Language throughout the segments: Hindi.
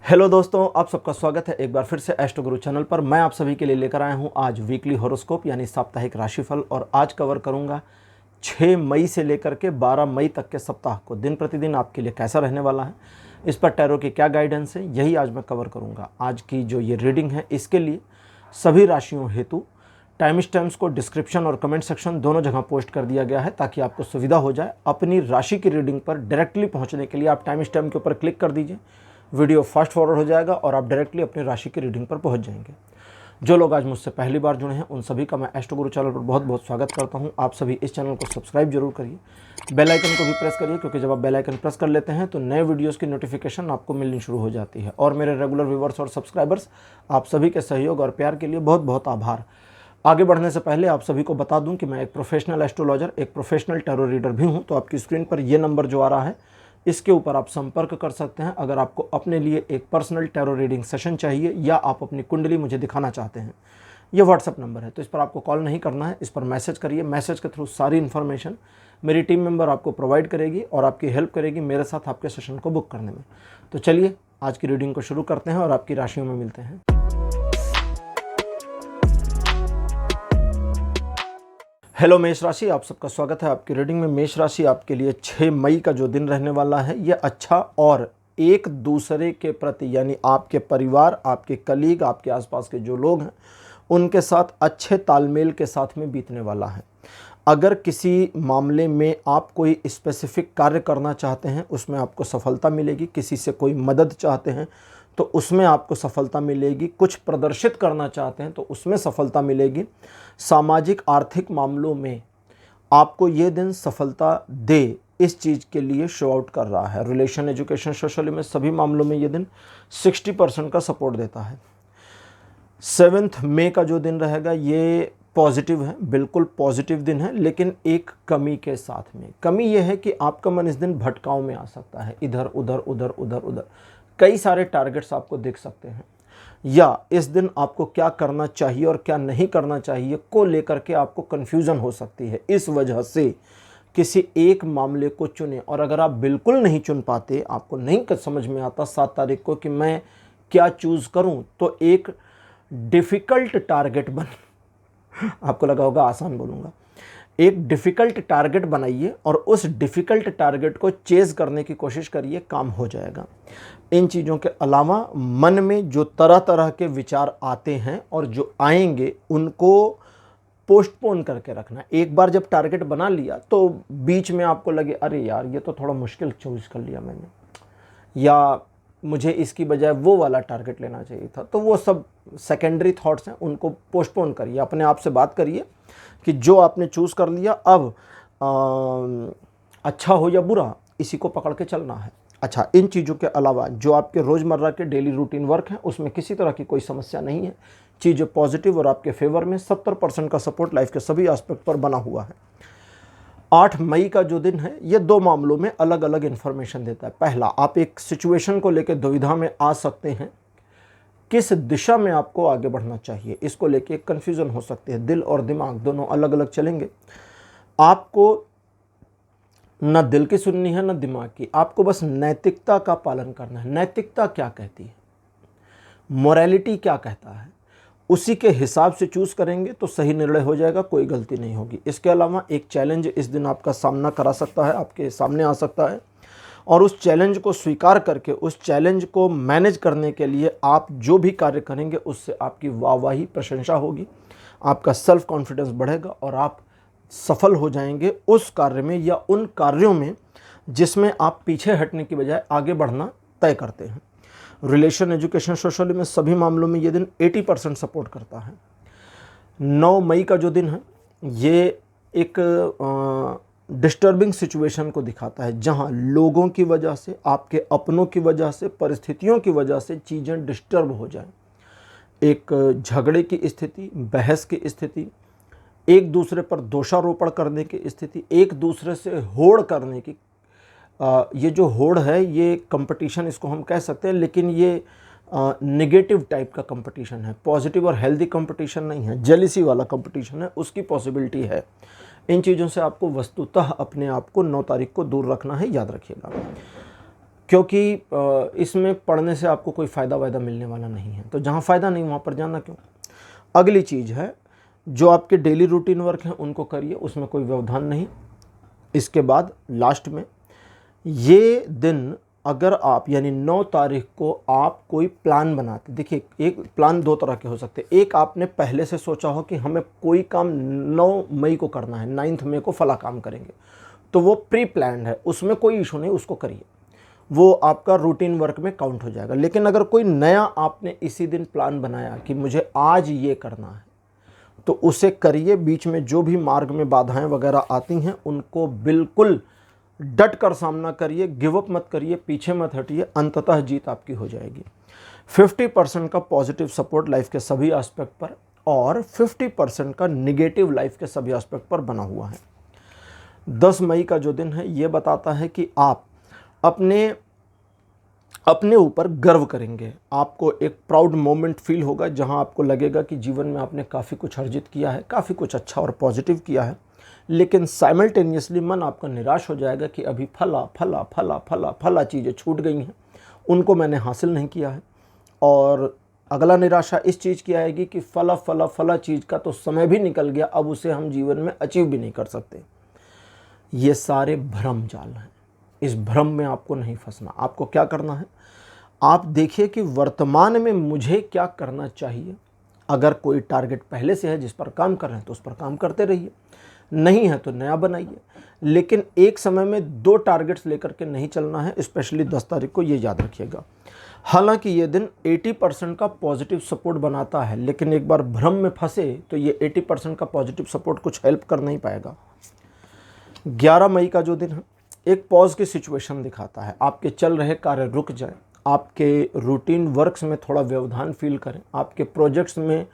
हेलो दोस्तों, आप सबका स्वागत है एक बार फिर से एस्ट्रो गुरु चैनल पर। मैं आप सभी के लिए लेकर आया हूं आज वीकली हॉरोस्कोप यानी साप्ताहिक राशिफल। और आज कवर करूंगा 6 मई से लेकर के 12 मई तक के सप्ताह को दिन प्रतिदिन आपके लिए कैसा रहने वाला है, इस पर टैरो की क्या गाइडेंस है, यही आज मैं कवर करूंगा। आज की जो ये रीडिंग है इसके लिए सभी राशियों हेतु टाइम स्टैम्प्स को डिस्क्रिप्शन और कमेंट सेक्शन दोनों जगह पोस्ट कर दिया गया है ताकि आपको सुविधा हो जाए। अपनी राशि की रीडिंग पर डायरेक्टली पहुँचने के लिए आप टाइम स्टैम्प के ऊपर क्लिक कर दीजिए, वीडियो फास्ट फॉरवर्ड हो जाएगा और आप डायरेक्टली अपनी राशि की रीडिंग पर पहुंच जाएंगे। जो लोग आज मुझसे पहली बार जुड़े हैं उन सभी का मैं एस्ट्रो गुरु चैनल पर बहुत बहुत स्वागत करता हूं। आप सभी इस चैनल को सब्सक्राइब जरूर करिए, बेल आइकन को भी प्रेस करिए, क्योंकि जब आप बेल आइकन प्रेस कर लेते हैं तो नए वीडियोस की नोटिफिकेशन आपको मिलनी शुरू हो जाती है। और मेरे रेगुलर व्यूवर्स और सब्सक्राइबर्स, आप सभी के सहयोग और प्यार के लिए बहुत बहुत आभार। आगे बढ़ने से पहले आप सभी को बता दूं कि मैं एक प्रोफेशनल एस्ट्रोलॉजर, एक प्रोफेशनल टैरो रीडर भी हूं। तो आपकी स्क्रीन पर ये नंबर जो आ रहा है इसके ऊपर आप संपर्क कर सकते हैं अगर आपको अपने लिए एक पर्सनल टैरो रीडिंग सेशन चाहिए या आप अपनी कुंडली मुझे दिखाना चाहते हैं। ये व्हाट्सअप नंबर है, तो इस पर आपको कॉल नहीं करना है, इस पर मैसेज करिए। मैसेज के थ्रू सारी इन्फॉर्मेशन मेरी टीम मेंबर आपको प्रोवाइड करेगी और आपकी हेल्प करेगी मेरे साथ आपके सेशन को बुक करने में। तो चलिए आज की रीडिंग को शुरू करते हैं और आपकी राशियों में मिलते हैं। हेलो मेष राशि, आप सबका स्वागत है आपकी रीडिंग में। मेष राशि आपके लिए 6 मई का जो दिन रहने वाला है ये अच्छा और एक दूसरे के प्रति यानी आपके परिवार, आपके कलीग, आपके आसपास के जो लोग हैं उनके साथ अच्छे तालमेल के साथ में बीतने वाला है। अगर किसी मामले में आप कोई स्पेसिफिक कार्य करना चाहते हैं उसमें आपको सफलता मिलेगी। किसी से कोई मदद चाहते हैं तो उसमें आपको सफलता मिलेगी। कुछ प्रदर्शित करना चाहते हैं तो उसमें सफलता मिलेगी। सामाजिक आर्थिक मामलों में आपको ये दिन सफलता दे, इस चीज़ के लिए शो आउट कर रहा है। रिलेशन, एजुकेशन, सोशली में सभी मामलों में ये दिन 60% का सपोर्ट देता है। 7 मई का जो दिन रहेगा ये पॉजिटिव है, बिल्कुल पॉजिटिव दिन है, लेकिन एक कमी के साथ में। कमी ये है कि आपका मन इस दिन भटकाव में आ सकता है, इधर उधर उधर उधर उधर कई सारे टारगेट्स आपको दिख सकते हैं, या इस दिन आपको क्या करना चाहिए और क्या नहीं करना चाहिए को लेकर के आपको कन्फ्यूज़न हो सकती है। इस वजह से किसी एक मामले को चुनें, और अगर आप बिल्कुल नहीं चुन पाते, आपको नहीं समझ में आता 7 तारीख को कि मैं क्या चूज़ करूं, तो एक डिफ़िकल्ट टारगेट आपको लगा होगा आसान बोलूँगा, एक डिफ़िकल्ट टारगेट बनाइए और उस डिफ़िकल्ट टारगेट को चेज़ करने की कोशिश करिए, काम हो जाएगा। इन चीज़ों के अलावा मन में जो तरह तरह के विचार आते हैं और जो आएंगे उनको पोस्टपोन करके रखना। एक बार जब टारगेट बना लिया तो बीच में आपको लगे अरे यार ये तो थोड़ा मुश्किल चूज़ कर लिया मैंने, या मुझे इसकी बजाय वो वाला टारगेट लेना चाहिए था, तो वो सब सेकेंडरी थॉट्स हैं, उनको पोस्टपोन करिए। अपने आप से बात करिए कि जो आपने चूज़ कर लिया अब अच्छा हो या बुरा इसी को पकड़ के चलना है। अच्छा, इन चीज़ों के अलावा जो आपके रोज़मर्रा के डेली रूटीन वर्क हैं उसमें किसी तरह की कोई समस्या नहीं है। चीज़ें पॉजिटिव और आपके फेवर में 70% का सपोर्ट लाइफ के सभी एस्पेक्ट पर बना हुआ है। 8 मई का जो दिन है ये 2 मामलों में अलग अलग इन्फॉर्मेशन देता है। पहला, आप एक सिचुएशन को लेकर दुविधा में आ सकते हैं, किस दिशा में आपको आगे बढ़ना चाहिए इसको लेके कन्फ्यूज़न हो सकती है। दिल और दिमाग दोनों अलग अलग चलेंगे। आपको न दिल की सुननी है न दिमाग की, आपको बस नैतिकता का पालन करना है। नैतिकता क्या कहती है, मोरालिटी क्या कहता है, उसी के हिसाब से चूज़ करेंगे तो सही निर्णय हो जाएगा, कोई गलती नहीं होगी। इसके अलावा एक चैलेंज इस दिन आपका सामना करा सकता है, आपके सामने आ सकता है, और उस चैलेंज को स्वीकार करके उस चैलेंज को मैनेज करने के लिए आप जो भी कार्य करेंगे उससे आपकी वाहवाही, प्रशंसा होगी, आपका सेल्फ कॉन्फिडेंस बढ़ेगा और आप सफल हो जाएंगे उस कार्य में या उन कार्यों में जिसमें आप पीछे हटने की बजाय आगे बढ़ना तय करते हैं। रिलेशन, एजुकेशन, सोशली में सभी मामलों में ये दिन 80% सपोर्ट करता है। 9 मई का जो दिन है ये एक डिस्टर्बिंग सिचुएशन को दिखाता है, जहां लोगों की वजह से, आपके अपनों की वजह से, परिस्थितियों की वजह से चीज़ें डिस्टर्ब हो जाएं। एक झगड़े की स्थिति, बहस की स्थिति, एक दूसरे पर दोषारोपण करने की स्थिति, एक दूसरे से होड़ करने की, ये जो होड़ है ये कंपटीशन इसको हम कह सकते हैं, लेकिन ये नेगेटिव टाइप का कंपटीशन है, पॉजिटिव और हेल्दी कंपटीशन नहीं है, जेलिसी वाला कंपटीशन है, उसकी पॉसिबिलिटी है। इन चीज़ों से आपको वस्तुतः अपने आप को 9 तारीख को दूर रखना है, याद रखिएगा। क्योंकि इसमें पढ़ने से आपको कोई फ़ायदा वायदा मिलने वाला नहीं है। तो जहाँ फ़ायदा नहीं वहाँ पर जाना क्यों। अगली चीज़ है, जो आपके डेली रूटीन वर्क हैं उनको करिए, उसमें कोई व्यवधान नहीं। इसके बाद लास्ट में ये दिन अगर आप यानी 9 तारीख को आप कोई प्लान बनाते, देखिए एक प्लान दो तरह के हो सकते हैं। एक आपने पहले से सोचा हो कि हमें कोई काम 9 मई को करना है, 9 मई को फला काम करेंगे, तो वो प्री प्लान्ड है, उसमें कोई इशू नहीं, उसको करिए, वो आपका रूटीन वर्क में काउंट हो जाएगा। लेकिन अगर कोई नया आपने इसी दिन प्लान बनाया कि मुझे आज ये करना है, तो उसे करिए। बीच में जो भी मार्ग में बाधाएं वगैरह आती हैं उनको बिल्कुल डट कर सामना करिए, गिव अप मत करिए, पीछे मत हटिए, अंततः जीत आपकी हो जाएगी। 50% का पॉजिटिव सपोर्ट लाइफ के सभी एस्पेक्ट पर और 50% का निगेटिव लाइफ के सभी एस्पेक्ट पर बना हुआ है। 10 मई का जो दिन है ये बताता है कि आप अपने ऊपर गर्व करेंगे, आपको एक प्राउड मोमेंट फील होगा जहां आपको लगेगा कि जीवन में आपने काफ़ी कुछ अर्जित किया है, काफ़ी कुछ अच्छा और पॉजिटिव किया है। लेकिन साइमल्टेनियसली मन आपका निराश हो जाएगा कि अभी फला फला फला फला फला चीज़ें छूट गई हैं, उनको मैंने हासिल नहीं किया है। और अगला निराशा इस चीज़ की आएगी कि फला फला फला चीज़ का तो समय भी निकल गया, अब उसे हम जीवन में अचीव भी नहीं कर सकते। ये सारे भ्रम जाल हैं, इस भ्रम में आपको नहीं फंसना। आपको क्या करना है, आप देखिए कि वर्तमान में मुझे क्या करना चाहिए। अगर कोई टारगेट पहले से है जिस पर काम कर रहे हैं तो उस पर काम करते रहिए, नहीं है तो नया बनाइए। लेकिन एक समय में 2 टारगेट्स लेकर के नहीं चलना है, स्पेशली 10 तारीख को, ये याद रखिएगा। हालांकि ये दिन 80% का पॉजिटिव सपोर्ट बनाता है, लेकिन एक बार भ्रम में फंसे तो ये 80% का पॉजिटिव सपोर्ट कुछ हेल्प कर नहीं पाएगा। 11 मई का जो दिन है एक पॉज की सिचुएशन दिखाता है। आपके चल रहे कार्य रुक जाए, आपके रूटीन वर्क्स में थोड़ा व्यवधान फील करें, आपके प्रोजेक्ट्स में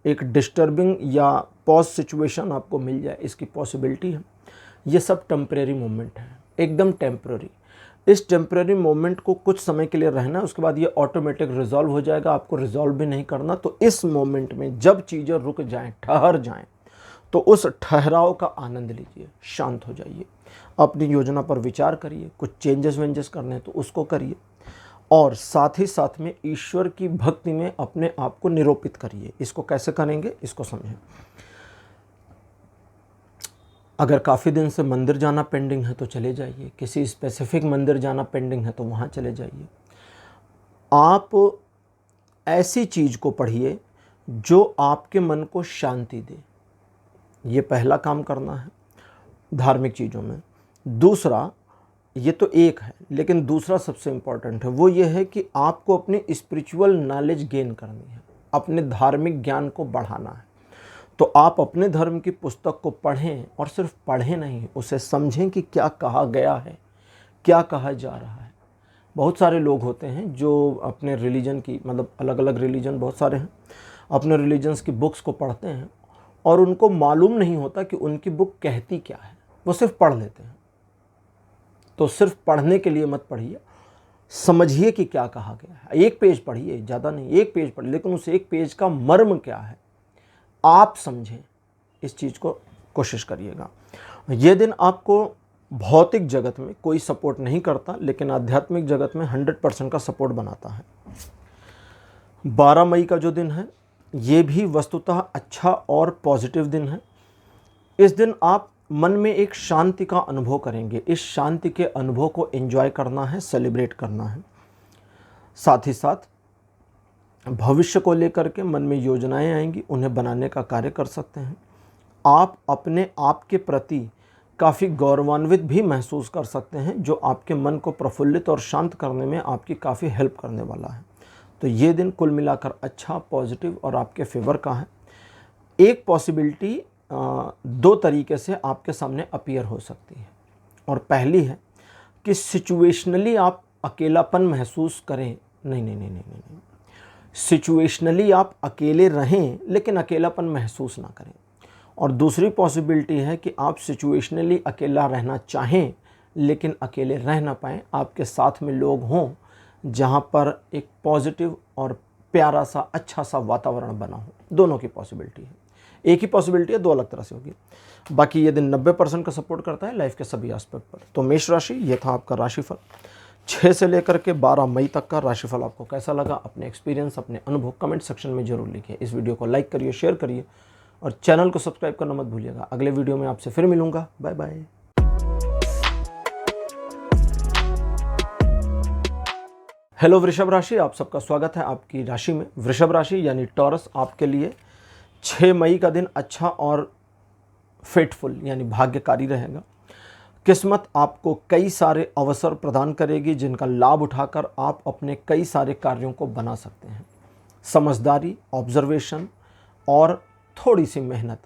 एक डिस्टर्बिंग या पॉज सिचुएशन आपको मिल जाए, इसकी पॉसिबिलिटी है। ये सब टेम्परेरी मोमेंट है, एकदम टेम्परेरी। इस टेम्परेरी मोमेंट को कुछ समय के लिए रहना है, उसके बाद ये ऑटोमेटिक रिजॉल्व हो जाएगा, आपको रिजॉल्व भी नहीं करना। तो इस मोमेंट में जब चीज़ें रुक जाएं, ठहर जाएं, तो उस ठहराव का आनंद लीजिए, शांत हो जाइए, अपनी योजना पर विचार करिए, कुछ चेंजेस वेंजेस करने हैं तो उसको करिए, और साथ ही साथ में ईश्वर की भक्ति में अपने आप को निरूपित करिए। इसको कैसे करेंगे, इसको समझें। अगर काफ़ी दिन से मंदिर जाना पेंडिंग है तो चले जाइए, किसी स्पेसिफिक मंदिर जाना पेंडिंग है तो वहाँ चले जाइए। आप ऐसी चीज़ को पढ़िए जो आपके मन को शांति दे, ये पहला काम करना है धार्मिक चीज़ों में। दूसरा, ये तो एक है, लेकिन दूसरा सबसे इम्पॉर्टेंट है, वो ये है कि आपको अपनी स्पिरिचुअल नॉलेज गेन करनी है, अपने धार्मिक ज्ञान को बढ़ाना है। तो आप अपने धर्म की पुस्तक को पढ़ें, और सिर्फ पढ़ें नहीं, उसे समझें कि क्या कहा गया है, क्या कहा जा रहा है। बहुत सारे लोग होते हैं जो अपने रिलीजन की, मतलब अलग अलग रिलीजन बहुत सारे हैं, अपने रिलीजन्स की बुक्स को पढ़ते हैं और उनको मालूम नहीं होता कि उनकी बुक कहती क्या है, वो सिर्फ पढ़ लेते हैं। तो सिर्फ पढ़ने के लिए मत पढ़िए, समझिए कि क्या कहा गया है। एक पेज पढ़िए, ज़्यादा नहीं, एक पेज पढ़िए, लेकिन उस एक पेज का मर्म क्या है आप समझें, इस चीज़ को कोशिश करिएगा। ये दिन आपको भौतिक जगत में कोई सपोर्ट नहीं करता, लेकिन आध्यात्मिक जगत में 100% का सपोर्ट बनाता है। 12 मई का जो दिन है ये भी वस्तुतः अच्छा और पॉजिटिव दिन है। इस दिन आप मन में एक शांति का अनुभव करेंगे। इस शांति के अनुभव को एंजॉय करना है, सेलिब्रेट करना है। साथ ही साथ भविष्य को लेकर के मन में योजनाएं आएंगी, उन्हें बनाने का कार्य कर सकते हैं। आप अपने आप के प्रति काफ़ी गौरवान्वित भी महसूस कर सकते हैं, जो आपके मन को प्रफुल्लित और शांत करने में आपकी काफ़ी हेल्प करने वाला है। तो ये दिन कुल मिलाकर अच्छा, पॉजिटिव और आपके फेवर का है। एक पॉसिबिलिटी 2 तरीके से आपके सामने अपीयर हो सकती है, और पहली है कि सिचुएशनली आप अकेलापन महसूस करें। नहीं, सिचुएशनली आप अकेले रहें लेकिन अकेलापन महसूस ना करें। और दूसरी पॉसिबिलिटी है कि आप सिचुएशनली अकेला रहना चाहें लेकिन अकेले रह ना पाएँ, आपके साथ में लोग हों जहाँ पर एक पॉजिटिव और प्यारा सा अच्छा सा वातावरण बना हो। दोनों की पॉसिबिलिटी है, एक ही पॉसिबिलिटी है, 2 अलग तरह से होगी। बाकी ये दिन 90% का सपोर्ट करता है लाइफ के सभी एस्पेक्ट पर। तो मेष राशि, ये था आपका राशिफल। 6 से लेकर के 12 मई तक का राशिफल आपको कैसा लगा, अपने एक्सपीरियंस, अपने अनुभव कमेंट सेक्शन में जरूर लिखिए। इस वीडियो को लाइक करिए, शेयर करिए और चैनल को सब्सक्राइब करना मत भूलिएगा। अगले वीडियो में आपसे फिर मिलूंगा। Bye bye. हेलो वृषभ राशि, आप सबका स्वागत है आपकी राशि में। वृषभ राशि यानी टॉरस, आपके लिए 6 मई का दिन अच्छा और फेटफुल यानी भाग्यकारी रहेगा। किस्मत आपको कई सारे अवसर प्रदान करेगी जिनका लाभ उठाकर आप अपने कई सारे कार्यों को बना सकते हैं। समझदारी, ऑब्जर्वेशन और थोड़ी सी मेहनत,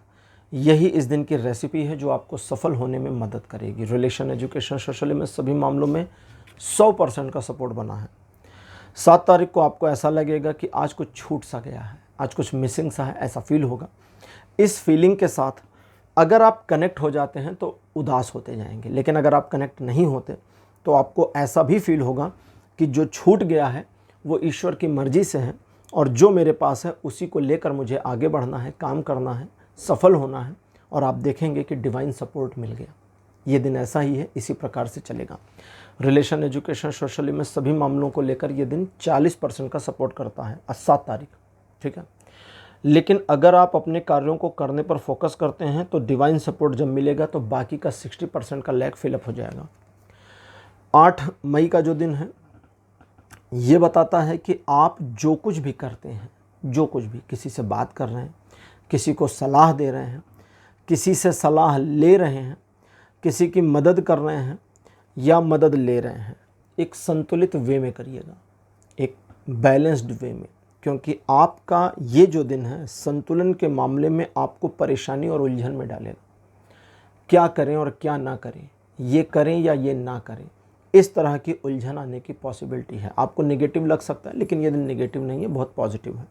यही इस दिन की रेसिपी है जो आपको सफल होने में मदद करेगी। रिलेशन, एजुकेशन, सोशल में सभी मामलों में 100% का सपोर्ट बना है। 7 तारीख को आपको ऐसा लगेगा कि आज कुछ छूट सा गया है, आज कुछ मिसिंग सा है, ऐसा फील होगा। इस फीलिंग के साथ अगर आप कनेक्ट हो जाते हैं तो उदास होते जाएंगे, लेकिन अगर आप कनेक्ट नहीं होते तो आपको ऐसा भी फील होगा कि जो छूट गया है वो ईश्वर की मर्ज़ी से है और जो मेरे पास है उसी को लेकर मुझे आगे बढ़ना है, काम करना है, सफल होना है। और आप देखेंगे कि डिवाइन सपोर्ट मिल गया। ये दिन ऐसा ही है, इसी प्रकार से चलेगा। रिलेशन, एजुकेशन, सोशली में सभी मामलों को लेकर ये दिन 40% का सपोर्ट करता है 7 तारीख, ठीक है। लेकिन अगर आप अपने कार्यों को करने पर फोकस करते हैं तो डिवाइन सपोर्ट जब मिलेगा तो बाकी का 60% का लैग फिलअप हो जाएगा। 8 मई का जो दिन है ये बताता है कि आप जो कुछ भी करते हैं, जो कुछ भी, किसी से बात कर रहे हैं, किसी को सलाह दे रहे हैं, किसी से सलाह ले रहे हैं, किसी की मदद कर रहे हैं या मदद ले रहे हैं, एक संतुलित वे में करिएगा, एक बैलेंस्ड वे में, क्योंकि आपका ये जो दिन है संतुलन के मामले में आपको परेशानी और उलझन में डालेगा। क्या करें और क्या ना करें, ये करें या ये ना करें, इस तरह की उलझन आने की पॉसिबिलिटी है। आपको नेगेटिव लग सकता है लेकिन ये दिन नेगेटिव नहीं है, बहुत पॉजिटिव है।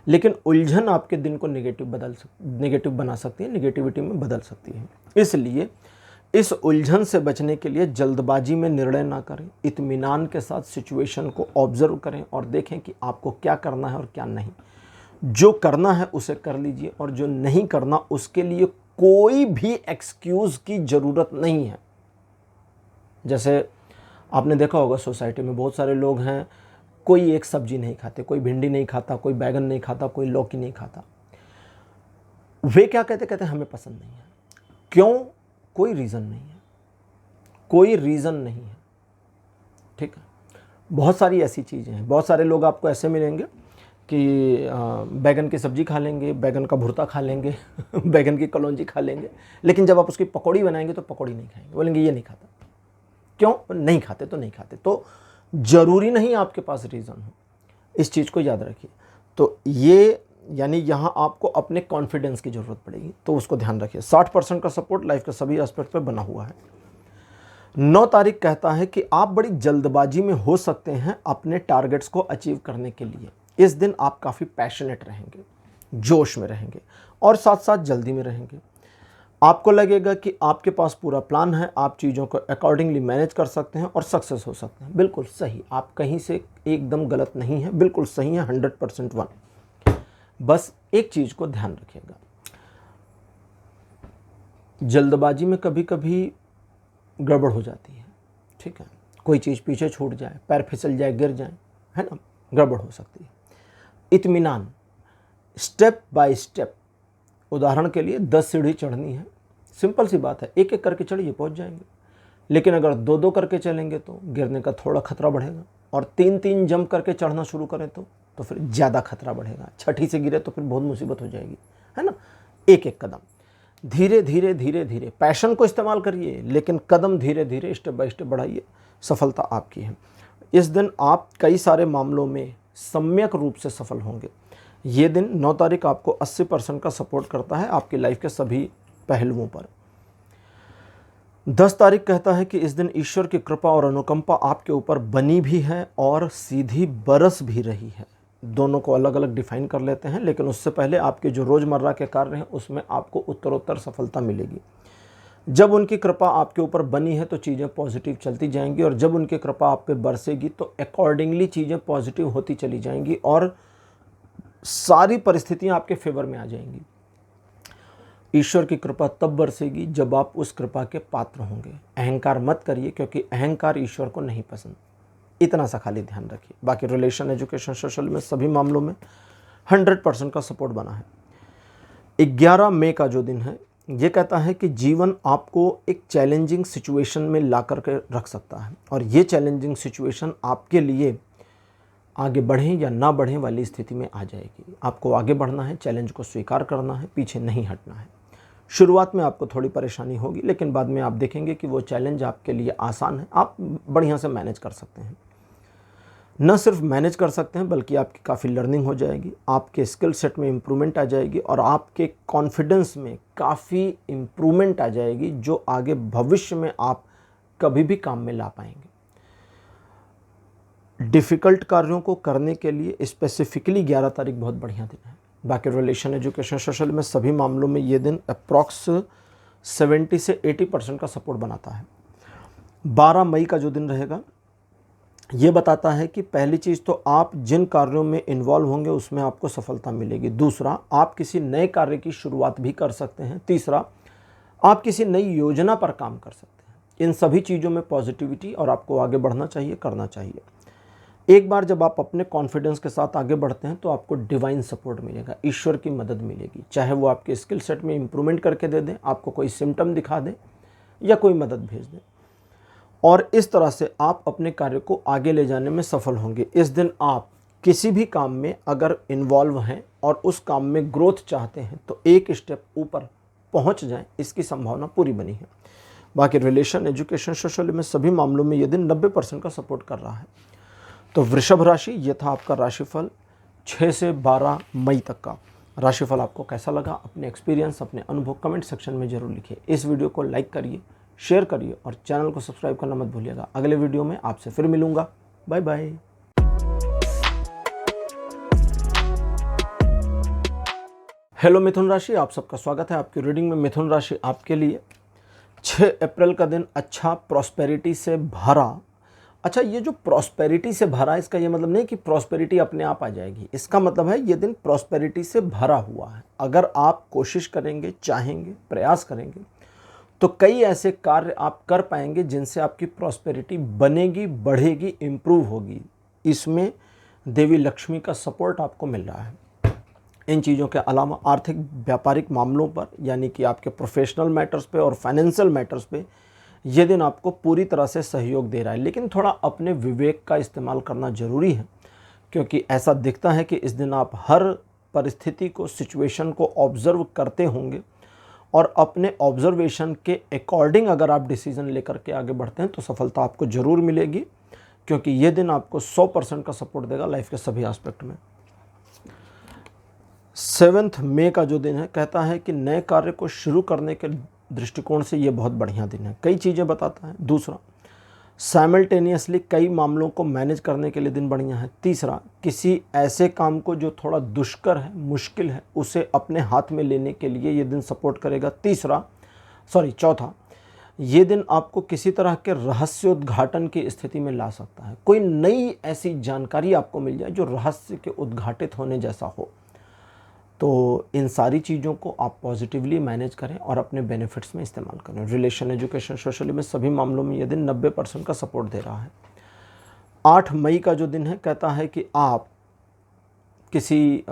लेकिन उलझन आपके दिन को नेगेटिव बना सकती है, नेगेटिविटी में बदल सकती है। इसलिए इस उलझन से बचने के लिए जल्दबाजी में निर्णय ना करें, इत्मीनान के साथ सिचुएशन को ऑब्जर्व करें और देखें कि आपको क्या करना है और क्या नहीं। जो करना है उसे कर लीजिए और जो नहीं करना उसके लिए कोई भी एक्सक्यूज़ की ज़रूरत नहीं है। जैसे आपने देखा होगा सोसाइटी में बहुत सारे लोग हैं, कोई एक सब्जी नहीं खाते, कोई भिंडी नहीं खाता, कोई बैगन नहीं खाता, कोई लौकी नहीं खाता। वे क्या कहते हमें पसंद नहीं है। क्यों? कोई रीज़न नहीं है, कोई रीज़न नहीं है, ठीक है। बहुत सारी ऐसी चीज़ें हैं। बहुत सारे लोग आपको ऐसे मिलेंगे कि बैगन की सब्ज़ी खा लेंगे, बैगन का भुर्ता खा लेंगे बैगन की कलौंजी खा लेंगे, लेकिन जब आप उसकी पकौड़ी बनाएंगे तो पकौड़ी नहीं खाएंगे, बोलेंगे ये नहीं खाता। क्यों नहीं खाते? तो नहीं खाते। तो ज़रूरी नहीं आपके पास रीज़न हो, इस चीज़ को याद रखिए। तो ये यानी यहाँ आपको अपने कॉन्फिडेंस की ज़रूरत पड़ेगी, तो उसको ध्यान रखिए। 60% का सपोर्ट लाइफ के सभी एस्पेक्ट पर बना हुआ है। 9 तारीख कहता है कि आप बड़ी जल्दबाजी में हो सकते हैं अपने टारगेट्स को अचीव करने के लिए। इस दिन आप काफ़ी पैशनेट रहेंगे, जोश में रहेंगे और साथ साथ जल्दी में रहेंगे। आपको लगेगा कि आपके पास पूरा प्लान है, आप चीज़ों को अकॉर्डिंगली मैनेज कर सकते हैं और सक्सेस हो सकते हैं। बिल्कुल सही, आप कहीं से एकदम गलत नहीं है, बिल्कुल सही है, 100% वन। बस एक चीज़ को ध्यान रखिएगा, जल्दबाजी में कभी कभी गड़बड़ हो जाती है, ठीक है। कोई चीज़ पीछे छूट जाए, पैर फिसल जाए, गिर जाए, है ना, गड़बड़ हो सकती है। इत्मीनान, स्टेप बाय स्टेप। उदाहरण के लिए 10 सीढ़ी चढ़नी है, सिंपल सी बात है, एक एक करके चढ़िए, पहुंच जाएंगे। लेकिन अगर 2-2 करके चलेंगे तो गिरने का थोड़ा खतरा बढ़ेगा, और 3-3 जंप करके चढ़ना शुरू करें तो फिर ज़्यादा खतरा बढ़ेगा। छठी से गिरे तो फिर बहुत मुसीबत हो जाएगी, है ना। एक एक कदम, धीरे धीरे धीरे धीरे, पैशन को इस्तेमाल करिए लेकिन कदम धीरे धीरे, स्टेप बाय स्टेप बढ़ाइए, सफलता आपकी है। इस दिन आप कई सारे मामलों में सम्यक रूप से सफल होंगे। ये दिन 9 तारीख आपको 80% का सपोर्ट करता है आपकी लाइफ के सभी पहलुओं पर। 10 तारीख कहता है कि इस दिन ईश्वर की कृपा और अनुकंपा आपके ऊपर बनी भी है और सीधी बरस भी रही है। दोनों को अलग अलग डिफाइन कर लेते हैं, लेकिन उससे पहले आपके जो रोज़मर्रा के कार्य हैं उसमें आपको उत्तरोत्तर सफलता मिलेगी। जब उनकी कृपा आपके ऊपर बनी है तो चीज़ें पॉजिटिव चलती जाएंगी, और जब उनकी कृपा आप पे बरसेगी तो अकॉर्डिंगली चीज़ें पॉजिटिव होती चली जाएंगी और सारी परिस्थितियां आपके फेवर में आ जाएंगी। ईश्वर की कृपा तब बरसेगी जब आप उस कृपा के पात्र होंगे। अहंकार मत करिए, क्योंकि अहंकार ईश्वर को नहीं पसंद। इतना सा खाली ध्यान रखिए। बाकी रिलेशन, एजुकेशन, सोशल में सभी मामलों में 100% का सपोर्ट बना है। 11 मई का जो दिन है ये कहता है कि जीवन आपको एक चैलेंजिंग सिचुएशन में ला कर के रख सकता है और ये चैलेंजिंग सिचुएशन आपके लिए आगे बढ़ें या ना बढ़ें वाली स्थिति में आ जाएगी। आपको आगे बढ़ना है, चैलेंज को स्वीकार करना है, पीछे नहीं हटना है। शुरुआत में आपको थोड़ी परेशानी होगी, लेकिन बाद में आप देखेंगे कि वो चैलेंज आपके लिए आसान है, आप बढ़िया से मैनेज कर सकते हैं। न सिर्फ मैनेज कर सकते हैं बल्कि आपकी काफ़ी लर्निंग हो जाएगी, आपके स्किल सेट में इम्प्रूवमेंट आ जाएगी और आपके कॉन्फिडेंस में काफ़ी इम्प्रूवमेंट आ जाएगी, जो आगे भविष्य में आप कभी भी काम में ला पाएंगे। डिफ़िकल्ट कार्यों को करने के लिए स्पेसिफिकली 11 तारीख बहुत बढ़िया दिन है। बाकी रिलेशन, एजुकेशन, सोशल में सभी मामलों में ये दिन अप्रॉक्स 70 से 80% का सपोर्ट बनाता है। 12 मई का जो दिन रहेगा ये बताता है कि पहली चीज़ तो आप जिन कार्यों में इन्वॉल्व होंगे उसमें आपको सफलता मिलेगी। दूसरा, आप किसी नए कार्य की शुरुआत भी कर सकते हैं। तीसरा, आप किसी नई योजना पर काम कर सकते हैं। इन सभी चीज़ों में पॉजिटिविटी और आपको आगे बढ़ना चाहिए, करना चाहिए। एक बार जब आप अपने कॉन्फिडेंस के साथ आगे बढ़ते हैं तो आपको डिवाइन सपोर्ट मिलेगा, ईश्वर की मदद मिलेगी। चाहे वो आपके स्किल सेट में इम्प्रूवमेंट करके दे दें, आपको कोई सिम्टम दिखा दें या कोई मदद भेज दें, और इस तरह से आप अपने कार्य को आगे ले जाने में सफल होंगे। इस दिन आप किसी भी काम में अगर इन्वॉल्व हैं और उस काम में ग्रोथ चाहते हैं तो एक स्टेप ऊपर पहुंच जाएं, इसकी संभावना पूरी बनी है। बाकी रिलेशन, एजुकेशन, सोशल में सभी मामलों में यह दिन 90% का सपोर्ट कर रहा है। तो वृषभ राशि, ये था आपका राशिफल 6 से 12 मई तक का। राशिफल आपको कैसा लगा, अपने एक्सपीरियंस, अपने अनुभव कमेंट सेक्शन में जरूर लिखिए। इस वीडियो को लाइक करिए, शेयर करिए और चैनल को सब्सक्राइब करना मत भूलिएगा। अगले वीडियो में आपसे फिर मिलूंगा। Bye bye. हेलो मिथुन राशि, आप सबका स्वागत है आपकी रीडिंग में। मिथुन राशि आपके लिए 6 अप्रैल का दिन अच्छा, प्रॉस्पेरिटी से भरा। अच्छा, ये जो प्रॉस्पेरिटी से भरा, इसका ये मतलब नहीं कि प्रॉस्पेरिटी अपने आप आ जाएगी। इसका मतलब है ये दिन प्रॉस्पेरिटी से भरा हुआ है। अगर आप कोशिश करेंगे, चाहेंगे, प्रयास करेंगे तो कई ऐसे कार्य आप कर पाएंगे जिनसे आपकी प्रॉस्पेरिटी बनेगी, बढ़ेगी, इम्प्रूव होगी। इसमें देवी लक्ष्मी का सपोर्ट आपको मिल रहा है। इन चीज़ों के अलावा आर्थिक व्यापारिक मामलों पर, यानी कि आपके प्रोफेशनल मैटर्स पे और फाइनेंशियल मैटर्स पे ये दिन आपको पूरी तरह से सहयोग दे रहा है। लेकिन थोड़ा अपने विवेक का इस्तेमाल करना ज़रूरी है, क्योंकि ऐसा दिखता है कि इस दिन आप हर परिस्थिति को, सिचुएशन को ऑब्ज़र्व करते होंगे और अपने ऑब्जर्वेशन के अकॉर्डिंग अगर आप डिसीजन लेकर के आगे बढ़ते हैं तो सफलता आपको ज़रूर मिलेगी, क्योंकि ये दिन आपको 100% का सपोर्ट देगा लाइफ के सभी एस्पेक्ट में। 7 मई का जो दिन है कहता है कि नए कार्य को शुरू करने के दृष्टिकोण से ये बहुत बढ़िया दिन है, कई चीज़ें बताता है। दूसरा, साइमल्टेनियसली कई मामलों को मैनेज करने के लिए दिन बढ़िया है। तीसरा, किसी ऐसे काम को जो थोड़ा दुष्कर है, मुश्किल है, उसे अपने हाथ में लेने के लिए ये दिन सपोर्ट करेगा। चौथा, ये दिन आपको किसी तरह के रहस्योद्घाटन की स्थिति में ला सकता है। कोई नई ऐसी जानकारी आपको मिल जाए जो रहस्य के उद्घाटित होने जैसा हो। तो इन सारी चीज़ों को आप पॉजिटिवली मैनेज करें और अपने बेनिफिट्स में इस्तेमाल करें। रिलेशन, एजुकेशन, सोशली में सभी मामलों में ये दिन 90% का सपोर्ट दे रहा है। 8 मई का जो दिन है कहता है कि आप किसी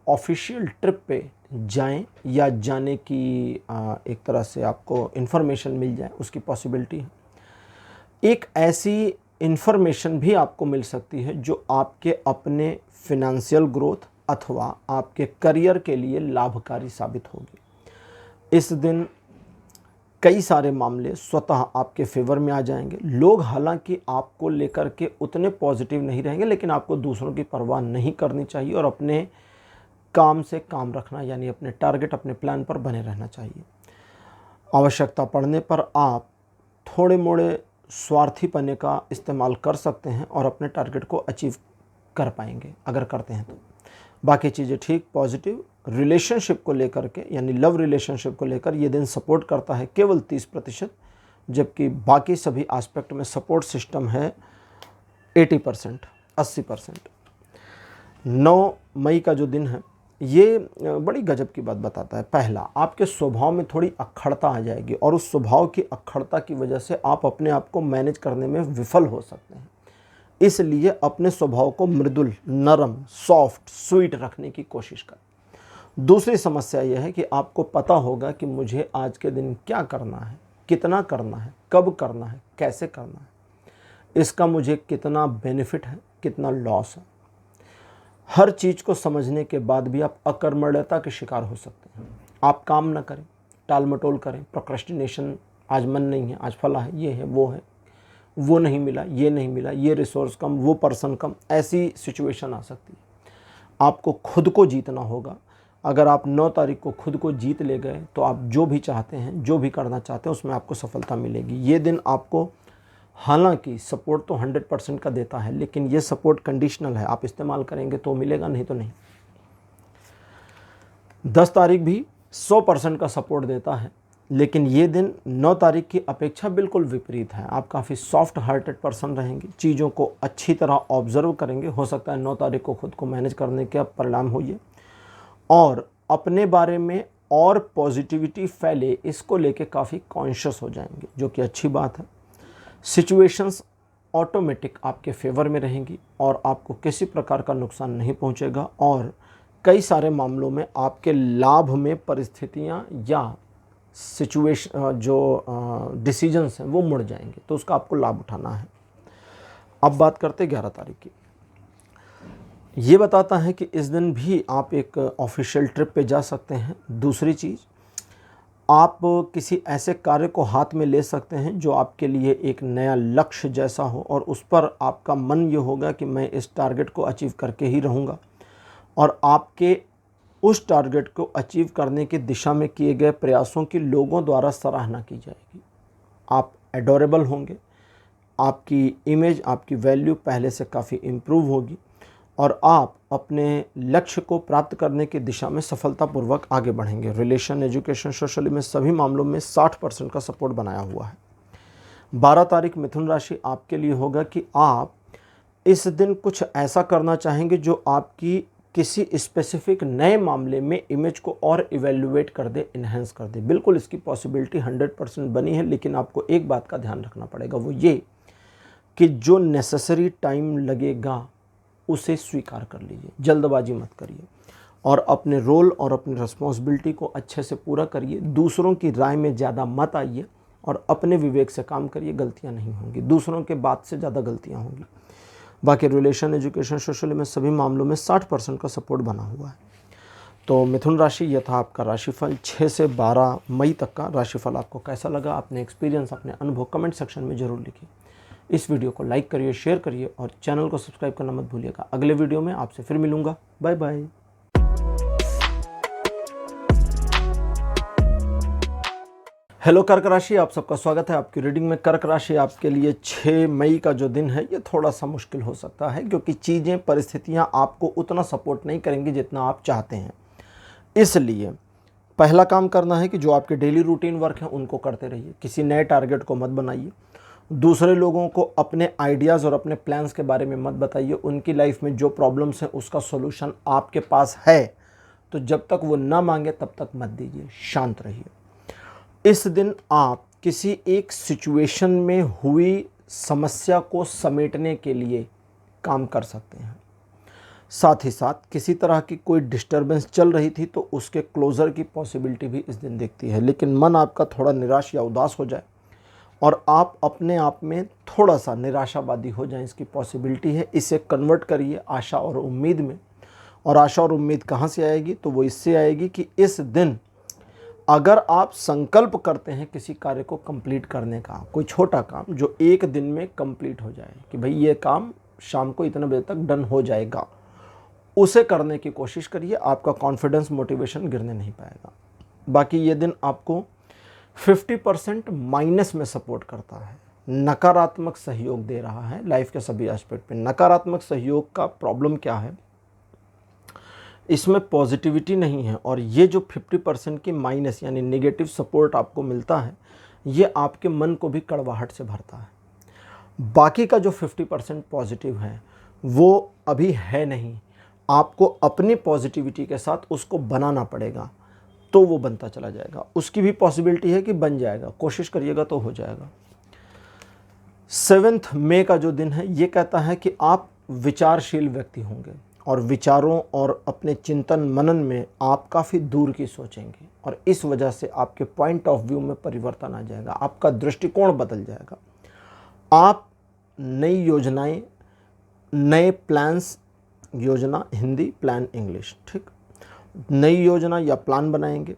ऑफिशियल ट्रिप पे जाएं या जाने की एक तरह से आपको इन्फॉर्मेशन मिल जाए, उसकी पॉसिबिलिटी है। एक ऐसी इन्फॉर्मेशन भी आपको मिल सकती है जो आपके अपने फिनेंशियल ग्रोथ अथवा आपके करियर के लिए लाभकारी साबित होगी। इस दिन कई सारे मामले स्वतः आपके फेवर में आ जाएंगे। लोग हालांकि आपको लेकर के उतने पॉजिटिव नहीं रहेंगे, लेकिन आपको दूसरों की परवाह नहीं करनी चाहिए और अपने काम से काम रखना, यानी अपने टारगेट, अपने प्लान पर बने रहना चाहिए। आवश्यकता पड़ने पर आप थोड़े मोड़े स्वार्थीपने का इस्तेमाल कर सकते हैं और अपने टारगेट को अचीव कर पाएंगे अगर करते हैं तो। बाकी चीज़ें ठीक, पॉजिटिव। रिलेशनशिप को लेकर के, यानी लव रिलेशनशिप को लेकर ये दिन सपोर्ट करता है केवल 30%, जबकि बाकी सभी एस्पेक्ट में सपोर्ट सिस्टम है 80%, 80%। 9 मई का जो दिन है ये बड़ी गजब की बात बताता है। पहला, आपके स्वभाव में थोड़ी अक्खड़ता आ जाएगी और उस स्वभाव की अक्खड़ता की वजह से आप अपने आप को मैनेज करने में विफल हो सकते हैं। इसलिए अपने स्वभाव को मृदुल, नरम, सॉफ्ट, स्वीट रखने की कोशिश करें। दूसरी समस्या यह है कि आपको पता होगा कि मुझे आज के दिन क्या करना है, कितना करना है, कब करना है, कैसे करना है, इसका मुझे कितना बेनिफिट है, कितना लॉस है। हर चीज़ को समझने के बाद भी आप अकर्मण्यता के शिकार हो सकते हैं। आप काम ना करें, टाल मटोल करें, प्रोक्रेस्टिनेशन, आज मन नहीं है, आज फला है, ये है, वो नहीं मिला, ये नहीं मिला, ये रिसोर्स कम, वो पर्सन कम, ऐसी सिचुएशन आ सकती है। आपको खुद को जीतना होगा। अगर आप 9 तारीख को खुद को जीत ले गए तो आप जो भी चाहते हैं, जो भी करना चाहते हैं, उसमें आपको सफलता मिलेगी। ये दिन आपको हालांकि सपोर्ट तो 100% का देता है, लेकिन ये सपोर्ट कंडीशनल है। आप इस्तेमाल करेंगे तो मिलेगा, नहीं तो नहीं। 10 तारीख भी 100% का सपोर्ट देता है, लेकिन ये दिन 9 तारीख की अपेक्षा बिल्कुल विपरीत है। आप काफ़ी सॉफ्ट हार्टेड पर्सन रहेंगे, चीज़ों को अच्छी तरह ऑब्जर्व करेंगे। हो सकता है 9 तारीख को खुद को मैनेज करने के परिणाम हो ये, और अपने बारे में और पॉजिटिविटी फैले, इसको लेके काफ़ी कॉन्शियस हो जाएंगे, जो कि अच्छी बात है। सिचुएशंस ऑटोमेटिक आपके फेवर में रहेंगी और आपको किसी प्रकार का नुकसान नहीं पहुंचेगा, और कई सारे मामलों में आपके लाभ में परिस्थितियां या सिचुएशन जो डिसीजंस हैं वो मुड़ जाएंगे, तो उसका आपको लाभ उठाना है। अब बात करते 11 तारीख की। ये बताता है कि इस दिन भी आप एक ऑफिशियल ट्रिप पे जा सकते हैं। दूसरी चीज़, आप किसी ऐसे कार्य को हाथ में ले सकते हैं जो आपके लिए एक नया लक्ष्य जैसा हो, और उस पर आपका मन ये होगा कि मैं इस टारगेट को अचीव करके ही रहूँगा, और आपके उस टारगेट को अचीव करने की दिशा में किए गए प्रयासों की लोगों द्वारा सराहना की जाएगी। आप एडोरेबल होंगे, आपकी इमेज, आपकी वैल्यू पहले से काफ़ी इम्प्रूव होगी, और आप अपने लक्ष्य को प्राप्त करने की दिशा में सफलतापूर्वक आगे बढ़ेंगे। रिलेशन, एजुकेशन, सोशली में सभी मामलों में 60% का सपोर्ट बनाया हुआ है। 12 तारीख मिथुन राशि आपके लिए होगा कि आप इस दिन कुछ ऐसा करना चाहेंगे जो आपकी किसी स्पेसिफिक नए मामले में इमेज को और इवेल्युएट कर दे, इन्हेंस कर दे। बिल्कुल इसकी पॉसिबिलिटी 100% बनी है, लेकिन आपको एक बात का ध्यान रखना पड़ेगा, वो ये कि जो नेसेसरी टाइम लगेगा उसे स्वीकार कर लीजिए, जल्दबाजी मत करिए, और अपने रोल और अपनी रिस्पॉन्सिबिलिटी को अच्छे से पूरा करिए। दूसरों की राय में ज़्यादा मत आइए और अपने विवेक से काम करिए, गलतियां नहीं होंगी, दूसरों के बात से ज़्यादा गलतियां होंगी। बाकी रिलेशन, एजुकेशन, सोशल में सभी मामलों में 60% का सपोर्ट बना हुआ है। तो मिथुन राशि, यह था आपका राशिफल 6 से 12 मई तक का। राशिफल आपको कैसा लगा, अपने एक्सपीरियंस, अपने अनुभव कमेंट सेक्शन में ज़रूर लिखिए। इस वीडियो को लाइक करिए, शेयर करिए, और चैनल को सब्सक्राइब करना मत भूलिएगा। अगले वीडियो में आपसे फिर मिलूंगा। Bye bye. हेलो कर्क राशि, आप सबका स्वागत है आपकी रीडिंग में। कर्क राशि आपके लिए 6 मई का जो दिन है ये थोड़ा सा मुश्किल हो सकता है, क्योंकि चीज़ें, परिस्थितियां आपको उतना सपोर्ट नहीं करेंगी जितना आप चाहते हैं। इसलिए पहला काम करना है कि जो आपके डेली रूटीन वर्क हैं उनको करते रहिए, किसी नए टारगेट को मत बनाइए। दूसरे लोगों को अपने आइडियाज़ और अपने प्लान्स के बारे में मत बताइए। उनकी लाइफ में जो प्रॉब्लम्स हैं उसका सॉल्यूशन आपके पास है, तो जब तक वो ना मांगे तब तक मत दीजिए, शांत रहिए। इस दिन आप किसी एक सिचुएशन में हुई समस्या को समेटने के लिए काम कर सकते हैं। साथ ही साथ किसी तरह की कोई डिस्टरबेंस चल रही थी तो उसके क्लोज़र की पॉसिबिलिटी भी इस दिन दिखती है। लेकिन मन आपका थोड़ा निराश या उदास हो जाए और आप अपने आप में थोड़ा सा निराशावादी हो जाएं, इसकी पॉसिबिलिटी है। इसे कन्वर्ट करिए आशा और उम्मीद में। और आशा और उम्मीद कहाँ से आएगी, तो वो इससे आएगी कि इस दिन अगर आप संकल्प करते हैं किसी कार्य को कंप्लीट करने का, कोई छोटा काम जो एक दिन में कंप्लीट हो जाए, कि भाई ये काम शाम को इतने बजे तक डन हो जाएगा, उसे करने की कोशिश करिए। आपका कॉन्फिडेंस, मोटिवेशन गिरने नहीं पाएगा। बाकी ये दिन आपको 50% माइनस में सपोर्ट करता है, नकारात्मक सहयोग दे रहा है लाइफ के सभी एस्पेक्ट पे। नकारात्मक सहयोग का प्रॉब्लम क्या है, इसमें पॉजिटिविटी नहीं है, और ये जो 50% की माइनस यानी नेगेटिव सपोर्ट आपको मिलता है, ये आपके मन को भी कड़वाहट से भरता है। बाकी का जो 50% पॉजिटिव है वो अभी है नहीं, आपको अपनी पॉजिटिविटी के साथ उसको बनाना पड़ेगा, तो वो बनता चला जाएगा। उसकी भी पॉसिबिलिटी है कि बन जाएगा, कोशिश करिएगा तो हो जाएगा। 7 मई का जो दिन है ये कहता है कि आप विचारशील व्यक्ति होंगे और विचारों और अपने चिंतन मनन में आप काफ़ी दूर की सोचेंगे और इस वजह से आपके पॉइंट ऑफ व्यू में परिवर्तन आ जाएगा, आपका दृष्टिकोण बदल जाएगा। आप नई योजनाएं, नए प्लान्स, योजना हिंदी, प्लान इंग्लिश, ठीक, नई योजना या प्लान बनाएंगे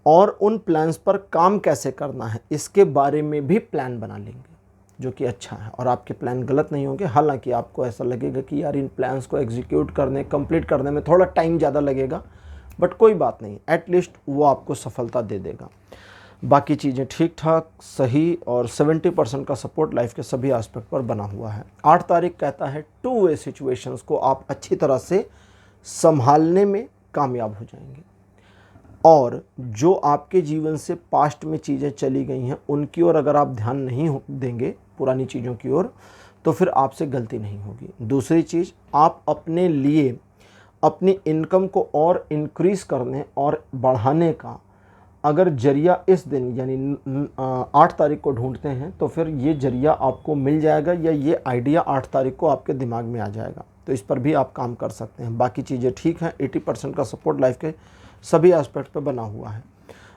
और उन प्लान्स पर काम कैसे करना है इसके बारे में भी प्लान बना लेंगे, जो कि अच्छा है। और आपके प्लान गलत नहीं होंगे, हालांकि आपको ऐसा लगेगा कि यार इन प्लान्स को एग्जीक्यूट करने, कंप्लीट करने में थोड़ा टाइम ज़्यादा लगेगा, बट कोई बात नहीं, एटलीस्ट वो आपको सफलता दे देगा। बाकी चीज़ें ठीक ठाक, सही और 70% का सपोर्ट लाइफ के सभी एस्पेक्ट पर बना हुआ है। 8 तारीख कहता है टू वे सिचुएशंस को आप अच्छी तरह से संभालने में कामयाब हो जाएंगे और जो आपके जीवन से पास्ट में चीज़ें चली गई हैं उनकी ओर अगर आप ध्यान नहीं देंगे, पुरानी चीज़ों की ओर, तो फिर आपसे गलती नहीं होगी। दूसरी चीज़, आप अपने लिए अपनी इनकम को और इंक्रीज़ करने और बढ़ाने का अगर जरिया इस दिन यानी 8 तारीख को ढूंढते हैं तो फिर ये जरिया आपको मिल जाएगा या ये आइडिया 8 तारीख को आपके दिमाग में आ जाएगा, तो इस पर भी आप काम कर सकते हैं। बाकी चीज़ें ठीक हैं, 80% का सपोर्ट लाइफ के सभी एस्पेक्ट पर बना हुआ है।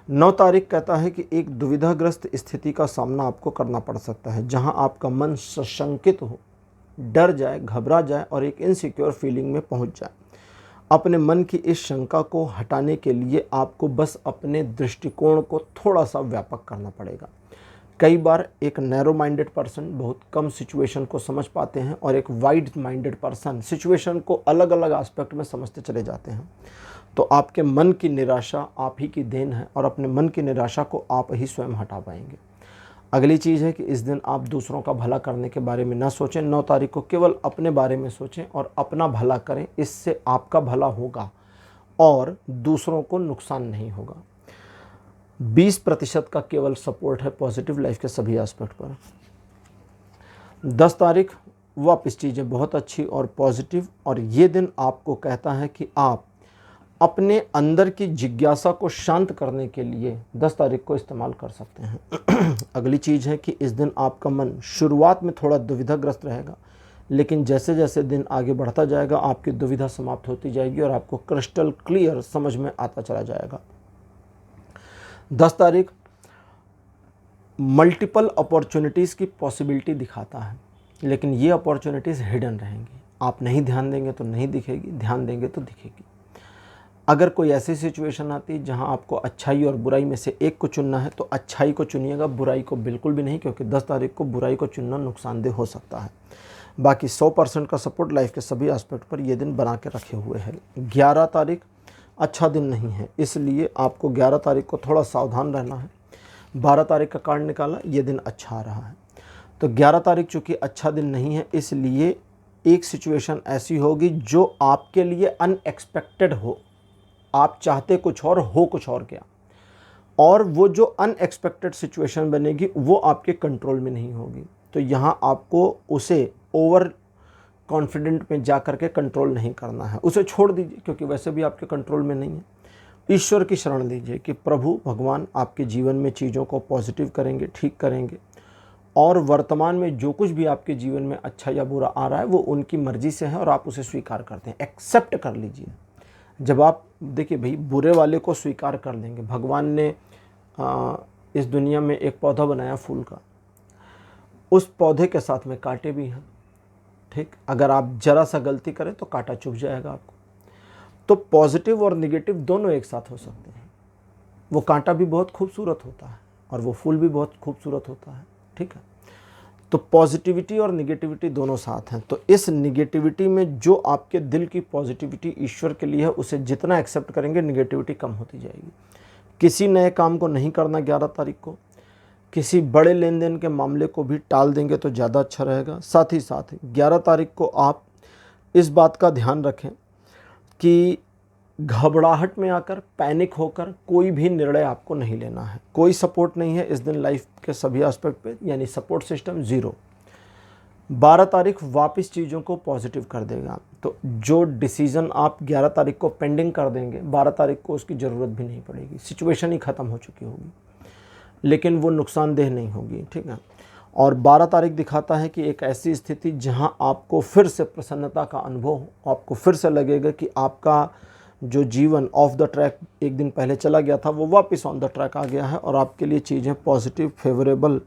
9 तारीख कहता है कि एक दुविधाग्रस्त स्थिति का सामना आपको करना पड़ सकता है जहां आपका मन सशंकित हो, डर जाए, घबरा जाए और एक इनसिक्योर फीलिंग में पहुंच जाए। अपने मन की इस शंका को हटाने के लिए आपको बस अपने दृष्टिकोण को थोड़ा सा व्यापक करना पड़ेगा। कई बार एक नैरो माइंडेड पर्सन बहुत कम सिचुएशन को समझ पाते हैं और एक वाइड माइंडेड पर्सन सिचुएशन को अलग अलग एस्पेक्ट में समझते चले जाते हैं। तो आपके मन की निराशा आप ही की देन है और अपने मन की निराशा को आप ही स्वयं हटा पाएंगे। अगली चीज़ है कि इस दिन आप दूसरों का भला करने के बारे में ना सोचें। 9 तारीख को केवल अपने बारे में सोचें और अपना भला करें, इससे आपका भला होगा और दूसरों को नुकसान नहीं होगा। 20% का केवल सपोर्ट है पॉजिटिव लाइफ के सभी एस्पेक्ट पर। 10 तारीख वापस चीज़ें बहुत अच्छी और पॉजिटिव, और ये दिन आपको कहता है कि आप अपने अंदर की जिज्ञासा को शांत करने के लिए 10 तारीख को इस्तेमाल कर सकते हैं। अगली चीज़ है कि इस दिन आपका मन शुरुआत में थोड़ा दुविधाग्रस्त रहेगा, लेकिन जैसे जैसे दिन आगे बढ़ता जाएगा आपकी दुविधा समाप्त होती जाएगी और आपको क्रिस्टल क्लियर समझ में आता चला जाएगा। 10 तारीख मल्टीपल अपॉर्चुनिटीज़ की पॉसिबिलिटी दिखाता है, लेकिन ये अपॉर्चुनिटीज़ हिडन रहेंगी। आप नहीं ध्यान देंगे तो नहीं दिखेगी, ध्यान देंगे तो दिखेगी। अगर कोई ऐसी सिचुएशन आती है जहां आपको अच्छाई और बुराई में से एक को चुनना है तो अच्छाई को चुनिएगा, बुराई को बिल्कुल भी नहीं, क्योंकि 10 तारीख को बुराई को चुनना नुकसानदेह हो सकता है। बाकी 100% का सपोर्ट लाइफ के सभी एस्पेक्ट पर ये दिन बना के रखे हुए है। 11 तारीख अच्छा दिन नहीं है, इसलिए आपको 11 तारीख को थोड़ा सावधान रहना है। 12 तारीख का कार्ड निकाला, ये दिन अच्छा आ रहा है। तो 11 तारीख चूँकि अच्छा दिन नहीं है, इसलिए एक सिचुएशन ऐसी होगी जो आपके लिए अनएक्सपेक्टेड हो। आप चाहते कुछ और हो कुछ और क्या, और वो जो अनएक्सपेक्टेड सिचुएशन बनेगी वो आपके कंट्रोल में नहीं होगी। तो यहाँ आपको उसे ओवर कॉन्फिडेंट में जा कर के कंट्रोल नहीं करना है, उसे छोड़ दीजिए, क्योंकि वैसे भी आपके कंट्रोल में नहीं है। ईश्वर की शरण लीजिए कि प्रभु भगवान आपके जीवन में चीज़ों को पॉजिटिव करेंगे, ठीक करेंगे, और वर्तमान में जो कुछ भी आपके जीवन में अच्छा या बुरा आ रहा है वो उनकी मर्जी से है और आप उसे स्वीकार करते हैं, एक्सेप्ट कर लीजिए। जब आप देखिए भाई, बुरे वाले को स्वीकार कर लेंगे। भगवान ने इस दुनिया में एक पौधा बनाया फूल का, उस पौधे के साथ में कांटे भी हैं, ठीक। अगर आप जरा सा गलती करें तो कांटा चुभ जाएगा आपको। तो पॉजिटिव और निगेटिव दोनों एक साथ हो सकते हैं। वो कांटा भी बहुत खूबसूरत होता है और वो फूल भी बहुत खूबसूरत होता है, ठीक है। तो पॉजिटिविटी और निगेटिविटी दोनों साथ हैं। तो इस निगेटिविटी में जो आपके दिल की पॉजिटिविटी ईश्वर के लिए है उसे जितना एक्सेप्ट करेंगे निगेटिविटी कम होती जाएगी। किसी नए काम को नहीं करना 11 तारीख को, किसी बड़े लेन देन के मामले को भी टाल देंगे तो ज़्यादा अच्छा रहेगा। साथ ही साथ 11 तारीख को आप इस बात का ध्यान रखें कि घबराहट में आकर, पैनिक होकर कोई भी निर्णय आपको नहीं लेना है। कोई सपोर्ट नहीं है इस दिन लाइफ के सभी एस्पेक्ट पे, यानी सपोर्ट सिस्टम ज़ीरो। 12 तारीख वापस चीज़ों को पॉजिटिव कर देगा। तो जो डिसीज़न आप 11 तारीख को पेंडिंग कर देंगे, 12 तारीख को उसकी ज़रूरत भी नहीं पड़ेगी, सिचुएशन ही ख़त्म हो चुकी होगी, लेकिन वो नुकसानदेह नहीं होगी, ठीक है। और 12 तारीख दिखाता है कि एक ऐसी स्थिति जहां आपको फिर से प्रसन्नता का अनुभव हो, आपको फिर से लगेगा कि आपका जो जीवन ऑफ द ट्रैक एक दिन पहले चला गया था वो वापस ऑन द ट्रैक आ गया है और आपके लिए चीज़ें पॉजिटिव, फेवरेबल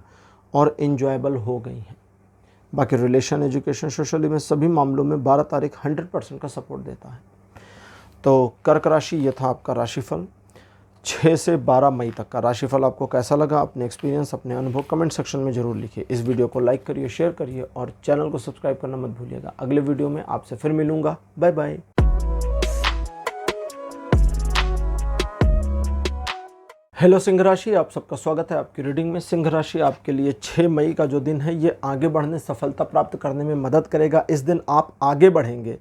और इन्जॉयबल हो गई हैं। बाकी रिलेशन, एजुकेशन, सोशली में सभी मामलों में 12 तारीख 100% का सपोर्ट देता है। तो कर्क राशि, ये था आपका राशिफल 6 से 12 मई तक का। राशिफल आपको कैसा लगा, अपने एक्सपीरियंस, अपने अनुभव कमेंट सेक्शन में ज़रूर लिखिए। इस वीडियो को लाइक करिए, शेयर करिए और चैनल को सब्सक्राइब करना मत भूलिएगा। अगले वीडियो में आपसे फिर मिलूँगा। Bye bye. हेलो सिंह राशि, आप सबका स्वागत है आपकी रीडिंग में। सिंह राशि आपके लिए 6 मई का जो दिन है ये आगे बढ़ने, सफलता प्राप्त करने में मदद करेगा। इस दिन आप आगे बढ़ेंगे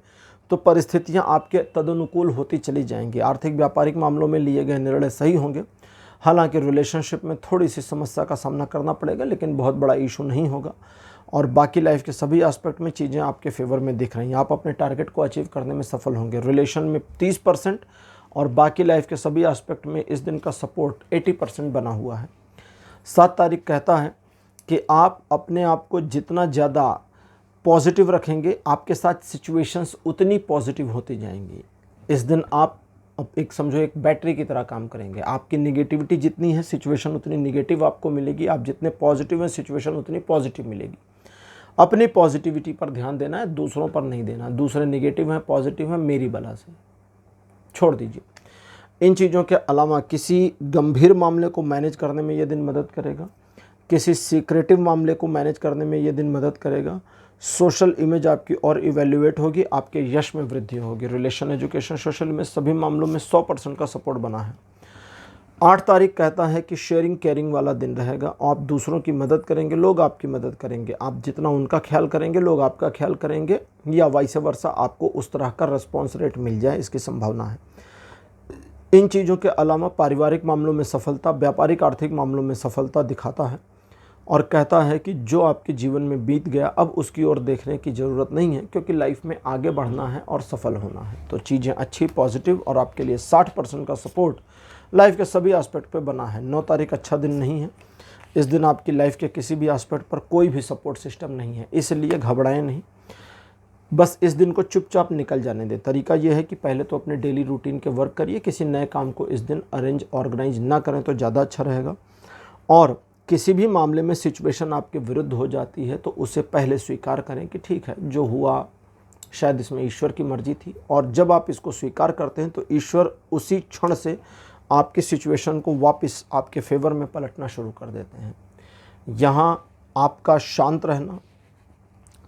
तो परिस्थितियां आपके तदनुकूल होती चली जाएंगी। आर्थिक व्यापारिक मामलों में लिए गए निर्णय सही होंगे। हालांकि रिलेशनशिप में थोड़ी सी समस्या का सामना करना पड़ेगा, लेकिन बहुत बड़ा इशू नहीं होगा। और बाकी लाइफ के सभी एस्पेक्ट में चीज़ें आपके फेवर में दिख रही हैं। आप अपने टारगेट को अचीव करने में सफल होंगे। रिलेशन में 30% और बाकी लाइफ के सभी एस्पेक्ट में इस दिन का सपोर्ट 80% बना हुआ है। 7 तारीख कहता है कि आप अपने आप को जितना ज़्यादा पॉजिटिव रखेंगे, आपके साथ सिचुएशंस उतनी पॉजिटिव होती जाएंगी। इस दिन आप अब एक समझो एक बैटरी की तरह काम करेंगे। आपकी निगेटिविटी जितनी है, सिचुएशन उतनी निगेटिव आपको मिलेगी। आप जितने पॉजिटिव हैं, सिचुएशन उतनी पॉजिटिव मिलेगी। अपनी पॉजिटिविटी पर ध्यान देना है, दूसरों पर नहीं देना। दूसरे निगेटिव हैं, पॉजिटिव हैं, मेरी बला से छोड़ दीजिए। इन चीज़ों के अलावा किसी गंभीर मामले को मैनेज करने में ये दिन मदद करेगा। किसी सीक्रेटिव मामले को मैनेज करने में ये दिन मदद करेगा। सोशल इमेज आपकी और इवेल्युएट होगी, आपके यश में वृद्धि होगी। रिलेशन, एजुकेशन, सोशल में सभी मामलों में 100% का सपोर्ट बना है। 8 तारीख कहता है कि शेयरिंग केयरिंग वाला दिन रहेगा। आप दूसरों की मदद करेंगे, लोग आपकी मदद करेंगे। आप जितना उनका ख्याल करेंगे, लोग आपका ख्याल करेंगे, या वाइस वर्सा आपको उस तरह का रिस्पॉन्स रेट मिल जाए, इसकी संभावना है। इन चीज़ों के अलावा पारिवारिक मामलों में सफलता, व्यापारिक आर्थिक मामलों में सफलता दिखाता है और कहता है कि जो आपके जीवन में बीत गया अब उसकी ओर देखने की ज़रूरत नहीं है, क्योंकि लाइफ में आगे बढ़ना है और सफल होना है। तो चीज़ें अच्छी, पॉजिटिव और आपके लिए 60% का सपोर्ट लाइफ के सभी एस्पेक्ट पे बना है। 9 तारीख अच्छा दिन नहीं है। इस दिन आपकी लाइफ के किसी भी एस्पेक्ट पर कोई भी सपोर्ट सिस्टम नहीं है, इसलिए घबराएं नहीं। बस इस दिन को चुपचाप निकल जाने दें। तरीका यह है कि पहले तो अपने डेली रूटीन के वर्क करिए। किसी नए काम को इस दिन अरेंज ऑर्गेनाइज ना करें तो ज़्यादा अच्छा रहेगा। और किसी भी मामले में सिचुएशन आपके विरुद्ध हो जाती है तो उसे पहले स्वीकार करें कि ठीक है, जो हुआ शायद इसमें ईश्वर की मर्जी थी। और जब आप इसको स्वीकार करते हैं तो ईश्वर उसी क्षण से आपकी सिचुएशन को वापस आपके फेवर में पलटना शुरू कर देते हैं। यहाँ आपका शांत रहना,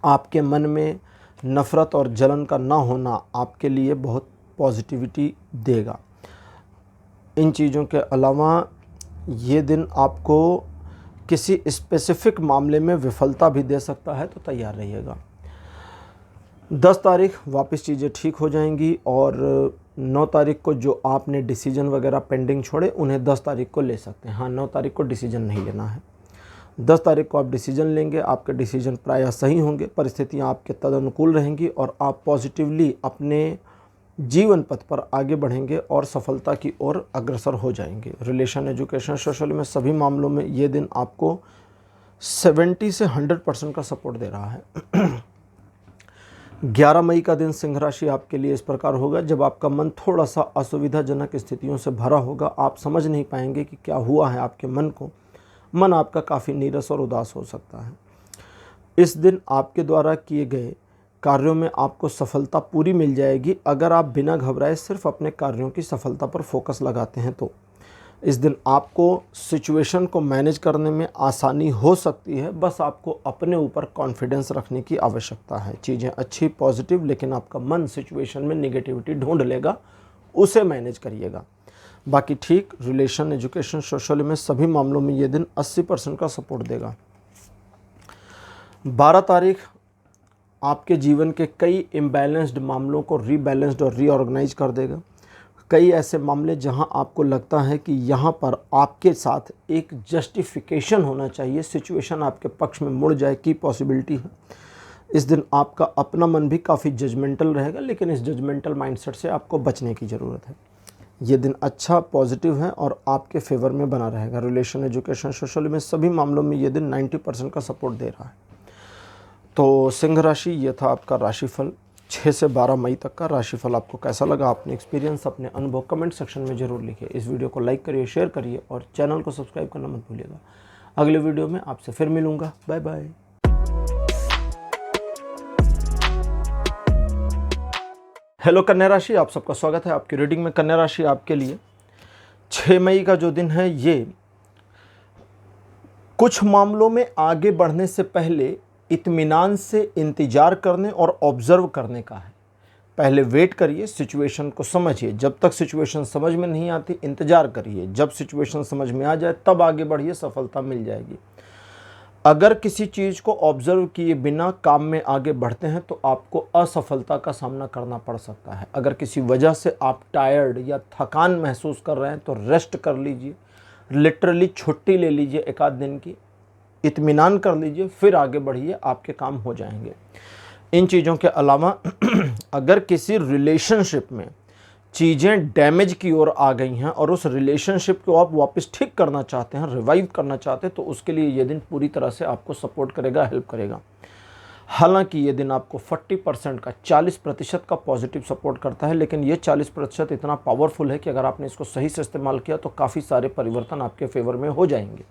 आपके मन में नफ़रत और जलन का ना होना आपके लिए बहुत पॉजिटिविटी देगा। इन चीज़ों के अलावा ये दिन आपको किसी स्पेसिफिक मामले में विफलता भी दे सकता है, तो तैयार रहिएगा। 10 तारीख वापस चीज़ें ठीक हो जाएंगी और 9 तारीख को जो आपने डिसीजन वगैरह पेंडिंग छोड़े उन्हें 10 तारीख को ले सकते हैं। हाँ, 9 तारीख को डिसीजन नहीं लेना है। 10 तारीख को आप डिसीजन लेंगे, आपके डिसीजन प्रायः सही होंगे, परिस्थितियाँ आपके तदनुकूल रहेंगी और आप पॉजिटिवली अपने जीवन पथ पर आगे बढ़ेंगे और सफलता की ओर अग्रसर हो जाएंगे। रिलेशन, एजुकेशन, सोशल में सभी मामलों में ये दिन आपको 70 से 100% का सपोर्ट दे रहा है। 11 मई का दिन सिंह राशि आपके लिए इस प्रकार होगा। जब आपका मन थोड़ा सा असुविधाजनक स्थितियों से भरा होगा, आप समझ नहीं पाएंगे कि क्या हुआ है आपके मन को। मन आपका काफ़ी नीरस और उदास हो सकता है। इस दिन आपके द्वारा किए गए कार्यों में आपको सफलता पूरी मिल जाएगी अगर आप बिना घबराए सिर्फ अपने कार्यों की सफलता पर फोकस लगाते हैं। तो इस दिन आपको सिचुएशन को मैनेज करने में आसानी हो सकती है। बस आपको अपने ऊपर कॉन्फिडेंस रखने की आवश्यकता है। चीज़ें अच्छी, पॉजिटिव, लेकिन आपका मन सिचुएशन में निगेटिविटी ढूंढ लेगा, उसे मैनेज करिएगा। बाकी ठीक, रिलेशन, एजुकेशन, सोशल में सभी मामलों में ये दिन 80% का सपोर्ट देगा। 12 तारीख आपके जीवन के कई इम्बैलेंस्ड मामलों को रीबैलेंस्ड और रीऑर्गेनाइज कर देगा। कई ऐसे मामले जहां आपको लगता है कि यहां पर आपके साथ एक जस्टिफिकेशन होना चाहिए, सिचुएशन आपके पक्ष में मुड़ जाए की पॉसिबिलिटी है। इस दिन आपका अपना मन भी काफ़ी जजमेंटल रहेगा, लेकिन इस जजमेंटल माइंडसेट से आपको बचने की ज़रूरत है। ये दिन अच्छा पॉजिटिव है और आपके फेवर में बना रहेगा। रिलेशन, एजुकेशन, सोशल में सभी मामलों में ये दिन 90% का सपोर्ट दे रहा है। तो सिंह राशि, ये था आपका राशिफल 6 से 12 मई तक का राशिफल। आपको कैसा लगा, अपने एक्सपीरियंस, अपने अनुभव कमेंट सेक्शन में ज़रूर लिखिए। इस वीडियो को लाइक करिए, शेयर करिए और चैनल को सब्सक्राइब करना मत भूलिएगा। अगले वीडियो में आपसे फिर मिलूँगा। Bye bye. हेलो कन्या राशि, आप सबका स्वागत है आपकी रीडिंग में। कन्या राशि आपके लिए 6 मई का जो दिन है, ये कुछ मामलों में आगे बढ़ने से पहले इत्मीनान से इंतजार करने और ऑब्जर्व करने का है। पहले वेट करिए, सिचुएशन को समझिए। जब तक सिचुएशन समझ में नहीं आती इंतजार करिए, जब सिचुएशन समझ में आ जाए तब आगे बढ़िए, सफलता मिल जाएगी। अगर किसी चीज़ को ऑब्जर्व किए बिना काम में आगे बढ़ते हैं तो आपको असफलता का सामना करना पड़ सकता है। अगर किसी वजह से आप टायर्ड या थकान महसूस कर रहे हैं तो रेस्ट कर लीजिए, लिटरली छुट्टी ले लीजिए एक आध दिन की, इत्मीनान कर लीजिए, फिर आगे बढ़िए, आपके काम हो जाएंगे। इन चीज़ों के अलावा अगर किसी रिलेशनशिप में चीज़ें डैमेज की ओर आ गई हैं और उस रिलेशनशिप को आप वापस ठीक करना चाहते हैं, रिवाइव करना चाहते हैं, तो उसके लिए ये दिन पूरी तरह से आपको सपोर्ट करेगा, हेल्प करेगा। हालांकि ये दिन आपको 40% का 40% का पॉजिटिव सपोर्ट करता है, लेकिन ये 40% इतना पावरफुल है कि अगर आपने इसको सही से इस्तेमाल किया तो काफ़ी सारे परिवर्तन आपके फेवर में हो जाएंगे।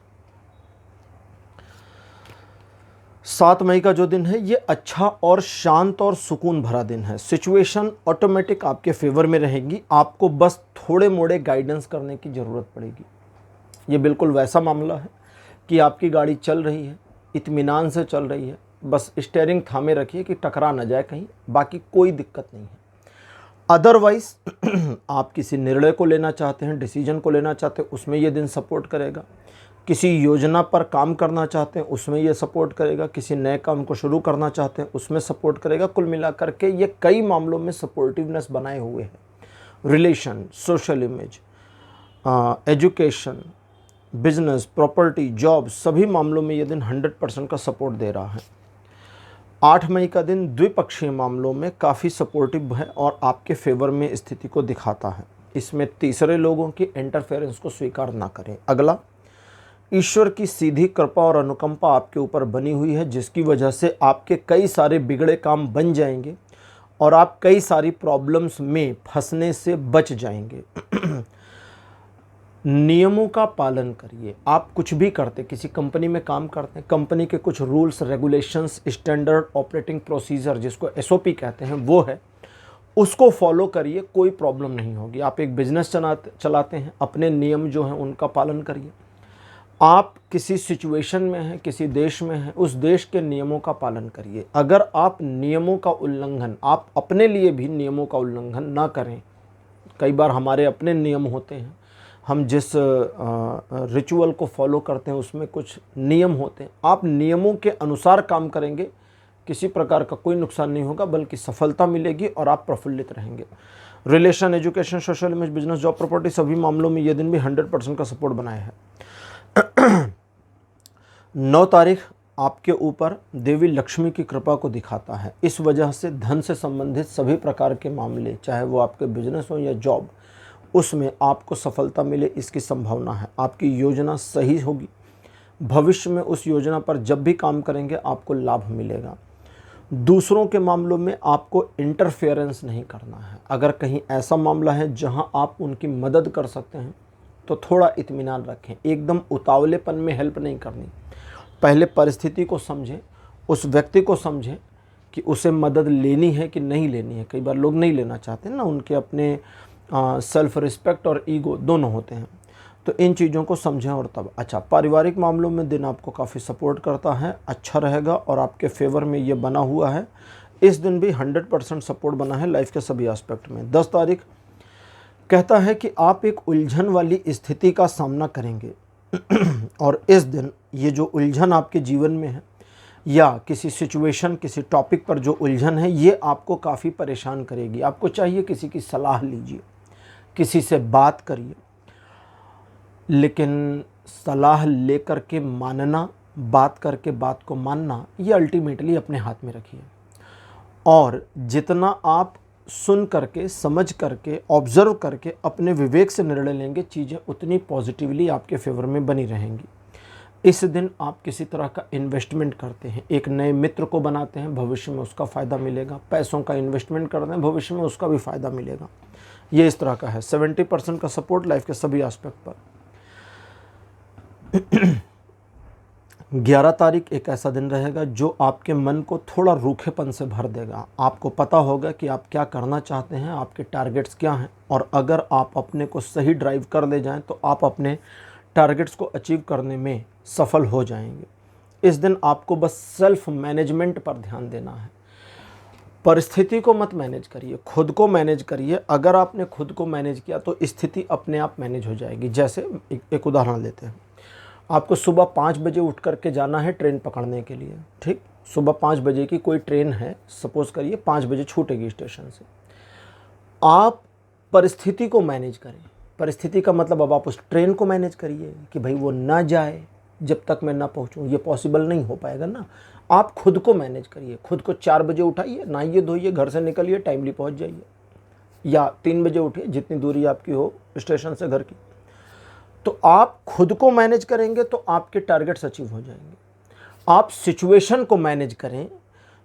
7 मई का जो दिन है, ये अच्छा और शांत और सुकून भरा दिन है। सिचुएशन ऑटोमेटिक आपके फेवर में रहेगी, आपको बस थोड़े मोड़े गाइडेंस करने की ज़रूरत पड़ेगी। ये बिल्कुल वैसा मामला है कि आपकी गाड़ी चल रही है, इत्मीनान से चल रही है, बस स्टीयरिंग थामे रखिए कि टकरा ना जाए कहीं, बाकी कोई दिक्कत नहीं है। अदरवाइज आप किसी निर्णय को लेना चाहते हैं, डिसीजन को लेना चाहते हैं, उसमें ये दिन सपोर्ट करेगा। किसी योजना पर काम करना चाहते हैं उसमें ये सपोर्ट करेगा। किसी नए काम को शुरू करना चाहते हैं उसमें सपोर्ट करेगा। कुल मिलाकर के ये कई मामलों में सपोर्टिवनेस बनाए हुए है। Relation, social image, education, business, property, job, सभी मामलों में ये दिन 100% का सपोर्ट दे रहा है। 8 मई का दिन द्विपक्षीय मामलों में काफ़ी सपोर्टिव है और आपके फेवर में स्थिति को दिखाता है। इसमें तीसरे लोगों की इंटरफेरेंस को स्वीकार ना करें। अगला, ईश्वर की सीधी कृपा और अनुकंपा आपके ऊपर बनी हुई है, जिसकी वजह से आपके कई सारे बिगड़े काम बन जाएंगे और आप कई सारी प्रॉब्लम्स में फंसने से बच जाएंगे। नियमों का पालन करिए। आप कुछ भी करते, किसी कंपनी में काम करते हैं, कंपनी के कुछ rules, regulations, standard operating procedure जिसको SOP कहते हैं वो है, उसको फॉलो करिए, कोई प्रॉब्लम नहीं होगी। आप एक बिजनेस चलाते हैं, अपने नियम जो हैं उनका पालन करिए। आप किसी सिचुएशन में हैं, किसी देश में हैं, उस देश के नियमों का पालन करिए। अगर आप नियमों का उल्लंघन, आप अपने लिए भी नियमों का उल्लंघन ना करें। कई बार हमारे अपने नियम होते हैं, हम जिस रिचुअल को फॉलो करते हैं उसमें कुछ नियम होते हैं। आप नियमों के अनुसार काम करेंगे, किसी प्रकार का कोई नुकसान नहीं होगा, बल्कि सफलता मिलेगी और आप प्रफुल्लित रहेंगे। Relation, education, social image, business, job, property, सभी मामलों में ये दिन भी 100% का सपोर्ट बनाया है। 9 तारीख आपके ऊपर देवी लक्ष्मी की कृपा को दिखाता है। इस वजह से धन से संबंधित सभी प्रकार के मामले, चाहे वो आपके बिजनेस हो या जॉब, उसमें आपको सफलता मिले इसकी संभावना है। आपकी योजना सही होगी, भविष्य में उस योजना पर जब भी काम करेंगे आपको लाभ मिलेगा। दूसरों के मामलों में आपको इंटरफेरेंस नहीं करना है। अगर कहीं ऐसा मामला है जहां आप उनकी मदद कर सकते हैं तो थोड़ा इत्मीनान रखें। एकदम उतावलेपन में हेल्प नहीं करनी। पहले परिस्थिति को समझें, उस व्यक्ति को समझें कि उसे मदद लेनी है कि नहीं लेनी है। कई बार लोग नहीं लेना चाहते ना, उनके अपने सेल्फ रिस्पेक्ट और ईगो दोनों होते हैं। तो इन चीज़ों को समझें और तब। अच्छा, पारिवारिक मामलों में दिन आपको काफ़ी सपोर्ट करता है, अच्छा रहेगा और आपके फेवर में ये बना हुआ है। इस दिन भी 100% सपोर्ट बना है लाइफ के सभी एस्पेक्ट में। 10 तारीख कहता है कि आप एक उलझन वाली स्थिति का सामना करेंगे और इस दिन ये जो उलझन आपके जीवन में है या किसी सिचुएशन, किसी टॉपिक पर जो उलझन है, ये आपको काफ़ी परेशान करेगी। आपको चाहिए किसी की सलाह लीजिए, किसी से बात करिए, लेकिन सलाह लेकर के मानना, बात करके बात को मानना, ये अल्टीमेटली अपने हाथ में रखिए। और जितना आप सुन करके, समझ करके, ऑब्जर्व करके अपने विवेक से निर्णय लेंगे, चीज़ें उतनी पॉजिटिवली आपके फेवर में बनी रहेंगी। इस दिन आप किसी तरह का इन्वेस्टमेंट करते हैं, एक नए मित्र को बनाते हैं, भविष्य में उसका फ़ायदा मिलेगा। पैसों का इन्वेस्टमेंट करते हैं, भविष्य में उसका भी फ़ायदा मिलेगा। ये इस तरह का है। 70% का सपोर्ट लाइफ के सभी एस्पेक्ट पर। 11 तारीख एक ऐसा दिन रहेगा जो आपके मन को थोड़ा रूखेपन से भर देगा। आपको पता होगा कि आप क्या करना चाहते हैं, आपके टारगेट्स क्या हैं, और अगर आप अपने को सही ड्राइव कर ले जाएं तो आप अपने टारगेट्स को अचीव करने में सफल हो जाएंगे। इस दिन आपको बस सेल्फ मैनेजमेंट पर ध्यान देना है। परिस्थिति को मत मैनेज करिए, खुद को मैनेज करिए। अगर आपने खुद को मैनेज किया तो स्थिति अपने आप मैनेज हो जाएगी। जैसे एक उदाहरण लेते हैं, आपको सुबह 5 बजे उठ करके जाना है ट्रेन पकड़ने के लिए, ठीक। सुबह 5 बजे की कोई ट्रेन है, सपोज करिए 5 बजे छूटेगी स्टेशन से। आप परिस्थिति को मैनेज करें। परिस्थिति का मतलब अब आप उस ट्रेन को मैनेज करिए कि भाई वो ना जाए जब तक मैं ना पहुंचूं। ये पॉसिबल नहीं हो पाएगा ना। आप खुद को मैनेज करिए। खुद को 4 बजे उठाइए, नहाइए धोइए, घर से निकलिए, टाइमली पहुंच जाइए। या 3 बजे उठिए, जितनी दूरी आपकी हो स्टेशन से घर की। तो आप खुद को मैनेज करेंगे तो आपके टारगेट्स अचीव हो जाएंगे। आप सिचुएशन को मैनेज करें,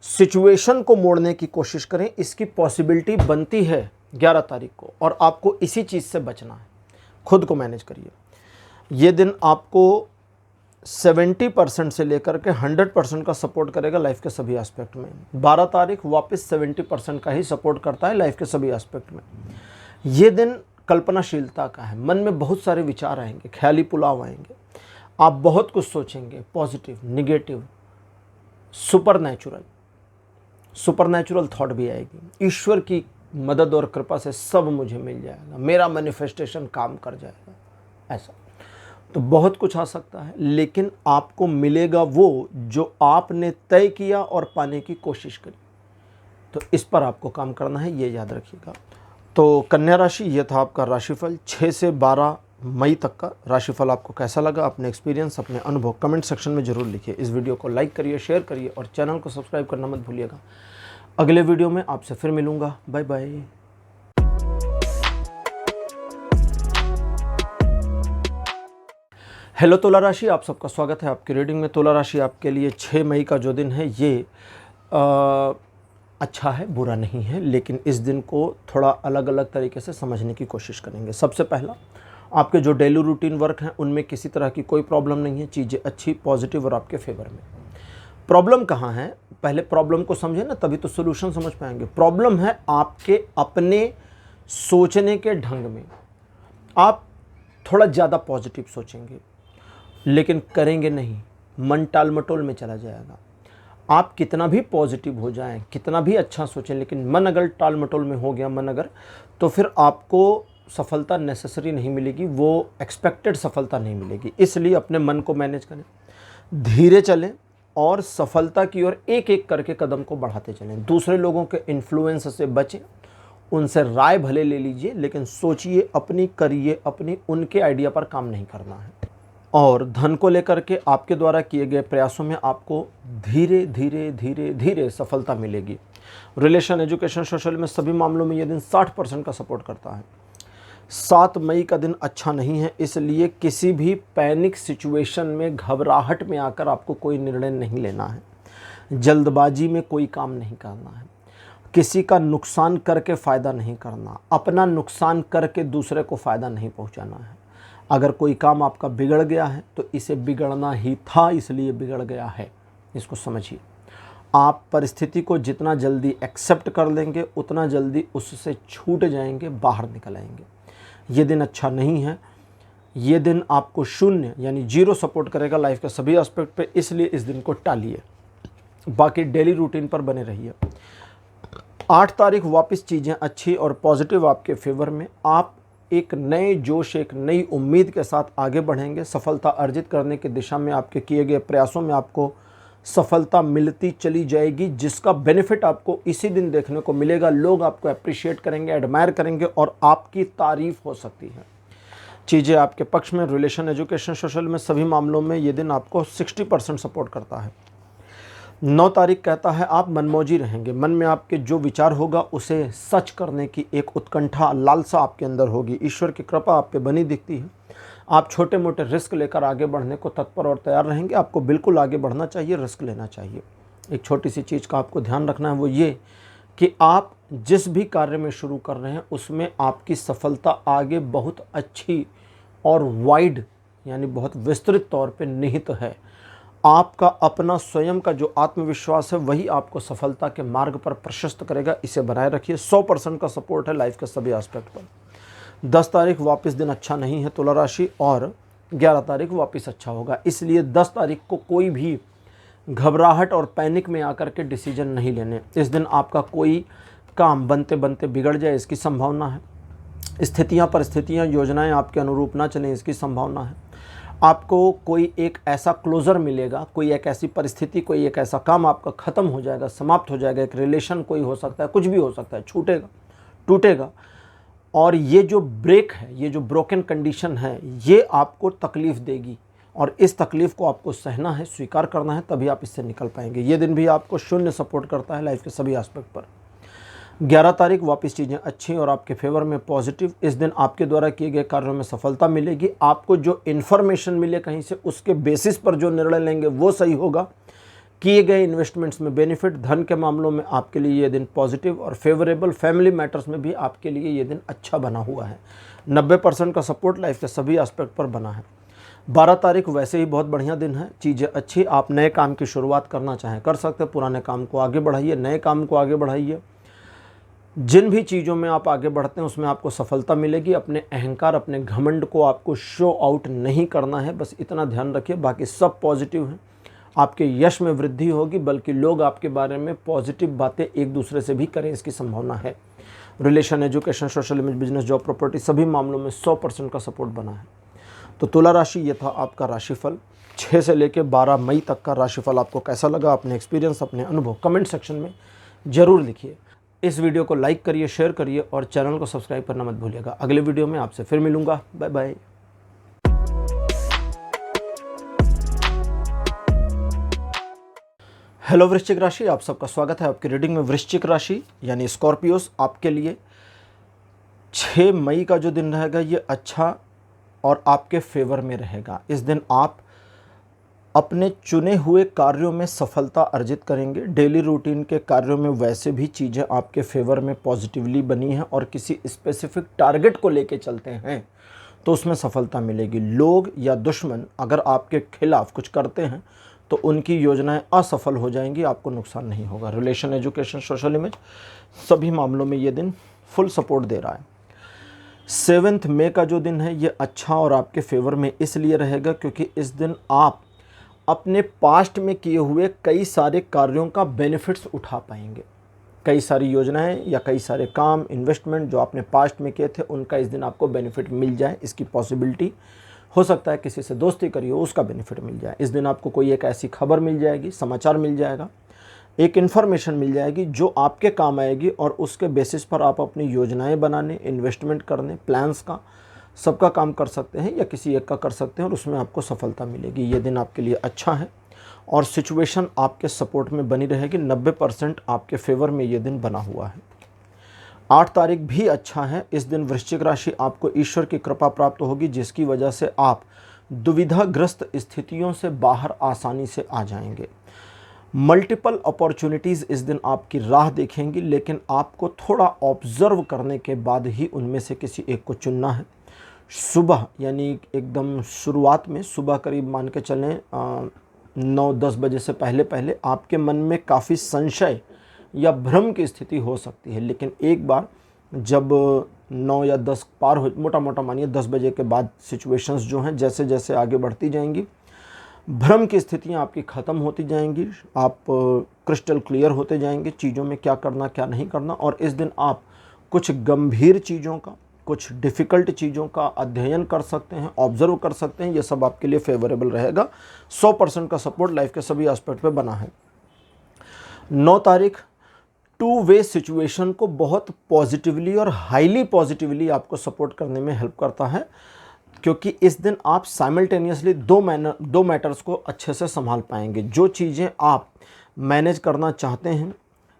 सिचुएशन को मोड़ने की कोशिश करें। इसकी पॉसिबिलिटी बनती है 11 तारीख को, और आपको इसी चीज़ से बचना है। खुद को मैनेज करिए। ये दिन आपको 70% से लेकर के 100% का सपोर्ट करेगा लाइफ के सभी एस्पेक्ट में। 12 तारीख वापस 70% का ही सपोर्ट करता है लाइफ के सभी एस्पेक्ट में। ये दिन कल्पनाशीलता का है। मन में बहुत सारे विचार आएंगे, ख्याली पुलाव आएंगे। आप बहुत कुछ सोचेंगे, positive, negative, super natural thought भी आएगी। ईश्वर की मदद और कृपा से सब मुझे मिल जाएगा, मेरा मैनिफेस्टेशन काम कर जाएगा, ऐसा। तो बहुत कुछ आ सकता है, लेकिन आपको मिलेगा वो जो आपने तय किया और पाने की कोशिश करी। तो इस पर आपको काम करना है, ये याद रखिएगा। तो कन्या राशि, ये था आपका राशिफल 6 से 12 मई तक का राशिफल। आपको कैसा लगा? अपने एक्सपीरियंस, अपने अनुभव कमेंट सेक्शन में ज़रूर लिखिए। इस वीडियो को लाइक करिए, शेयर करिए और चैनल को सब्सक्राइब करना मत भूलिएगा। अगले वीडियो में आपसे फिर मिलूँगा। Bye bye. हेलो तुला राशि, आप सबका स्वागत है आपकी रीडिंग में। तुला राशि आपके लिए 6 मई का जो दिन है ये अच्छा है, बुरा नहीं है, लेकिन इस दिन को थोड़ा अलग अलग तरीके से समझने की कोशिश करेंगे। सबसे पहला, आपके जो डेली रूटीन वर्क हैं उनमें किसी तरह की कोई प्रॉब्लम नहीं है, चीज़ें अच्छी, पॉजिटिव और आपके फेवर में। प्रॉब्लम कहाँ है? पहले प्रॉब्लम को समझे ना, तभी तो सोल्यूशन समझ पाएंगे। प्रॉब्लम है आपके अपने सोचने के ढंग में। आप थोड़ा ज़्यादा पॉजिटिव सोचेंगे लेकिन करेंगे नहीं, मन टाल मटोल में चला जाएगा। आप कितना भी पॉजिटिव हो जाएं, कितना भी अच्छा सोचें, लेकिन मन अगर टाल मटोल में हो गया, तो फिर आपको सफलता नेसेसरी नहीं मिलेगी, वो एक्सपेक्टेड सफलता नहीं मिलेगी। इसलिए अपने मन को मैनेज करें, धीरे चलें और सफलता की ओर एक एक करके कदम को बढ़ाते चलें। दूसरे लोगों के इन्फ्लुएंस से बचें, उनसे राय भले ले लीजिए, लेकिन सोचिए अपनी, करिए अपनी, उनके आइडिया पर काम नहीं करना है। और धन को लेकर के आपके द्वारा किए गए प्रयासों में आपको धीरे धीरे धीरे धीरे सफलता मिलेगी। रिलेशन, एजुकेशन, सोशल में सभी मामलों में यह दिन 60% का सपोर्ट करता है। 7 मई का दिन अच्छा नहीं है, इसलिए किसी भी पैनिक सिचुएशन में, घबराहट में आकर आपको कोई निर्णय नहीं लेना है। जल्दबाजी में कोई काम नहीं करना है। किसी का नुकसान करके फ़ायदा नहीं करना, अपना नुकसान करके दूसरे को फ़ायदा नहीं पहुंचाना है। अगर कोई काम आपका बिगड़ गया है तो इसे बिगड़ना ही था, इसलिए बिगड़ गया है, इसको समझिए। आप परिस्थिति को जितना जल्दी एक्सेप्ट कर लेंगे उतना जल्दी उससे छूट जाएंगे, बाहर निकल आएंगे। ये दिन अच्छा नहीं है। ये दिन आपको 0 यानी 0 सपोर्ट करेगा लाइफ के सभी एस्पेक्ट पे, इसलिए इस दिन को टालिए। बाकी डेली रूटीन पर बने रहिए। 8 तारीख वापस चीज़ें अच्छी और पॉजिटिव आपके फेवर में। आप एक नए जोश, एक नई उम्मीद के साथ आगे बढ़ेंगे। सफलता अर्जित करने की दिशा में आपके किए गए प्रयासों में आपको सफलता मिलती चली जाएगी, जिसका बेनिफिट आपको इसी दिन देखने को मिलेगा। लोग आपको अप्रिशिएट करेंगे, एडमायर करेंगे और आपकी तारीफ हो सकती है। चीज़ें आपके पक्ष में। रिलेशन, एजुकेशन, सोशल में सभी मामलों में ये दिन आपको 60% सपोर्ट करता है। 9 तारीख कहता है आप मनमौजी रहेंगे। मन में आपके जो विचार होगा उसे सच करने की एक उत्कंठा, लालसा आपके अंदर होगी। ईश्वर की कृपा आप पे बनी दिखती है। आप छोटे मोटे रिस्क लेकर आगे बढ़ने को तत्पर और तैयार रहेंगे। आपको बिल्कुल आगे बढ़ना चाहिए, रिस्क लेना चाहिए। एक छोटी सी चीज़ का आपको ध्यान रखना है, वो ये कि आप जिस भी कार्य में शुरू कर रहे हैं उसमें आपकी सफलता आगे बहुत अच्छी और वाइड यानी बहुत विस्तृत तौर पे निहित है। आपका अपना स्वयं का जो आत्मविश्वास है वही आपको सफलता के मार्ग पर प्रशस्त करेगा। इसे बनाए रखिए। 100% का सपोर्ट है लाइफ के सभी एस्पेक्ट पर। 10 तारीख वापस दिन अच्छा नहीं है तुला राशि, और 11 तारीख वापस अच्छा होगा। इसलिए 10 तारीख को कोई भी घबराहट और पैनिक में आकर के डिसीजन नहीं लेने। इस दिन आपका कोई काम बनते बनते बिगड़ जाए, इसकी संभावना है। स्थितियां परिस्थितियां योजनाएं आपके अनुरूप ना चलें, इसकी संभावना है। आपको कोई एक ऐसा क्लोज़र मिलेगा, कोई एक ऐसी परिस्थिति, कोई एक ऐसा काम आपका ख़त्म हो जाएगा, समाप्त हो जाएगा। एक रिलेशन कोई हो सकता है, कुछ भी हो सकता है, छूटेगा, टूटेगा। और ये जो ब्रेक है, ये जो ब्रोकन कंडीशन है, ये आपको तकलीफ़ देगी और इस तकलीफ़ को आपको सहना है, स्वीकार करना है, तभी आप इससे निकल पाएंगे। ये दिन भी आपको शून्य सपोर्ट करता है लाइफ के सभी एस्पेक्ट पर। 11 तारीख वापस चीज़ें अच्छी और आपके फेवर में पॉजिटिव। इस दिन आपके द्वारा किए गए कार्यों में सफलता मिलेगी। आपको जो इन्फॉर्मेशन मिले कहीं से, उसके बेसिस पर जो निर्णय लेंगे वो सही होगा। किए गए इन्वेस्टमेंट्स में बेनिफिट, धन के मामलों में आपके लिए ये दिन पॉजिटिव और फेवरेबल। फैमिली मैटर्स में भी आपके लिए ये दिन अच्छा बना हुआ है। 90% का सपोर्ट लाइफ के सभी एस्पेक्ट पर बना है। 12 तारीख वैसे ही बहुत बढ़िया दिन है, चीज़ें अच्छी। आप नए काम की शुरुआत करना चाहें कर सकते हैं। पुराने काम को आगे बढ़ाइए, नए काम को आगे बढ़ाइए। जिन भी चीज़ों में आप आगे बढ़ते हैं उसमें आपको सफलता मिलेगी। अपने अहंकार, अपने घमंड को आपको शो आउट नहीं करना है, बस इतना ध्यान रखिए। बाकी सब पॉजिटिव हैं। आपके यश में वृद्धि होगी, बल्कि लोग आपके बारे में पॉजिटिव बातें एक दूसरे से भी करें, इसकी संभावना है। Relation, education, social image, business, job, property, सभी मामलों में 100% का सपोर्ट बना है। तो तुला राशि, ये था आपका राशिफल। 6 से लेकर 12 मई तक का राशिफल आपको कैसा लगा? अपने एक्सपीरियंस, अपने अनुभव कमेंट सेक्शन में ज़रूर लिखिए। इस वीडियो को लाइक करिए, शेयर करिए और चैनल को सब्सक्राइब करना मत भूलिएगा। अगले वीडियो में आपसे फिर मिलूंगा। Bye bye. हेलो वृश्चिक राशि, आप सबका स्वागत है आपकी रीडिंग में। वृश्चिक राशि यानी स्कॉर्पियोस, आपके लिए 6 मई का जो दिन रहेगा ये अच्छा और आपके फेवर में रहेगा। इस दिन आप अपने चुने हुए कार्यों में सफलता अर्जित करेंगे। डेली रूटीन के कार्यों में वैसे भी चीज़ें आपके फेवर में पॉजिटिवली बनी हैं और किसी स्पेसिफिक टारगेट को लेके चलते हैं तो उसमें सफलता मिलेगी। लोग या दुश्मन अगर आपके खिलाफ कुछ करते हैं तो उनकी योजनाएं असफल हो जाएंगी, आपको नुकसान नहीं होगा। रिलेशन, एजुकेशन, सोशल इमेज, सभी मामलों में ये दिन फुल सपोर्ट दे रहा है। 7 मई का जो दिन है ये अच्छा और आपके फेवर में इसलिए रहेगा क्योंकि इस दिन आप अपने पास्ट में किए हुए कई सारे कार्यों का बेनिफिट्स उठा पाएंगे। कई सारी योजनाएं या कई सारे काम, इन्वेस्टमेंट जो आपने पास्ट में किए थे उनका इस दिन आपको बेनिफिट मिल जाए, इसकी पॉसिबिलिटी हो सकता है। किसी से दोस्ती करिए, उसका बेनिफिट मिल जाए। इस दिन आपको कोई एक ऐसी खबर मिल जाएगी, समाचार मिल जाएगा, एक इन्फॉर्मेशन मिल जाएगी जो आपके काम आएगी और उसके बेसिस पर आप अपनी योजनाएं बनाने, इन्वेस्टमेंट करने, प्लान्स का सबका काम कर सकते हैं या किसी एक का कर सकते हैं और उसमें आपको सफलता मिलेगी। ये दिन आपके लिए अच्छा है और सिचुएशन आपके सपोर्ट में बनी रहेगी। 90% आपके फेवर में ये दिन बना हुआ है। 8 तारीख भी अच्छा है। इस दिन वृश्चिक राशि आपको ईश्वर की कृपा प्राप्त होगी जिसकी वजह से आप दुविधाग्रस्त स्थितियों से बाहर आसानी से आ जाएंगे। मल्टीपल अपॉर्चुनिटीज़ इस दिन आपकी राह देखेंगी, लेकिन आपको थोड़ा ऑब्जर्व करने के बाद ही उनमें से किसी एक को चुनना है। सुबह यानी एकदम शुरुआत में, सुबह करीब मान के चलें 9-10 बजे से पहले पहले आपके मन में काफ़ी संशय या भ्रम की स्थिति हो सकती है, लेकिन एक बार जब 9 या 10 पार हो, मोटा मोटा मानिए 10 बजे के बाद सिचुएशंस जो हैं जैसे जैसे आगे बढ़ती जाएंगी, भ्रम की स्थितियां आपकी ख़त्म होती जाएंगी। आप क्रिस्टल क्लियर होते जाएंगे चीज़ों में क्या करना क्या नहीं करना। और इस दिन आप कुछ गंभीर चीज़ों का, कुछ डिफ़िकल्ट चीज़ों का अध्ययन कर सकते हैं, ऑब्जर्व कर सकते हैं। ये सब आपके लिए फेवरेबल रहेगा। 100% का सपोर्ट लाइफ के सभी एस्पेक्ट पे बना है। 9 तारीख 2 वे सिचुएशन को बहुत पॉजिटिवली और हाईली पॉजिटिवली आपको सपोर्ट करने में हेल्प करता है, क्योंकि इस दिन आप साइमल्टेनियसली दो मैटर्स को अच्छे से संभाल पाएंगे। जो चीज़ें आप मैनेज करना चाहते हैं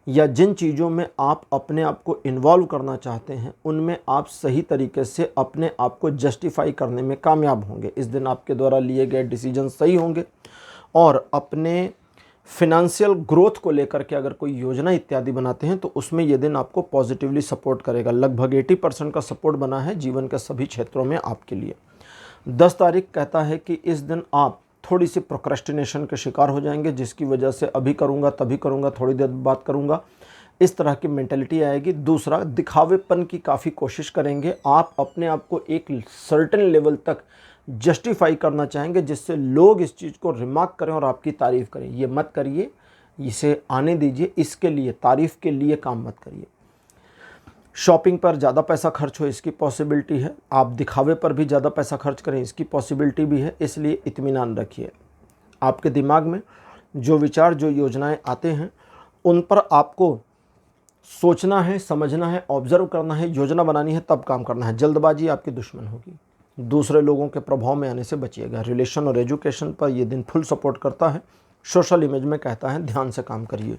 या जिन चीज़ों में आप अपने आप को इन्वॉल्व करना चाहते हैं उनमें आप सही तरीके से अपने आप को जस्टिफाई करने में कामयाब होंगे। इस दिन आपके द्वारा लिए गए डिसीजन सही होंगे और अपने फिनेंशियल ग्रोथ को लेकर के अगर कोई योजना इत्यादि बनाते हैं तो उसमें ये दिन आपको पॉजिटिवली सपोर्ट करेगा। लगभग 80% का सपोर्ट बना है जीवन के सभी क्षेत्रों में आपके लिए। 10 तारीख कहता है कि इस दिन आप थोड़ी सी प्रोक्रेस्टिनेशन के शिकार हो जाएंगे, जिसकी वजह से अभी करूँगा तभी करूँगा, थोड़ी देर बाद करूँगा, इस तरह की मेंटेलिटी आएगी। दूसरा, दिखावेपन की काफ़ी कोशिश करेंगे। आप अपने आप को एक सर्टेन लेवल तक जस्टिफाई करना चाहेंगे जिससे लोग इस चीज़ को रिमार्क करें और आपकी तारीफ़ करें। ये मत करिए, इसे आने दीजिए, इसके लिए तारीफ़ के लिए काम मत करिए। शॉपिंग पर ज़्यादा पैसा खर्च हो इसकी पॉसिबिलिटी है। आप दिखावे पर भी ज़्यादा पैसा खर्च करें इसकी पॉसिबिलिटी भी है। इसलिए इत्मीनान रखिए। आपके दिमाग में जो विचार, जो योजनाएं आते हैं उन पर आपको सोचना है, समझना है, ऑब्जर्व करना है, योजना बनानी है, तब काम करना है। जल्दबाजी आपकी दुश्मन होगी। दूसरे लोगों के प्रभाव में आने से बचिएगा। रिलेशन और एजुकेशन पर यह दिन फुल सपोर्ट करता है। सोशल इमेज में कहता है ध्यान से काम करिए।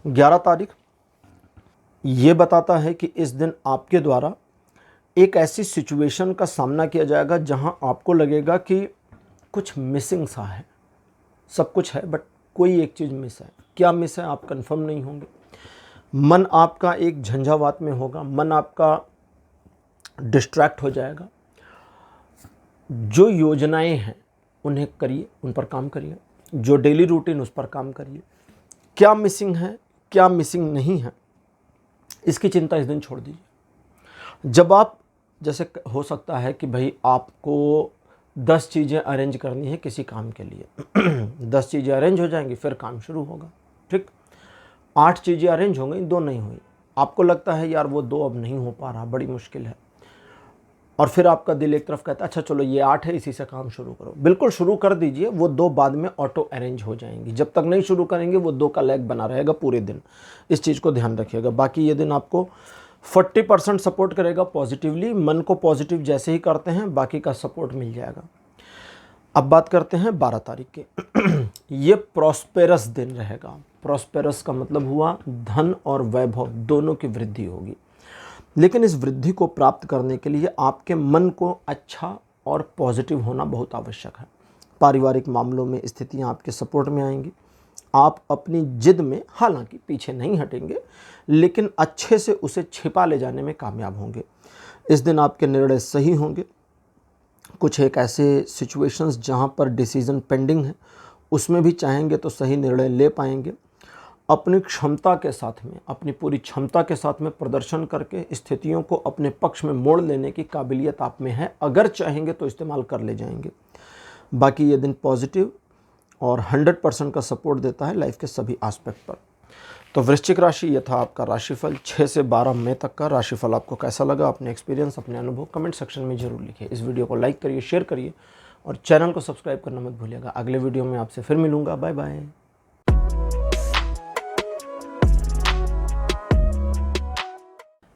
11 तारीख ये बताता है कि इस दिन आपके द्वारा एक ऐसी सिचुएशन का सामना किया जाएगा जहां आपको लगेगा कि कुछ मिसिंग सा है। सब कुछ है बट कोई एक चीज़ मिस है। क्या मिस है आप कंफर्म नहीं होंगे। मन आपका एक झंझावात में होगा, मन आपका डिस्ट्रैक्ट हो जाएगा। जो योजनाएं हैं उन्हें करिए, उन पर काम करिए। जो डेली रूटीन उस पर काम करिए। क्या मिसिंग है, क्या मिसिंग नहीं है, इसकी चिंता इस दिन छोड़ दीजिए। जब आप, जैसे हो सकता है कि भाई आपको 10 चीज़ें अरेंज करनी है किसी काम के लिए 10 चीज़ें अरेंज हो जाएंगी, फिर काम शुरू होगा। ठीक, 8 चीज़ें अरेंज हो गई, 2 नहीं हुई। आपको लगता है यार वो 2 अब नहीं हो पा रहा, बड़ी मुश्किल है, और फिर आपका दिल एक तरफ कहता है अच्छा चलो ये 8 है, इसी से काम शुरू करो। बिल्कुल शुरू कर दीजिए, वो 2 बाद में ऑटो अरेंज हो जाएंगी। जब तक नहीं शुरू करेंगे वो 2 का लैग बना रहेगा पूरे दिन। इस चीज़ को ध्यान रखिएगा। बाकी ये दिन आपको 40% सपोर्ट करेगा पॉजिटिवली। मन को पॉजिटिव जैसे ही करते हैं बाकी का सपोर्ट मिल जाएगा। अब बात करते हैं 12 तारीख के ये प्रॉस्पेरस दिन रहेगा। प्रॉस्पेरस का मतलब हुआ धन और वैभव दोनों की वृद्धि होगी। लेकिन इस वृद्धि को प्राप्त करने के लिए आपके मन को अच्छा और पॉजिटिव होना बहुत आवश्यक है। पारिवारिक मामलों में स्थितियां आपके सपोर्ट में आएंगी। आप अपनी जिद में हालांकि पीछे नहीं हटेंगे, लेकिन अच्छे से उसे छिपा ले जाने में कामयाब होंगे। इस दिन आपके निर्णय सही होंगे। कुछ एक ऐसे सिचुएशंस जहां पर डिसीज़न पेंडिंग है उसमें भी चाहेंगे तो सही निर्णय ले पाएंगे। अपनी क्षमता के साथ में, अपनी पूरी क्षमता के साथ में प्रदर्शन करके स्थितियों को अपने पक्ष में मोड़ लेने की काबिलियत आप में है। अगर चाहेंगे तो इस्तेमाल कर ले जाएंगे। बाकी ये दिन पॉजिटिव और 100% का सपोर्ट देता है लाइफ के सभी एस्पेक्ट पर। तो वृश्चिक राशि, ये था आपका राशिफल 6 से 12 मई तक का राशिफल। आपको कैसा लगा, अपने एक्सपीरियंस, अपने अनुभव कमेंट सेक्शन में जरूर लिखिए। इस वीडियो को लाइक करिए, शेयर करिए और चैनल को सब्सक्राइब करना मत भूलिएगा। अगले वीडियो में आपसे फिर मिलूंगा। Bye bye.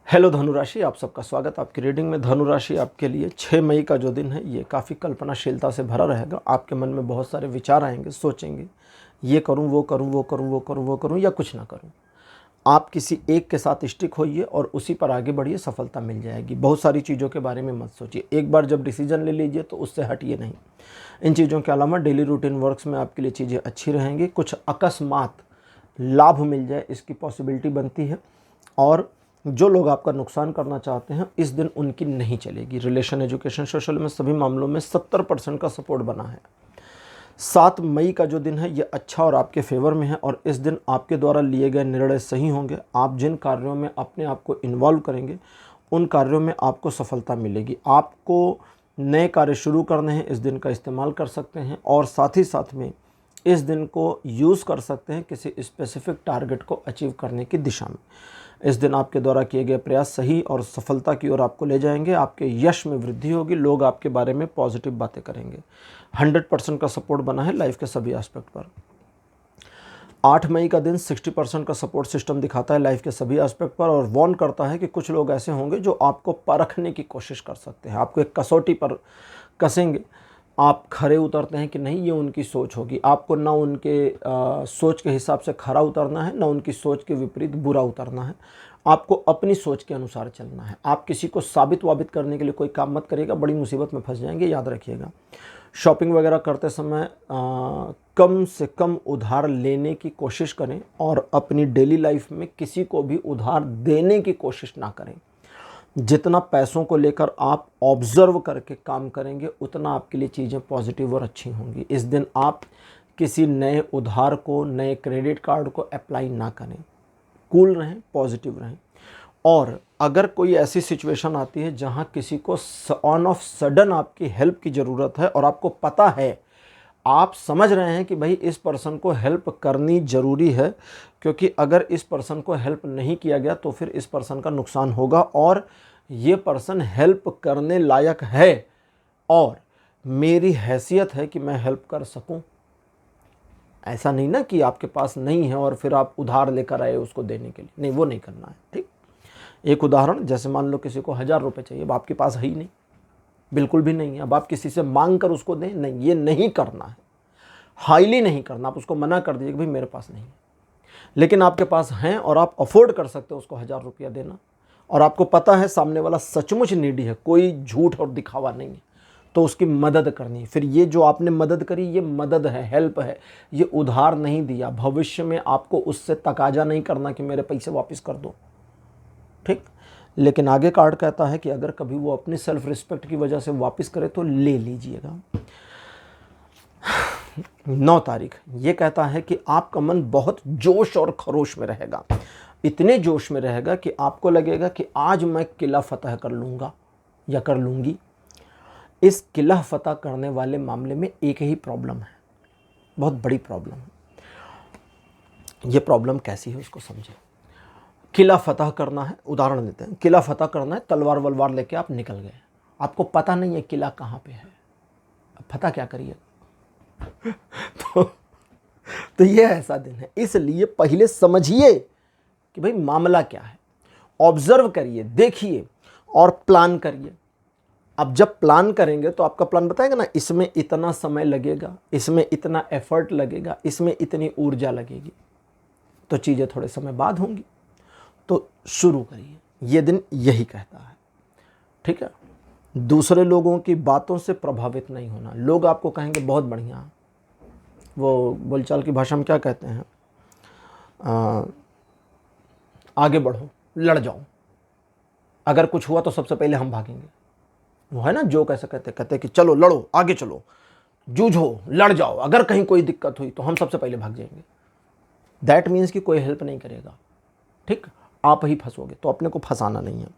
हेलो धनुराशि, आप सबका स्वागत आपकी रीडिंग में। धनुराशि आपके लिए 6 मई का जो दिन है ये काफ़ी कल्पनाशीलता से भरा रहेगा। आपके मन में बहुत सारे विचार आएंगे, सोचेंगे ये करूं, वो करूं, वो करूं, वो करूं, वो करूं या कुछ ना करूं। आप किसी एक के साथ स्टिक होइए और उसी पर आगे बढ़िए, सफलता मिल जाएगी। बहुत सारी चीज़ों के बारे में मत सोचिए। एक बार जब डिसीजन ले लीजिए तो उससे हटिए नहीं। इन चीज़ों के अलावा डेली रूटीन वर्क्स में आपके लिए चीज़ें अच्छी रहेंगी। कुछ अकस्मात लाभ मिल जाए इसकी पॉसिबिलिटी बनती है। और जो लोग आपका नुकसान करना चाहते हैं इस दिन उनकी नहीं चलेगी। रिलेशन, एजुकेशन, सोशल में सभी मामलों में 70% का सपोर्ट बना है। 7 मई का जो दिन है ये अच्छा और आपके फेवर में है और इस दिन आपके द्वारा लिए गए निर्णय सही होंगे। आप जिन कार्यों में अपने आप को इन्वॉल्व करेंगे उन कार्यों में आपको सफलता मिलेगी। आपको नए कार्य शुरू करने हैं, इस दिन का इस्तेमाल कर सकते हैं और साथ ही साथ में इस दिन को यूज़ कर सकते हैं किसी स्पेसिफिक टारगेट को अचीव करने की दिशा में। इस दिन आपके द्वारा किए गए प्रयास सही और सफलता की ओर आपको ले जाएंगे। आपके यश में वृद्धि होगी। लोग आपके बारे में पॉजिटिव बातें करेंगे। 100% का सपोर्ट बना है लाइफ के सभी एस्पेक्ट पर। 8 मई का दिन 60% का सपोर्ट सिस्टम दिखाता है लाइफ के सभी एस्पेक्ट पर और वार्न करता है कि कुछ लोग ऐसे होंगे जो आपको परखने की कोशिश कर सकते हैं, आपको एक कसौटी पर कसेंगे, आप खरे उतरते हैं कि नहीं, ये उनकी सोच होगी। आपको ना उनके सोच के हिसाब से खरा उतरना है, ना उनकी सोच के विपरीत बुरा उतरना है। आपको अपनी सोच के अनुसार चलना है। आप किसी को साबित वाबित करने के लिए कोई काम मत करिएगा, बड़ी मुसीबत में फंस जाएंगे, याद रखिएगा। शॉपिंग वगैरह करते समय कम से कम उधार लेने की कोशिश करें और अपनी डेली लाइफ में किसी को भी उधार देने की कोशिश ना करें। जितना पैसों को लेकर आप ऑब्जर्व करके काम करेंगे, उतना आपके लिए चीज़ें पॉजिटिव और अच्छी होंगी। इस दिन आप किसी नए उधार को, नए क्रेडिट कार्ड को अप्लाई ना करें। कूल रहें, पॉजिटिव रहें। और अगर कोई ऐसी सिचुएशन आती है जहां किसी को ऑन ऑफ सडन आपकी हेल्प की ज़रूरत है और आपको पता है, आप समझ रहे हैं कि भाई इस पर्सन को हेल्प करनी ज़रूरी है, क्योंकि अगर इस पर्सन को हेल्प नहीं किया गया तो फिर इस पर्सन का नुकसान होगा और ये पर्सन हेल्प करने लायक है और मेरी हैसियत है कि मैं हेल्प कर सकूं। ऐसा नहीं ना कि आपके पास नहीं है और फिर आप उधार लेकर आए उसको देने के लिए, नहीं, वो नहीं करना है। ठीक, एक उदाहरण, जैसे मान लो किसी को 1000 रुपये चाहिए, अब आपके पास है ही नहीं, बिल्कुल भी नहीं है, अब आप किसी से मांग कर उसको दें, नहीं, ये नहीं करना है, हाईली नहीं करना। आप उसको मना कर दीजिए कि भाई मेरे पास नहीं है। लेकिन आपके पास हैं और आप अफोर्ड कर सकते हो उसको 1000 रुपया देना, और आपको पता है सामने वाला सचमुच नीडी है, कोई झूठ और दिखावा नहीं है, तो उसकी मदद करनी है। फिर ये जो आपने मदद करी, ये मदद है, हेल्प है, ये उधार नहीं दिया। भविष्य में आपको उससे तकाजा नहीं करना कि मेरे पैसे वापस कर दो। ठीक, लेकिन आगे कार्ड कहता है कि अगर कभी वो अपनी सेल्फ रिस्पेक्ट की वजह से वापस करे तो ले लीजिएगा। 9 तारीख ये कहता है कि आपका मन बहुत जोश और खरोश में रहेगा, इतने जोश में रहेगा कि आपको लगेगा कि आज मैं किला फतह कर लूँगा या कर लूँगी। इस किला फतह करने वाले मामले में एक ही प्रॉब्लम है, बहुत बड़ी प्रॉब्लम है। ये प्रॉब्लम कैसी है उसको समझें। किला फतह करना है, उदाहरण देते हैं, किला फतह करना है, तलवार वलवार लेके आप निकल गए, आपको पता नहीं है किला कहाँ पे है, अब फतह क्या करिए। तो ये ऐसा दिन है, इसलिए पहले समझिए कि भाई मामला क्या है, ऑब्जर्व करिए, देखिए और प्लान करिए। अब जब प्लान करेंगे तो आपका प्लान बताएगा ना, इसमें इतना समय लगेगा, इसमें इतना एफर्ट लगेगा, इसमें इतनी ऊर्जा लगेगी, तो चीज़ें थोड़े समय बाद होंगी। तो शुरू करिए, ये दिन यही कहता है। ठीक है, दूसरे लोगों की बातों से प्रभावित नहीं होना। लोग आपको कहेंगे बहुत बढ़िया, वो बोलचाल की भाषा में क्या कहते हैं, आगे बढ़ो, लड़ जाओ, अगर कुछ हुआ तो सबसे पहले हम भागेंगे। वो है ना जो कैसे कहते कि चलो लड़ो, आगे चलो, जूझो, लड़ जाओ, अगर कहीं कोई दिक्कत हुई तो हम सबसे पहले भाग जाएंगे। दैट मीन्स कि कोई हेल्प नहीं करेगा। ठीक, आप ही फंसोगे, तो अपने को फंसाना नहीं है।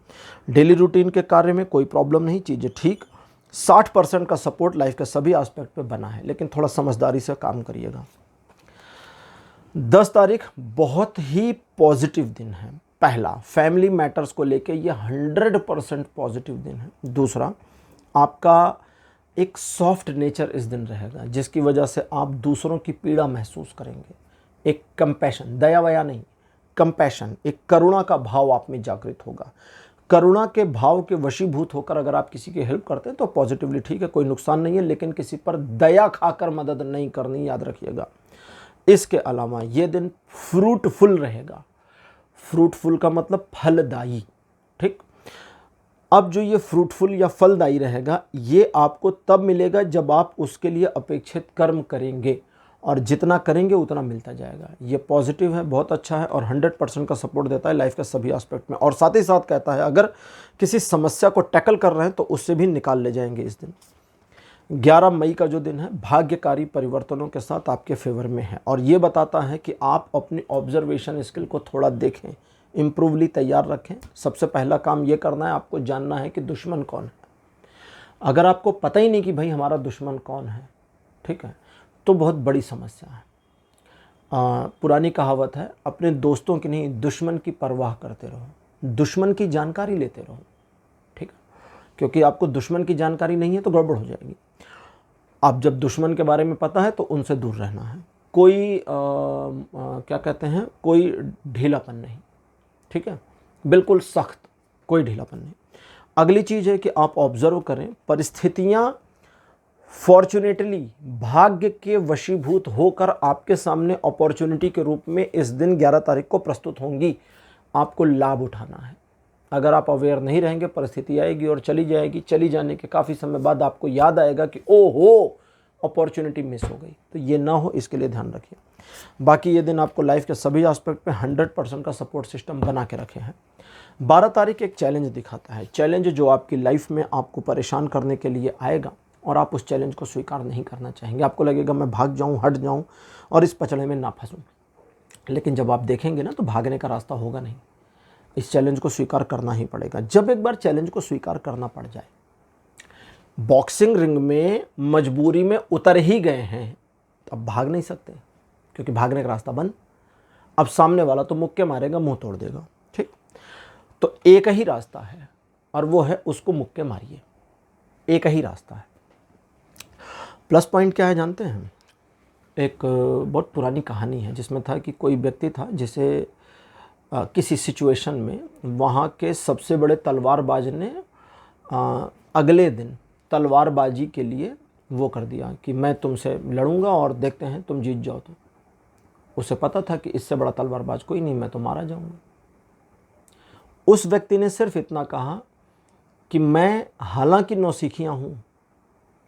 डेली रूटीन के कार्य में कोई प्रॉब्लम नहीं, चीज़ें ठीक। 60% का सपोर्ट लाइफ के सभी एस्पेक्ट पे बना है, लेकिन थोड़ा समझदारी से काम करिएगा। 10 तारीख बहुत ही पॉजिटिव दिन है। पहला, फैमिली मैटर्स को लेके ये 100% पॉजिटिव दिन है। दूसरा, आपका एक सॉफ्ट नेचर इस दिन रहेगा, जिसकी वजह से आप दूसरों की पीड़ा महसूस करेंगे। एक कंपैशन, दया वया नहीं, कंपैशन, एक करुणा का भाव आप में जागृत होगा। करुणा के भाव के वशीभूत होकर अगर आप किसी की हेल्प करते हैं तो पॉजिटिवली ठीक है, कोई नुकसान नहीं है, लेकिन किसी पर दया खाकर मदद नहीं करनी, याद रखिएगा। इसके अलावा ये दिन फ्रूटफुल रहेगा। फ्रूटफुल का मतलब फलदायी। ठीक, अब जो ये फ्रूटफुल या फलदायी रहेगा, ये आपको तब मिलेगा जब आप उसके लिए अपेक्षित कर्म करेंगे, और जितना करेंगे उतना मिलता जाएगा। ये पॉजिटिव है, बहुत अच्छा है, और 100% का सपोर्ट देता है लाइफ के सभी एस्पेक्ट में। और साथ ही साथ कहता है अगर किसी समस्या को टैकल कर रहे हैं तो उससे भी निकाल ले जाएंगे इस दिन। 11 मई का जो दिन है, भाग्यकारी परिवर्तनों के साथ आपके फेवर में है, और ये बताता है कि आप अपनी ऑब्जर्वेशन स्किल को थोड़ा देखें, इम्प्रूवली तैयार रखें। सबसे पहला काम ये करना है, आपको जानना है कि दुश्मन कौन है। अगर आपको पता ही नहीं कि भाई हमारा दुश्मन कौन है, ठीक है, तो बहुत बड़ी समस्या है। पुरानी कहावत है, अपने दोस्तों की नहीं दुश्मन की परवाह करते रहो, दुश्मन की जानकारी लेते रहो। ठीक है, क्योंकि आपको दुश्मन की जानकारी नहीं है तो गड़बड़ हो जाएगी। आप जब दुश्मन के बारे में पता है तो उनसे दूर रहना है। कोई क्या कहते हैं, कोई ढीलापन नहीं। ठीक है, बिल्कुल सख्त, कोई ढीलापन नहीं। अगली चीज़ है कि आप ऑब्जर्व करें, परिस्थितियाँ फॉर्चुनेटली भाग्य के वशीभूत होकर आपके सामने अपॉर्चुनिटी के रूप में इस दिन 11 तारीख को प्रस्तुत होंगी। आपको लाभ उठाना है। अगर आप अवेयर नहीं रहेंगे, परिस्थिति आएगी और चली जाएगी। चली जाने के काफ़ी समय बाद आपको याद आएगा कि ओहो, अपॉर्चुनिटी मिस हो गई। तो ये ना हो, इसके लिए ध्यान रखिए। बाकी ये दिन आपको लाइफ के सभी एस्पेक्ट में 100% का सपोर्ट सिस्टम बना के रखे हैं। 12 तारीख एक चैलेंज दिखाता है, चैलेंज जो आपकी लाइफ में आपको परेशान करने के लिए आएगा और आप उस चैलेंज को स्वीकार नहीं करना चाहेंगे। आपको लगेगा मैं भाग जाऊं, हट जाऊं और इस पचड़े में ना फंसूं। लेकिन जब आप देखेंगे ना, तो भागने का रास्ता होगा नहीं। इस चैलेंज को स्वीकार करना ही पड़ेगा। जब एक बार चैलेंज को स्वीकार करना पड़ जाए, बॉक्सिंग रिंग में मजबूरी में उतर ही गए हैं, तो अब भाग नहीं सकते, क्योंकि भागने का रास्ता बंद। अब सामने वाला तो मुक्के मारेगा, मुंह तोड़ देगा। ठीक, तो एक ही रास्ता है और वो है उसको मुक्के मारिए। एक ही रास्ता है। प्लस पॉइंट क्या है जानते हैं? एक बहुत पुरानी कहानी है जिसमें था कि कोई व्यक्ति था जिसे किसी सिचुएशन में वहाँ के सबसे बड़े तलवारबाज ने अगले दिन तलवारबाजी के लिए वो कर दिया कि मैं तुमसे लड़ूंगा और देखते हैं तुम जीत जाओ। तो उसे पता था कि इससे बड़ा तलवारबाज कोई नहीं, मैं तो मारा जाऊंगा। उस व्यक्ति ने सिर्फ इतना कहा कि मैं हालांकि नौसिखिया हूँ,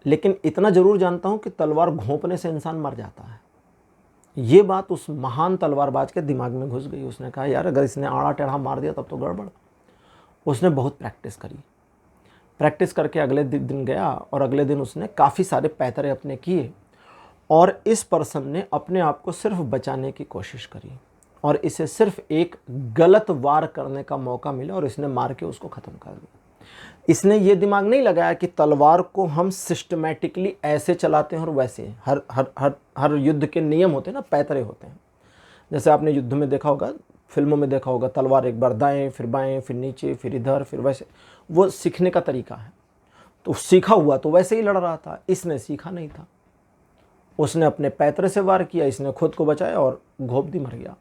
लेकिन इतना ज़रूर जानता हूँ कि तलवार घोंपने से इंसान मर जाता है। ये बात उस महान तलवारबाज के दिमाग में घुस गई। उसने कहा यार, अगर इसने आड़ा टेढ़ा मार दिया तब तो गड़बड़। उसने बहुत प्रैक्टिस करी। प्रैक्टिस करके अगले दिन गया और अगले दिन उसने काफ़ी सारे पैतरे अपने किए और इस पर्सन ने अपने आप को सिर्फ बचाने की कोशिश करी और इसे सिर्फ एक गलत वार करने का मौका मिला और इसने मार के उसको ख़त्म कर दिया। इसने ये दिमाग नहीं लगाया कि तलवार को हम सिस्टमैटिकली ऐसे चलाते हैं और वैसे हर युद्ध के नियम होते हैं ना, पैतरे होते हैं। जैसे आपने युद्ध में देखा होगा, फिल्मों में देखा होगा, तलवार एक बार दाएं, फिर बाएं, फिर नीचे, फिर इधर, फिर वैसे। वो सीखने का तरीका है। तो सीखा हुआ तो वैसे ही लड़ रहा था, इसने सीखा नहीं था। उसने अपने पैतरे से वार किया, इसने खुद को बचाया और घोप दी, मर गया।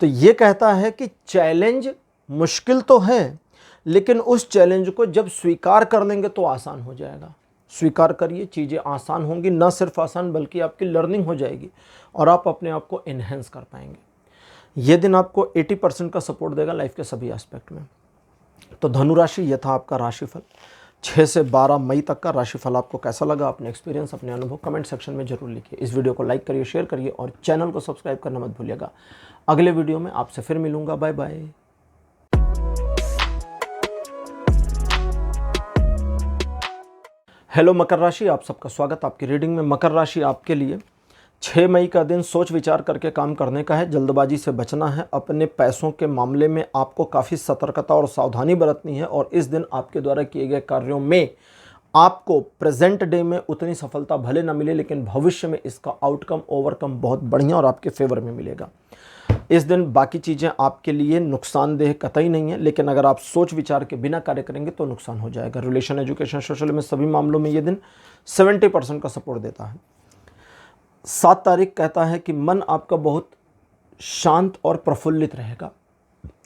तो ये कहता है कि चैलेंज मुश्किल तो है, लेकिन उस चैलेंज को जब स्वीकार कर लेंगे तो आसान हो जाएगा। स्वीकार करिए, चीज़ें आसान होंगी। न सिर्फ आसान बल्कि आपकी लर्निंग हो जाएगी और आप अपने आप को इन्हेंस कर पाएंगे। ये दिन आपको 80% का सपोर्ट देगा लाइफ के सभी एस्पेक्ट में। तो धनु राशि, यह था आपका राशिफल। 6 से 12 मई तक का राशिफल आपको कैसा लगा? अपने एक्सपीरियंस, अपने अनुभव कमेंट सेक्शन में जरूर लिखिए। इस वीडियो को लाइक करिए, शेयर करिए और चैनल को सब्सक्राइब करना मत भूलिएगा। अगले वीडियो में आपसे फिर मिलूंगा। Bye bye. हेलो मकर राशि, आप सबका स्वागत आपकी रीडिंग में। मकर राशि आपके लिए 6 मई का दिन सोच विचार करके काम करने का है। जल्दबाजी से बचना है। अपने पैसों के मामले में आपको काफ़ी सतर्कता और सावधानी बरतनी है और इस दिन आपके द्वारा किए गए कार्यों में आपको प्रेजेंट डे में उतनी सफलता भले ना मिले, लेकिन भविष्य में इसका आउटकम, ओवरकम बहुत बढ़िया और आपके फेवर में मिलेगा। इस दिन बाकी चीज़ें आपके लिए नुकसानदेह कतई नहीं है, लेकिन अगर आप सोच विचार के बिना कार्य करेंगे तो नुकसान हो जाएगा। रिलेशन, एजुकेशन, सोशल में सभी मामलों में ये दिन 70% का सपोर्ट देता है। 7 तारीख कहता है कि मन आपका बहुत शांत और प्रफुल्लित रहेगा,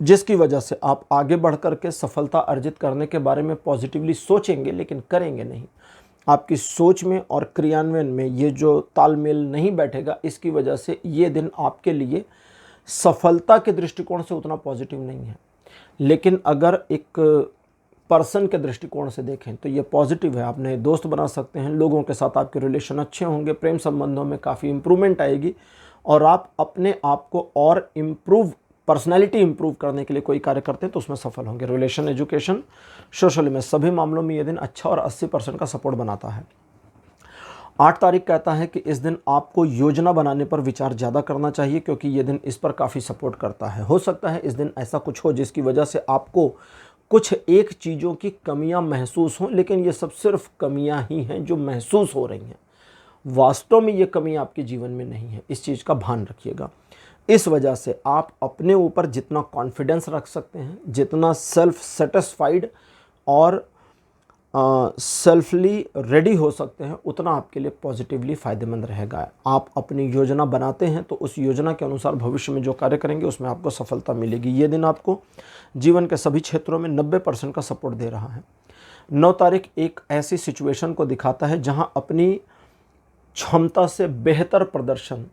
जिसकी वजह से आप आगे बढ़ कर के सफलता अर्जित करने के बारे में पॉजिटिवली सोचेंगे, लेकिन करेंगे नहीं। आपकी सोच में और क्रियान्वयन में ये जो तालमेल नहीं बैठेगा, इसकी वजह से ये दिन आपके लिए सफलता के दृष्टिकोण से उतना पॉजिटिव नहीं है। लेकिन अगर एक पर्सन के दृष्टिकोण से देखें तो ये पॉजिटिव है। आप नए दोस्त बना सकते हैं, लोगों के साथ आपके रिलेशन अच्छे होंगे, प्रेम संबंधों में काफ़ी इंप्रूवमेंट आएगी और आप अपने आप को और पर्सनैलिटी इंप्रूव करने के लिए कोई कार्य करते हैं तो उसमें सफल होंगे। रिलेशन, एजुकेशन, सोशल में सभी मामलों में ये दिन अच्छा और 80% का सपोर्ट बनाता है। 8 तारीख कहता है कि इस दिन आपको योजना बनाने पर विचार ज़्यादा करना चाहिए, क्योंकि ये दिन इस पर काफ़ी सपोर्ट करता है। हो सकता है इस दिन ऐसा कुछ हो जिसकी वजह से आपको कुछ एक चीज़ों की कमियां महसूस हों, लेकिन ये सब सिर्फ कमियां ही हैं जो महसूस हो रही हैं। वास्तव में ये कमी आपके जीवन में नहीं है। इस चीज़ का भान रखिएगा। इस वजह से आप अपने ऊपर जितना कॉन्फिडेंस रख सकते हैं, जितना सेल्फ सेटिस्फाइड और सेल्फली रेडी हो सकते हैं, उतना आपके लिए पॉजिटिवली फ़ायदेमंद रहेगा। आप अपनी योजना बनाते हैं तो उस योजना के अनुसार भविष्य में जो कार्य करेंगे उसमें आपको सफलता मिलेगी। ये दिन आपको जीवन के सभी क्षेत्रों में 90% का सपोर्ट दे रहा है। 9 तारीख एक ऐसी सिचुएशन को दिखाता है जहां अपनी क्षमता से बेहतर प्रदर्शन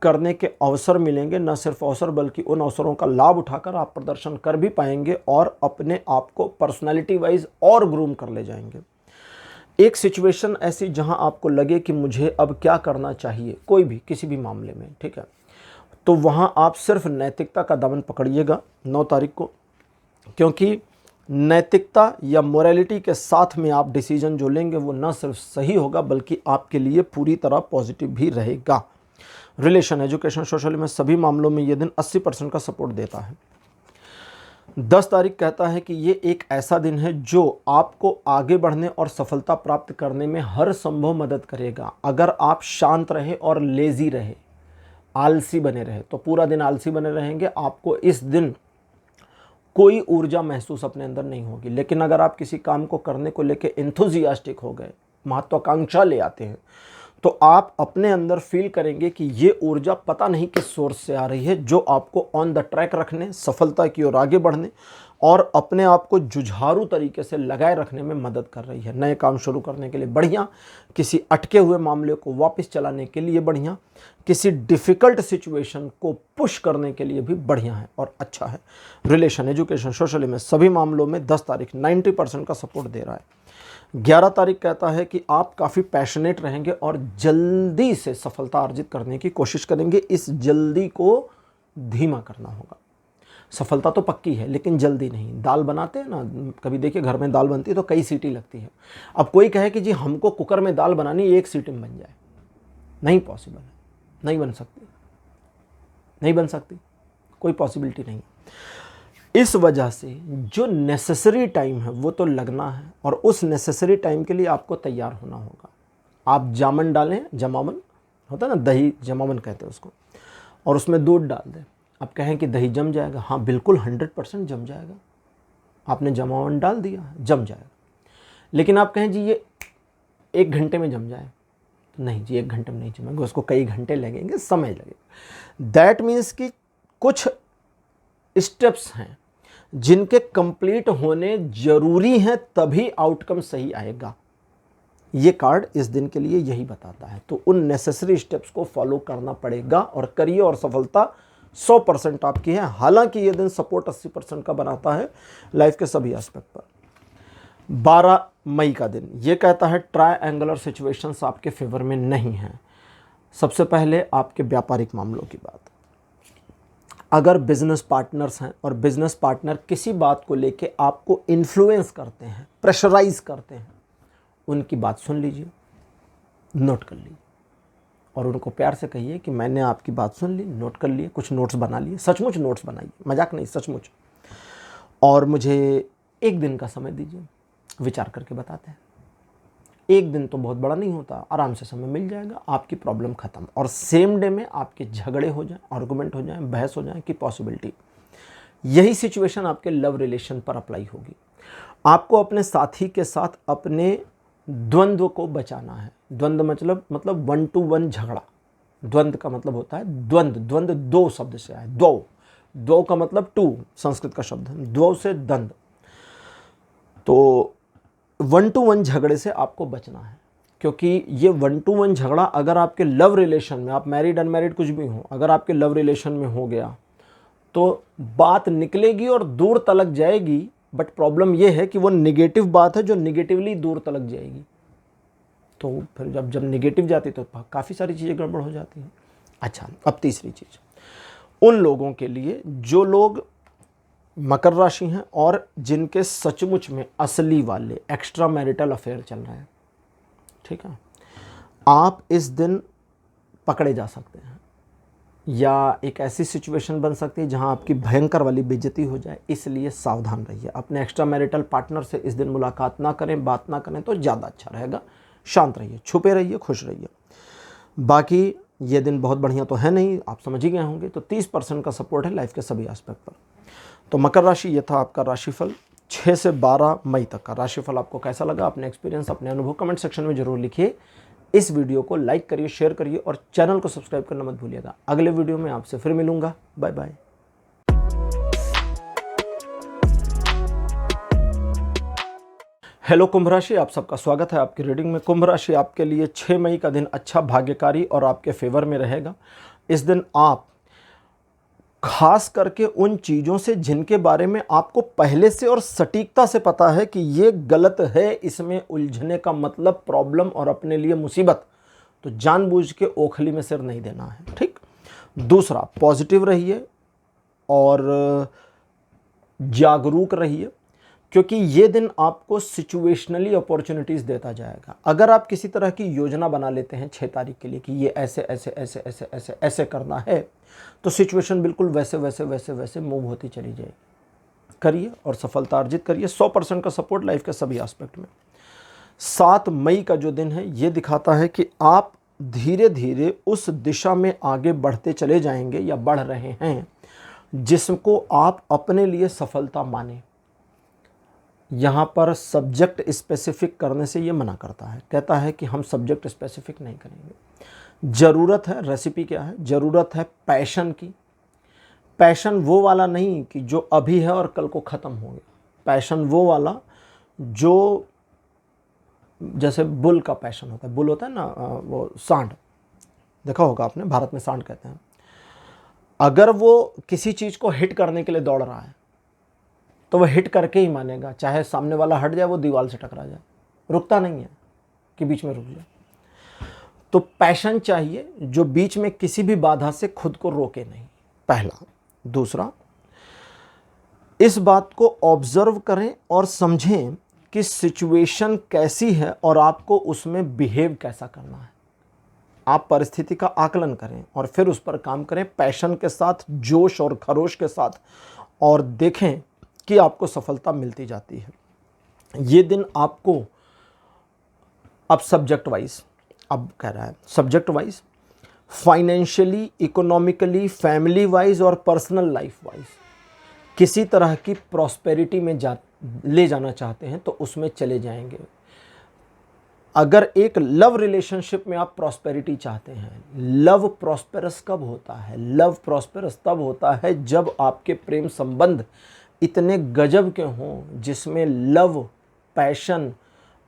करने के अवसर मिलेंगे। न सिर्फ अवसर बल्कि उन अवसरों का लाभ उठाकर आप प्रदर्शन कर भी पाएंगे और अपने आप को पर्सनालिटी वाइज और ग्रूम कर ले जाएंगे। एक सिचुएशन ऐसी जहां आपको लगे कि मुझे अब क्या करना चाहिए, कोई भी किसी भी मामले में, ठीक है, तो वहां आप सिर्फ नैतिकता का दामन पकड़िएगा 9 तारीख को, क्योंकि नैतिकता या मोरालिटी के साथ में आप डिसीजन जो लेंगे वो न सिर्फ सही होगा बल्कि आपके लिए पूरी तरह पॉजिटिव भी रहेगा। रिलेशन, एजुकेशन, सोशल में सभी मामलों में ये दिन 80% का सपोर्ट देता है। 10 तारीख कहता है कि ये एक ऐसा दिन है जो आपको आगे बढ़ने और सफलता प्राप्त करने में हर संभव मदद करेगा। अगर आप शांत रहे और लेजी रहे, आलसी बने रहे, तो पूरा दिन आलसी बने रहेंगे, आपको इस दिन कोई ऊर्जा महसूस अपने अंदर नहीं होगी। लेकिन अगर आप किसी काम को करने को लेकर एंथुजियास्टिक हो गए, महत्वाकांक्षा ले आते हैं, तो आप अपने अंदर फील करेंगे कि ये ऊर्जा पता नहीं किस सोर्स से आ रही है, जो आपको ऑन द ट्रैक रखने, सफलता की ओर आगे बढ़ने और अपने आप को जुझारू तरीके से लगाए रखने में मदद कर रही है। नए काम शुरू करने के लिए बढ़िया, किसी अटके हुए मामले को वापस चलाने के लिए बढ़िया, किसी डिफ़िकल्ट सिचुएशन को पुश करने के लिए भी बढ़िया है और अच्छा है। रिलेशन, एजुकेशन, सोशल में सभी मामलों में 10 तारीख 90% का सपोर्ट दे रहा है। 11 तारीख कहता है कि आप काफ़ी पैशनेट रहेंगे और जल्दी से सफलता अर्जित करने की कोशिश करेंगे। इस जल्दी को धीमा करना होगा। सफलता तो पक्की है लेकिन जल्दी नहीं। दाल बनाते हैं ना, कभी देखिए घर में दाल बनती है तो कई सीटी लगती है। अब कोई कहे कि जी हमको कुकर में दाल बनानी, एक सीटी में बन जाए, नहीं पॉसिबल है, नहीं बन सकती, नहीं बन सकती, कोई पॉसिबिलिटी नहीं। इस वजह से जो नेसेसरी टाइम है वो तो लगना है और उस नेसेसरी टाइम के लिए आपको तैयार होना होगा। आप जामन डालें, जमावन होता है ना, दही जमावन कहते हैं उसको, और उसमें दूध डाल दें। आप कहें कि दही जम जाएगा, हाँ बिल्कुल 100% जम जाएगा। आपने जमावन डाल दिया, जम जाएगा। लेकिन आप कहें जी ये 1 घंटे में जम जाए, नहीं जी 1 घंटे में नहीं जमेगा, उसको कई घंटे लगेंगे, समय लगेगा। दैट मीन्स कि कुछ स्टेप्स हैं जिनके कंप्लीट होने जरूरी हैं, तभी आउटकम सही आएगा। ये कार्ड इस दिन के लिए यही बताता है। तो उन नेसेसरी स्टेप्स को फॉलो करना पड़ेगा और करिए और सफलता 100% आपकी है। हालांकि ये दिन सपोर्ट 80% का बनाता है लाइफ के सभी एस्पेक्ट पर। 12 मई का दिन ये कहता है ट्रायंगुलर सिचुएशंस आपके फेवर में नहीं हैं। सबसे पहले आपके व्यापारिक मामलों की बात, अगर बिजनेस पार्टनर्स हैं और बिजनेस पार्टनर किसी बात को लेके आपको इन्फ्लुएंस करते हैं, प्रेशराइज करते हैं, उनकी बात सुन लीजिए, नोट कर लीजिए और उनको प्यार से कहिए कि मैंने आपकी बात सुन ली, नोट कर लिए, कुछ नोट्स बना लिए, सचमुच नोट्स बनाइए, मजाक नहीं, सचमुच, और मुझे 1 दिन का समय दीजिए, विचार करके बताते हैं। 1 दिन तो बहुत बड़ा नहीं होता, आराम से समय मिल जाएगा, आपकी प्रॉब्लम खत्म, और सेम डे में आपके झगड़े हो जाएं, आर्गुमेंट हो जाएं, बहस हो जाए की पॉसिबिलिटी। यही सिचुएशन आपके लव रिलेशन पर अप्लाई होगी। आपको अपने साथी के साथ अपने द्वंद्व को बचाना है। द्वंद्व मतलब 1 to 1 झगड़ा। द्वंद्व का मतलब होता है द्वंद्व, द्वंद्व 2 शब्द से आए, द्वौ का मतलब 2, संस्कृत का शब्द है, द्वौ से द्वंद्व। तो 1 to 1 झगड़े से आपको बचना है, क्योंकि ये 1 to 1 झगड़ा अगर आपके लव रिलेशन में, आप मैरिड अनमैरिड कुछ भी हो, अगर आपके लव रिलेशन में हो गया तो बात निकलेगी और दूर तलक जाएगी। बट प्रॉब्लम ये है कि वो निगेटिव बात है जो निगेटिवली दूर तलक जाएगी। तो फिर जब निगेटिव जाती तो काफ़ी सारी चीज़ें गड़बड़ हो जाती हैं। अच्छा, अब तीसरी चीज़, उन लोगों के लिए जो लोग मकर राशि हैं और जिनके सचमुच में असली वाले एक्स्ट्रा मैरिटल अफेयर चल रहे हैं, ठीक है, आप इस दिन पकड़े जा सकते हैं या एक ऐसी सिचुएशन बन सकती है जहां आपकी भयंकर वाली बेइज्जती हो जाए। इसलिए सावधान रहिए। अपने एक्स्ट्रा मैरिटल पार्टनर से इस दिन मुलाकात ना करें, बात ना करें तो ज़्यादा अच्छा रहेगा। शांत रहिए, छुपे रहिए, खुश रहिए। बाकी ये दिन बहुत बढ़िया तो है नहीं, आप समझ ही गए होंगे। तो 30% का सपोर्ट है लाइफ के सभी एस्पेक्ट पर। तो मकर राशि, ये था आपका राशिफल 6 से 12 मई तक का। राशिफल आपको कैसा लगा, अपने एक्सपीरियंस, अपने अनुभव कमेंट सेक्शन में जरूर लिखिए। इस वीडियो को लाइक करिए, शेयर करिए और चैनल को सब्सक्राइब करना मत भूलिएगा। अगले वीडियो में आपसे फिर मिलूंगा। Bye bye. हेलो कुंभ राशि, आप सबका स्वागत है आपकी रीडिंग में। कुंभ राशि आपके लिए 6 मई का दिन अच्छा, भाग्यकारी और आपके फेवर में रहेगा। इस दिन आप खास करके उन चीज़ों से जिनके बारे में आपको पहले से और सटीकता से पता है कि ये गलत है, इसमें उलझने का मतलब प्रॉब्लम और अपने लिए मुसीबत, तो जानबूझ के ओखली में सिर नहीं देना है। ठीक। दूसरा, पॉजिटिव रहिए और जागरूक रहिए, क्योंकि ये दिन आपको सिचुएशनली अपॉर्चुनिटीज़ देता जाएगा। अगर आप किसी तरह की योजना बना लेते हैं 6 तारीख के लिए कि ये ऐसे ऐसे ऐसे ऐसे ऐसे ऐसे करना है, तो सिचुएशन बिल्कुल वैसे वैसे वैसे वैसे मूव होती चली जाएगी। करिए और सफलता अर्जित करिए। 100% का सपोर्ट लाइफ के सभी एस्पेक्ट में। 7 मई का जो दिन है ये दिखाता है कि आप धीरे धीरे उस दिशा में आगे बढ़ते चले जाएंगे या बढ़ रहे हैं जिसको आप अपने लिए सफलता माने। यहाँ पर सब्जेक्ट स्पेसिफिक करने से ये मना करता है, कहता है कि हम सब्जेक्ट स्पेसिफिक नहीं करेंगे। ज़रूरत है, रेसिपी क्या है, ज़रूरत है पैशन की। पैशन वो वाला नहीं कि जो अभी है और कल को ख़त्म हो गया। पैशन वो वाला जो जैसे बुल का पैशन होता है। बुल होता है ना, वो सांड, देखा होगा आपने, भारत में सांड कहते हैं। अगर वो किसी चीज़ को हिट करने के लिए दौड़ रहा है तो वह हिट करके ही मानेगा, चाहे सामने वाला हट जाए, वो दीवार से टकरा जाए, रुकता नहीं है कि बीच में रुक जाए। तो पैशन चाहिए जो बीच में किसी भी बाधा से खुद को रोके नहीं, पहला। दूसरा, इस बात को ऑब्जर्व करें और समझें कि सिचुएशन कैसी है और आपको उसमें बिहेव कैसा करना है। आप परिस्थिति का आकलन करें और फिर उस पर काम करें पैशन के साथ, जोश और खरोश के साथ, और देखें कि आपको सफलता मिलती जाती है। ये दिन आपको अब सब्जेक्ट वाइज, अब कह रहा है subject wise, financially, economically, family wise और पर्सनल लाइफ वाइज किसी तरह की प्रॉस्पेरिटी में ले जाना चाहते हैं तो उसमें चले जाएंगे। अगर एक लव रिलेशनशिप में आप प्रॉस्पेरिटी चाहते हैं, लव प्रॉस्पेरस कब होता है? लव प्रॉस्पेरस तब होता है जब आपके प्रेम संबंध इतने गजब के हों जिसमें लव, पैशन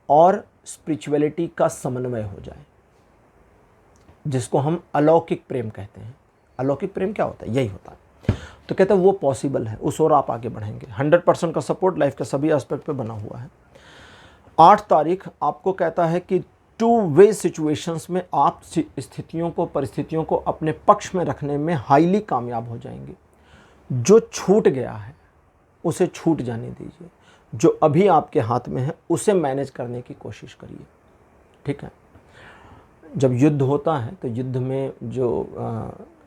और स्पिरिचुअलिटी का समन्वय हो जाए, जिसको हम अलौकिक प्रेम कहते हैं। अलौकिक प्रेम क्या होता है? यही होता है। तो कहते हैं वो पॉसिबल है, उस ओर आप आगे बढ़ेंगे। 100% का सपोर्ट लाइफ के सभी एस्पेक्ट पे बना हुआ है। 8 तारीख आपको कहता है कि 2 वे सिचुएशंस में आप स्थितियों को, परिस्थितियों को अपने पक्ष में रखने में हाईली कामयाब हो जाएंगे। जो छूट गया है उसे छूट जाने दीजिए, जो अभी आपके हाथ में है उसे मैनेज करने की कोशिश करिए। ठीक है। जब युद्ध होता है तो युद्ध में जो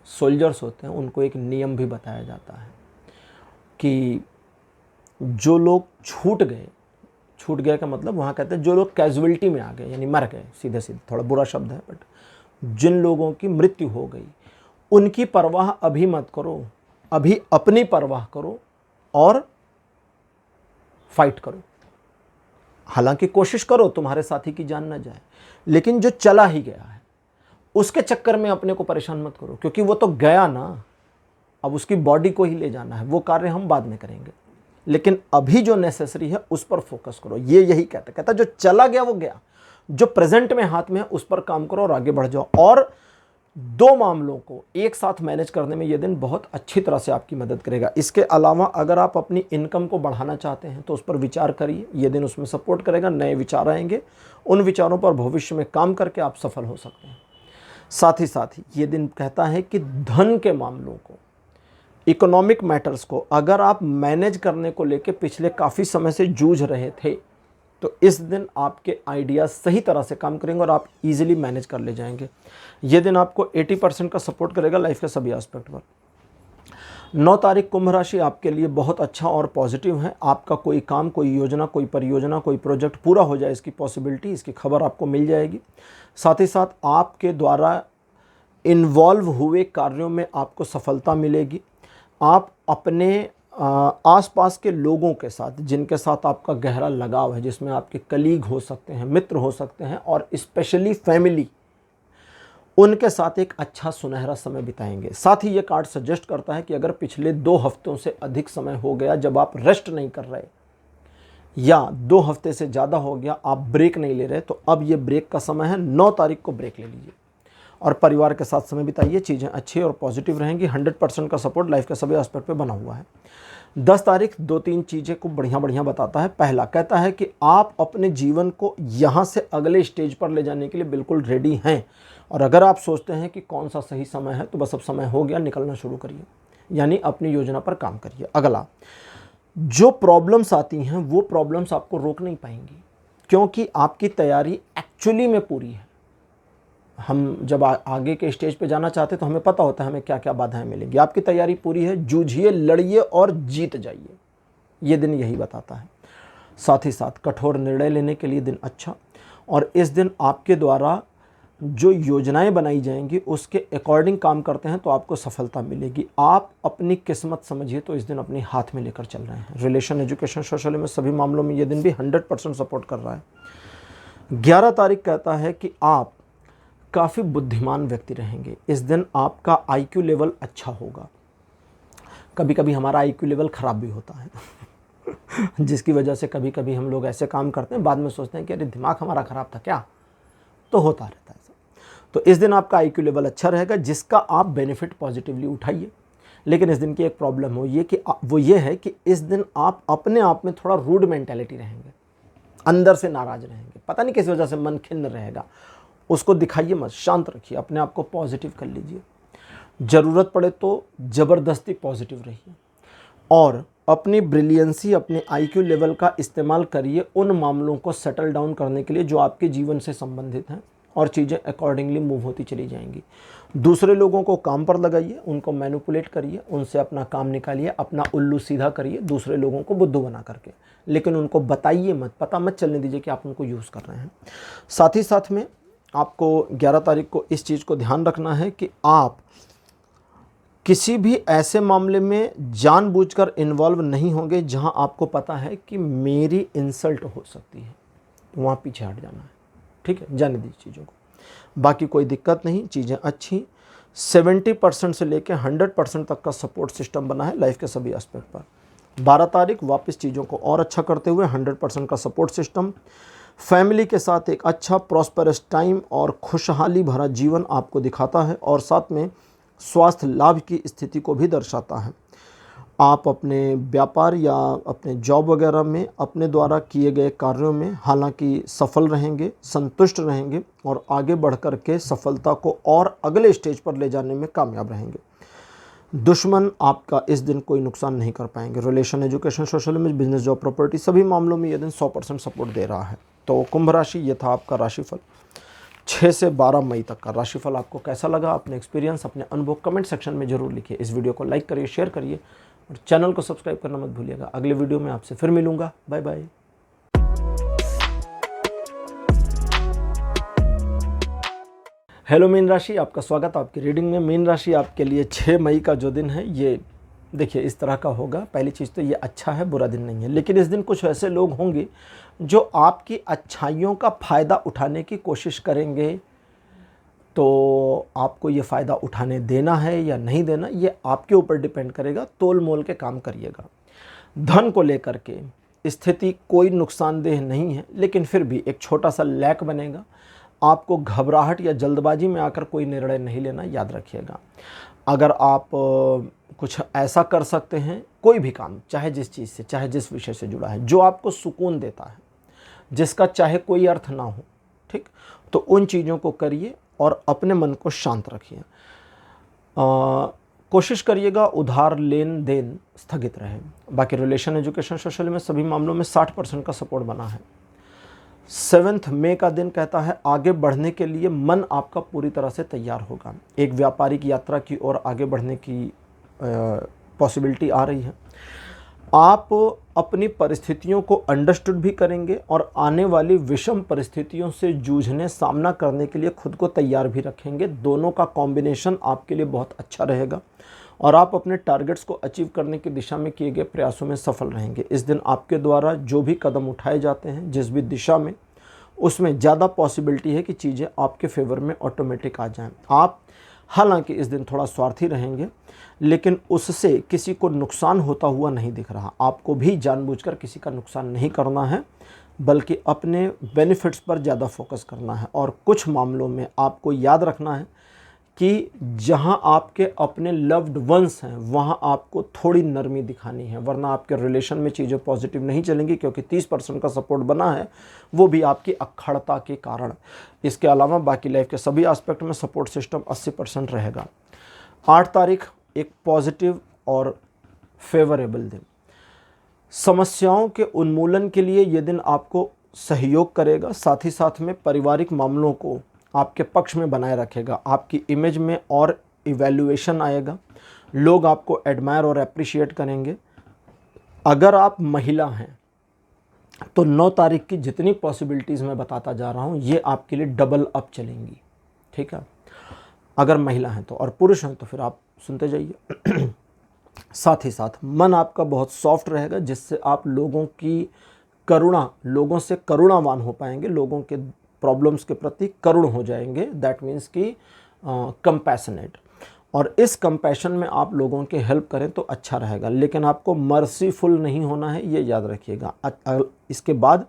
सोल्जर्स होते हैं उनको एक नियम भी बताया जाता है कि जो लोग छूट गए का मतलब वहाँ कहते हैं जो लोग कैजुअलिटी में आ गए, यानी मर गए, सीधे सीधे, थोड़ा बुरा शब्द है, बट जिन लोगों की मृत्यु हो गई उनकी परवाह अभी मत करो, अभी अपनी परवाह करो और फाइट करो। हालांकि कोशिश करो तुम्हारे साथी की जान न जाए, लेकिन जो चला ही गया है उसके चक्कर में अपने को परेशान मत करो, क्योंकि वो तो गया ना, अब उसकी बॉडी को ही ले जाना है। वो कार्य हम बाद में करेंगे, लेकिन अभी जो नेसेसरी है उस पर फोकस करो। ये यही कहता जो चला गया वो गया, जो प्रेजेंट में हाथ में है उस पर काम करो और आगे बढ़ जाओ। और 2 मामलों को एक साथ मैनेज करने में ये दिन बहुत अच्छी तरह से आपकी मदद करेगा। इसके अलावा अगर आप अपनी इनकम को बढ़ाना चाहते हैं तो उस पर विचार करिए, ये दिन उसमें सपोर्ट करेगा। नए विचार आएंगे, उन विचारों पर भविष्य में काम करके आप सफल हो सकते हैं। साथ ही ये दिन कहता है कि धन के मामलों को, इकोनॉमिक मैटर्स को अगर आप मैनेज करने को लेकर पिछले काफ़ी समय से जूझ रहे थे तो इस दिन आपके आइडियाज़ सही तरह से काम करेंगे और आप इजीली मैनेज कर ले जाएंगे। ये दिन आपको 80% का सपोर्ट करेगा लाइफ के सभी एस्पेक्ट पर। 9 तारीख कुंभ राशि आपके लिए बहुत अच्छा और पॉजिटिव है। आपका कोई काम, कोई योजना, कोई परियोजना, कोई प्रोजेक्ट पूरा हो जाए, इसकी पॉसिबिलिटी, इसकी खबर आपको मिल जाएगी। साथ ही साथ आपके द्वारा इन्वॉल्व हुए कार्यों में आपको सफलता मिलेगी। आप अपने आसपास के लोगों के साथ, जिनके साथ आपका गहरा लगाव है, जिसमें आपके कलीग हो सकते हैं, मित्र हो सकते हैं और स्पेशली फैमिली, उनके साथ एक अच्छा सुनहरा समय बिताएंगे। साथ ही ये कार्ड सजेस्ट करता है कि अगर पिछले 2 हफ्तों से अधिक समय हो गया जब आप रेस्ट नहीं कर रहे, या 2 हफ्ते से ज़्यादा हो गया आप ब्रेक नहीं ले रहे, तो अब ये ब्रेक का समय है। 9 तारीख को ब्रेक ले लीजिए और परिवार के साथ समय बिताइए। चीज़ें अच्छी और पॉजिटिव रहेंगी। 100% का सपोर्ट लाइफ के सभी एस्पेक्ट पे बना हुआ है। 10 तारीख 2-3 चीज़ें को बढ़िया बताता है। पहला कहता है कि आप अपने जीवन को यहाँ से अगले स्टेज पर ले जाने के लिए बिल्कुल रेडी हैं, और अगर आप सोचते हैं कि कौन सा सही समय है, तो बस अब समय हो गया, निकलना शुरू करिए, यानी अपनी योजना पर काम करिए। अगला, जो प्रॉब्लम्स आती हैं वो प्रॉब्लम्स आपको रोक नहीं पाएंगी, क्योंकि आपकी तैयारी एक्चुअली में पूरी है। हम जब आगे के स्टेज पे जाना चाहते हैं तो हमें पता होता है हमें क्या क्या बाधाएं मिलेंगी। आपकी तैयारी पूरी है, जूझिए, लड़िए और जीत जाइए। ये दिन यही बताता है। साथ ही साथ कठोर निर्णय लेने के लिए दिन अच्छा, और इस दिन आपके द्वारा जो योजनाएं बनाई जाएंगी उसके अकॉर्डिंग काम करते हैं तो आपको सफलता मिलेगी। आप अपनी किस्मत समझिए तो इस दिन अपने हाथ में लेकर चल रहे हैं। रिलेशन, एजुकेशन, सोशल में सभी मामलों में ये दिन भी 100% सपोर्ट कर रहा है। 11 तारीख कहता है कि आप काफ़ी बुद्धिमान व्यक्ति रहेंगे। इस दिन आपका IQ लेवल अच्छा होगा। कभी कभी हमारा IQ लेवल ख़राब भी होता है जिसकी वजह से कभी कभी हम लोग ऐसे काम करते हैं, बाद में सोचते हैं कि अरे दिमाग हमारा ख़राब था क्या, तो होता रहता है। तो इस दिन आपका IQ लेवल अच्छा रहेगा, जिसका आप बेनिफिट पॉजिटिवली उठाइए। लेकिन इस दिन की एक प्रॉब्लम वो ये है कि इस दिन आप अपने आप में थोड़ा रूड मेंटालिटी रहेंगे, अंदर से नाराज़ रहेंगे, पता नहीं किस वजह से मन खिन्न रहेगा। उसको दिखाइए मत, शांत रखिए, अपने आप को पॉजिटिव कर लीजिए। ज़रूरत पड़े तो ज़बरदस्ती पॉजिटिव रहिए, और अपनी ब्रिलियंसी, अपने IQ लेवल का इस्तेमाल करिए उन मामलों को सेटल डाउन करने के लिए जो आपके जीवन से संबंधित हैं, और चीज़ें अकॉर्डिंगली मूव होती चली जाएंगी। दूसरे लोगों को काम पर लगाइए, उनको मैनिपुलेट करिए, उनसे अपना काम निकालिए, अपना उल्लू सीधा करिए दूसरे लोगों को बुद्धू बना करके, लेकिन उनको बताइए मत, पता मत चलने दीजिए कि आप उनको यूज़ कर रहे हैं। साथ ही साथ में आपको 11 तारीख को इस चीज़ को ध्यान रखना है कि आप किसी भी ऐसे मामले में जानबूझकर इन्वॉल्व नहीं होंगे जहां आपको पता है कि मेरी इंसल्ट हो सकती है, तो वहाँ पीछे हट जाना है। ठीक है, जाने दीजिए चीज़ों को, बाकी कोई दिक्कत नहीं, चीज़ें अच्छी। 70% से लेकर 100% तक का सपोर्ट सिस्टम बना है लाइफ के सभी एस्पेक्ट पर। 12 तारीख वापस चीज़ों को और अच्छा करते हुए 100% का सपोर्ट सिस्टम, फैमिली के साथ एक अच्छा प्रॉस्परस टाइम और खुशहाली भरा जीवन आपको दिखाता है, और साथ में स्वास्थ्य लाभ की स्थिति को भी दर्शाता है। आप अपने व्यापार या अपने जॉब वगैरह में अपने द्वारा किए गए कार्यों में हालांकि सफल रहेंगे, संतुष्ट रहेंगे, और आगे बढ़ कर के सफलता को और अगले स्टेज पर ले जाने में कामयाब रहेंगे। दुश्मन आपका इस दिन कोई नुकसान नहीं कर पाएंगे। रिलेशन, एजुकेशन, सोशल में, बिजनेस, जॉब, प्रॉपर्टी सभी मामलों में यह दिन 100% सपोर्ट दे रहा है। तो कुंभ राशि, ये था आपका राशिफल 6 से 12 मई तक का राशिफल। आपको कैसा लगा, अपने एक्सपीरियंस, अपने अनुभव कमेंट सेक्शन में जरूर लिखिए। इस वीडियो को लाइक करिए, शेयर करिए, और चैनल को सब्सक्राइब करना मत भूलिएगा। अगले वीडियो में आपसे फिर मिलूंगा। Bye bye. हेलो मीन राशि, आपका स्वागत है आपकी रीडिंग में। मीन राशि आपके लिए 6 मई का जो दिन है, ये देखिए इस तरह का होगा। पहली चीज़ तो ये अच्छा है, बुरा दिन नहीं है, लेकिन इस दिन कुछ ऐसे लोग होंगे जो आपकी अच्छाइयों का फ़ायदा उठाने की कोशिश करेंगे। तो आपको ये फ़ायदा उठाने देना है या नहीं देना, ये आपके ऊपर डिपेंड करेगा। तोल मोल के काम करिएगा। धन को लेकर के स्थिति कोई नुकसानदेह नहीं है, लेकिन फिर भी एक छोटा सा लैक बनेगा। आपको घबराहट या जल्दबाजी में आकर कोई निर्णय नहीं लेना, याद रखिएगा। अगर आप कुछ ऐसा कर सकते हैं, कोई भी काम, चाहे जिस चीज़ से, चाहे जिस विषय से जुड़ा है, जो आपको सुकून देता है, जिसका चाहे कोई अर्थ ना हो, ठीक, तो उन चीज़ों को करिए और अपने मन को शांत रखिए। कोशिश करिएगा उधार लेन देन स्थगित रहे। बाकी रिलेशन, एजुकेशन, सोशल में सभी मामलों में 60% का सपोर्ट बना है। 7 मई का दिन कहता है आगे बढ़ने के लिए मन आपका पूरी तरह से तैयार होगा। एक व्यापारिक यात्रा की ओर आगे बढ़ने की पॉसिबिलिटी आ रही है। आप अपनी परिस्थितियों को अंडरस्टूड भी करेंगे और आने वाली विषम परिस्थितियों से जूझने, सामना करने के लिए खुद को तैयार भी रखेंगे। दोनों का कॉम्बिनेशन आपके लिए बहुत अच्छा रहेगा और आप अपने टारगेट्स को अचीव करने की दिशा में किए गए प्रयासों में सफल रहेंगे। इस दिन आपके द्वारा जो भी कदम उठाए जाते हैं, जिस भी दिशा में, उसमें ज़्यादा पॉसिबिलिटी है कि चीज़ें आपके फेवर में ऑटोमेटिक आ जाएं। आप हालांकि इस दिन थोड़ा स्वार्थी रहेंगे, लेकिन उससे किसी को नुकसान होता हुआ नहीं दिख रहा। आपको भी जानबूझकर किसी का नुकसान नहीं करना है, बल्कि अपने बेनिफिट्स पर ज़्यादा फोकस करना है। और कुछ मामलों में आपको याद रखना है कि जहां आपके अपने लव्ड वंस हैं वहां आपको थोड़ी नरमी दिखानी है, वरना आपके रिलेशन में चीज़ें पॉजिटिव नहीं चलेंगी, क्योंकि 30% का सपोर्ट बना है, वो भी आपकी अक्खड़ता के कारण। इसके अलावा बाकी लाइफ के सभी एस्पेक्ट में सपोर्ट सिस्टम 80% रहेगा। 8 तारीख एक पॉजिटिव और फेवरेबल दिन। समस्याओं के उन्मूलन के लिए ये दिन आपको सहयोग करेगा, साथ ही साथ में पारिवारिक मामलों को आपके पक्ष में बनाए रखेगा। आपकी इमेज में और इवैल्यूएशन आएगा, लोग आपको एडमायर और अप्रिशिएट करेंगे। अगर आप महिला हैं तो 9 तारीख की जितनी पॉसिबिलिटीज़ मैं बताता जा रहा हूँ ये आपके लिए डबल अप चलेंगी, ठीक है, अगर महिला हैं तो। और पुरुष हैं तो फिर आप सुनते जाइए। साथ ही साथ मन आपका बहुत सॉफ्ट रहेगा, जिससे आप लोगों से करुणावान हो पाएंगे, लोगों के प्रॉब्लम्स के प्रति करुण हो जाएंगे। दैट मीन्स कि कंपैशनेट। और इस कंपैशन में आप लोगों के हेल्प करें तो अच्छा रहेगा, लेकिन आपको मर्सीफुल नहीं होना है, ये याद रखिएगा। इसके बाद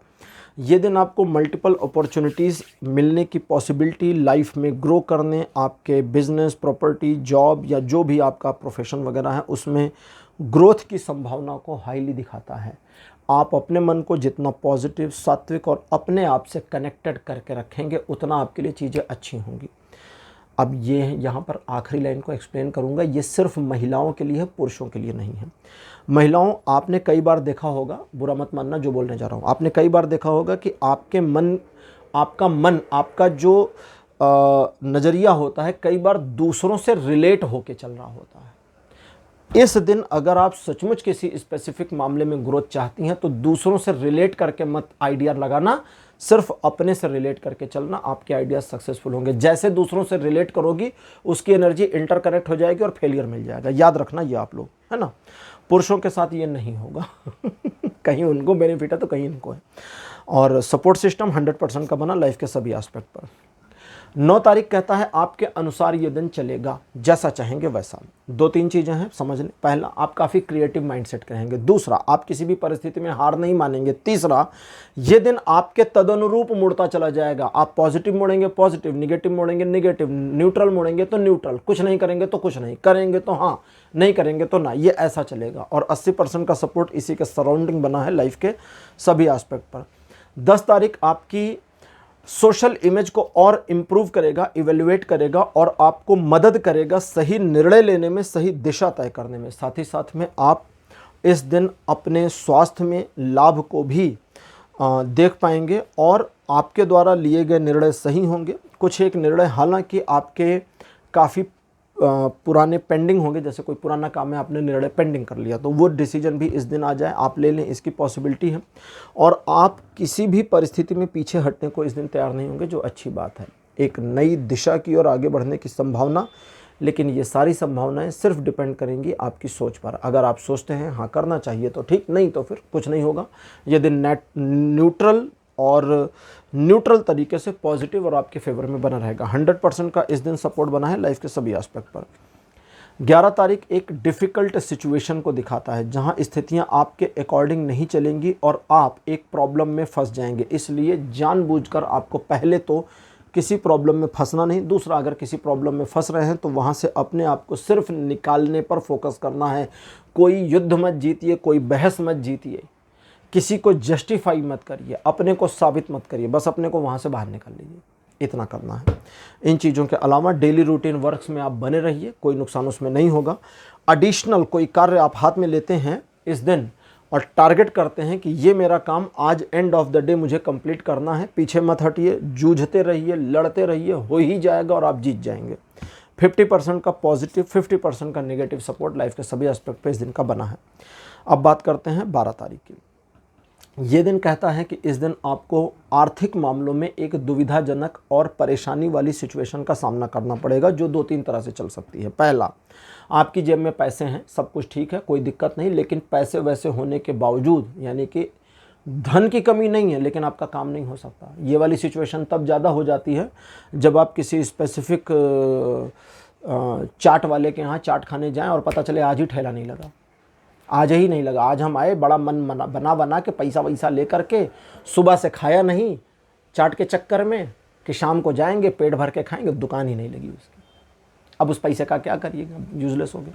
ये दिन आपको मल्टीपल अपॉर्चुनिटीज़ मिलने की पॉसिबिलिटी, लाइफ में ग्रो करने, आपके बिजनेस, प्रॉपर्टी, जॉब या जो भी आपका प्रोफेशन वगैरह है उसमें ग्रोथ की संभावना को हाईली दिखाता है। आप अपने मन को जितना पॉजिटिव, सात्विक और अपने आप से कनेक्टेड करके रखेंगे उतना आपके लिए चीज़ें अच्छी होंगी। अब ये यहाँ पर आखिरी लाइन को एक्सप्लेन करूँगा, ये सिर्फ महिलाओं के लिए है, पुरुषों के लिए नहीं है। महिलाओं, आपने कई बार देखा होगा, बुरा मत मानना जो बोलने जा रहा हूँ, आपने कई बार देखा होगा कि आपका जो नज़रिया होता है कई बार दूसरों से रिलेट होके चल रहा होता है। इस दिन अगर आप सचमुच किसी स्पेसिफिक मामले में ग्रोथ चाहती हैं तो दूसरों से रिलेट करके मत आइडिया लगाना, सिर्फ अपने से रिलेट करके चलना, आपके आइडियाज सक्सेसफुल होंगे। जैसे दूसरों से रिलेट करोगी उसकी एनर्जी इंटरकनेक्ट हो जाएगी और फेलियर मिल जाएगा। याद रखना ये आप लोग, है ना। पुरुषों के साथ ये नहीं होगा। कहीं उनको बेनिफिट है तो कहीं इनको है। और सपोर्ट सिस्टम 100% का बना लाइफ के सभी एस्पेक्ट पर। 9 तारीख कहता है आपके अनुसार ये दिन चलेगा, जैसा चाहेंगे वैसा। 2-3 चीज़ें हैं समझ लें। पहला, आप काफ़ी क्रिएटिव माइंडसेट के रहेंगे। दूसरा, आप किसी भी परिस्थिति में हार नहीं मानेंगे। तीसरा, ये दिन आपके तदनुरूप मुड़ता चला जाएगा। आप पॉजिटिव मोड़ेंगे पॉजिटिव, निगेटिव मोड़ेंगे निगेटिव, न्यूट्रल मोड़ेंगे तो न्यूट्रल, कुछ नहीं करेंगे तो कुछ नहीं, करेंगे तो हाँ, नहीं करेंगे तो ना, ये ऐसा चलेगा। और 80% का सपोर्ट इसी के सराउंडिंग बना है लाइफ के सभी एस्पेक्ट पर। 10 तारीख आपकी सोशल इमेज को और इम्प्रूव करेगा, इवेल्युएट करेगा और आपको मदद करेगा सही निर्णय लेने में, सही दिशा तय करने में। साथ ही साथ में आप इस दिन अपने स्वास्थ्य में लाभ को भी देख पाएंगे और आपके द्वारा लिए गए निर्णय सही होंगे। कुछ एक निर्णय हालांकि आपके काफ़ी पुराने पेंडिंग होंगे, जैसे कोई पुराना काम है आपने निर्णय पेंडिंग कर लिया तो वो डिसीजन भी इस दिन आ जाए, आप ले लें, इसकी पॉसिबिलिटी है। और आप किसी भी परिस्थिति में पीछे हटने को इस दिन तैयार नहीं होंगे, जो अच्छी बात है। एक नई दिशा की ओर आगे बढ़ने की संभावना, लेकिन ये सारी संभावनाएं सिर्फ डिपेंड करेंगी आपकी सोच पर। अगर आप सोचते हैं हाँ करना चाहिए तो ठीक, नहीं तो फिर कुछ नहीं होगा। ये दिन न्यूट्रल तरीके से पॉजिटिव और आपके फेवर में बना रहेगा। 100% का इस दिन सपोर्ट बना है लाइफ के सभी एस्पेक्ट पर। 11 तारीख एक डिफ़िकल्ट सिचुएशन को दिखाता है, जहां स्थितियां आपके अकॉर्डिंग नहीं चलेंगी और आप एक प्रॉब्लम में फंस जाएंगे। इसलिए जानबूझकर आपको पहले तो किसी प्रॉब्लम में फंसना नहीं। दूसरा, अगर किसी प्रॉब्लम में फंस रहे हैं तो वहाँ से अपने आप को सिर्फ निकालने पर फोकस करना है। कोई युद्ध मत जीतिए, कोई बहस मत जीतिए, किसी को जस्टिफाई मत करिए, अपने को साबित मत करिए, बस अपने को वहाँ से बाहर निकाल लीजिए, इतना करना है। इन चीज़ों के अलावा डेली रूटीन वर्क्स में आप बने रहिए, कोई नुकसान उसमें नहीं होगा। एडिशनल कोई कार्य आप हाथ में लेते हैं इस दिन और टारगेट करते हैं कि ये मेरा काम आज एंड ऑफ द डे मुझे कंप्लीट करना है, पीछे मत हटिए, जूझते रहिए, लड़ते रहिए, हो ही जाएगा और आप जीत जाएंगे। 50% का पॉजिटिव, 50% का नेगेटिव सपोर्ट लाइफ के सभी एस्पेक्ट पे इस दिन का बना है। अब बात करते हैं 12 तारीख की। ये दिन कहता है कि इस दिन आपको आर्थिक मामलों में एक दुविधाजनक और परेशानी वाली सिचुएशन का सामना करना पड़ेगा, जो 2-3 तरह से चल सकती है। पहला, आपकी जेब में पैसे हैं, सब कुछ ठीक है, कोई दिक्कत नहीं, लेकिन पैसे वैसे होने के बावजूद, यानी कि धन की कमी नहीं है लेकिन आपका काम नहीं हो सकता। ये वाली सिचुएशन तब ज़्यादा हो जाती है जब आप किसी स्पेसिफिक चाट वाले के यहाँ चाट खाने जाएं और पता चले आज ही ठेला नहीं लगा, आज ही नहीं लगा। आज हम आए बड़ा मन बना के पैसा वैसा ले करके, सुबह से खाया नहीं चाट के चक्कर में कि शाम को जाएंगे पेट भर के खाएंगे, दुकान ही नहीं लगी उसकी। अब उस पैसे का क्या करिएगा, यूजलेस हो गया।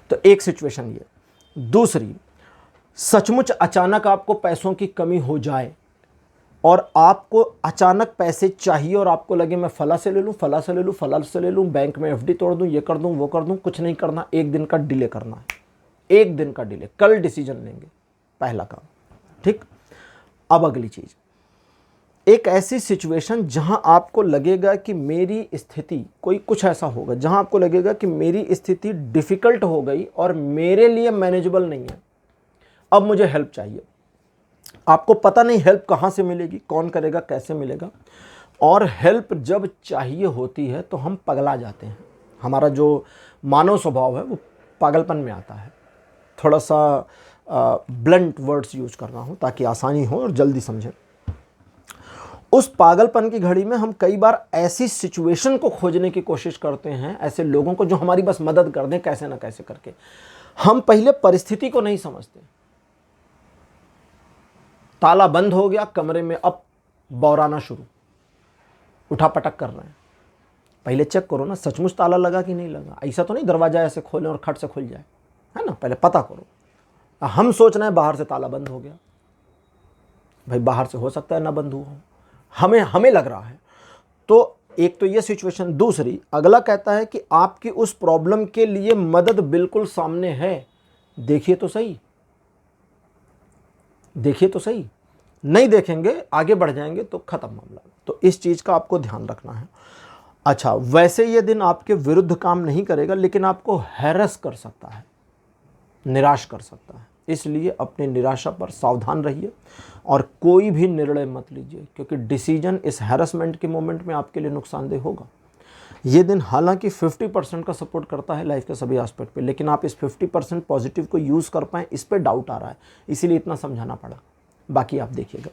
तो एक सिचुएशन ये। दूसरी, सचमुच अचानक आपको पैसों की कमी हो जाए और आपको अचानक पैसे चाहिए और आपको लगे मैं फला से ले लूँ, फला से ले लूँ, फला से ले लूँ, बैंक में एफडी तोड़ दूँ, ये कर दूँ, वो कर दूँ। कुछ नहीं करना, एक दिन का डिले करना है, एक दिन का डिले। कल डिसीजन लेंगे, पहला काम। ठीक। अब अगली चीज़, एक ऐसी सिचुएशन जहां आपको लगेगा कि मेरी स्थिति, कोई कुछ ऐसा होगा जहां आपको लगेगा कि मेरी स्थिति डिफ़िकल्ट हो गई और मेरे लिए मैनेजेबल नहीं है, अब मुझे हेल्प चाहिए। आपको पता नहीं हेल्प कहां से मिलेगी, कौन करेगा, कैसे मिलेगा। और हेल्प जब चाहिए होती है तो हम पगला जाते हैं। हमारा जो मानव स्वभाव है वो पागलपन में आता है। थोड़ा सा ब्लंट वर्ड्स यूज कर रहा हूं ताकि आसानी हो और जल्दी समझें। उस पागलपन की घड़ी में हम कई बार ऐसी सिचुएशन को खोजने की कोशिश करते हैं, ऐसे लोगों को जो हमारी बस मदद कर दें कैसे ना कैसे करके। हम पहले परिस्थिति को नहीं समझते। ताला बंद हो गया कमरे में, अब बौराना शुरू, उठापटक कर रहे हैं। पहले चेक करो ना सचमुच ताला लगा कि नहीं लगा। ऐसा तो नहीं दरवाजा ऐसे खोलें और खट से खुल जाए, है ना, पहले पता करो। हम सोच रहे हैं बाहर से ताला बंद हो गया, भाई बाहर से हो सकता है ना बंद हुआ हो, हमें लग रहा है। तो एक तो ये सिचुएशन। दूसरी, अगला कहता है कि आपकी उस प्रॉब्लम के लिए मदद बिल्कुल सामने है, देखिए तो सही, देखिए तो सही। नहीं देखेंगे, आगे बढ़ जाएंगे तो खत्म मामला। तो इस चीज का आपको ध्यान रखना है। अच्छा, वैसे ये दिन आपके विरुद्ध काम नहीं करेगा, लेकिन आपको हैरस कर सकता है, निराश कर सकता है। इसलिए अपनी निराशा पर सावधान रहिए और कोई भी निर्णय मत लीजिए, क्योंकि डिसीजन इस हैरेसमेंट के मोमेंट में आपके लिए नुकसानदेह होगा। ये दिन हालांकि 50% का सपोर्ट करता है लाइफ के सभी एस्पेक्ट पे, लेकिन आप इस 50% पॉजिटिव को यूज़ कर पाएँ, इस पर डाउट आ रहा है, इसीलिए इतना समझाना पड़ा। बाकी आप देखिएगा।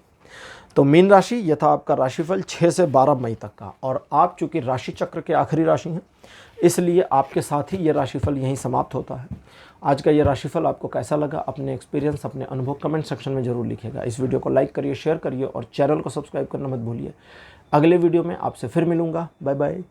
तो मीन राशि, यह था आपका राशिफल 6 से 12 मई तक का। और आप चूंकि राशि चक्र के आखिरी राशि हैं, इसलिए आपके साथ ही ये राशिफल यहीं समाप्त होता है। आज का ये राशिफल आपको कैसा लगा, अपने एक्सपीरियंस, अपने अनुभव कमेंट सेक्शन में जरूर लिखिएगा। इस वीडियो को लाइक करिए, शेयर करिए और चैनल को सब्सक्राइब करना मत भूलिए। अगले वीडियो में आपसे फिर मिलूंगा। Bye bye.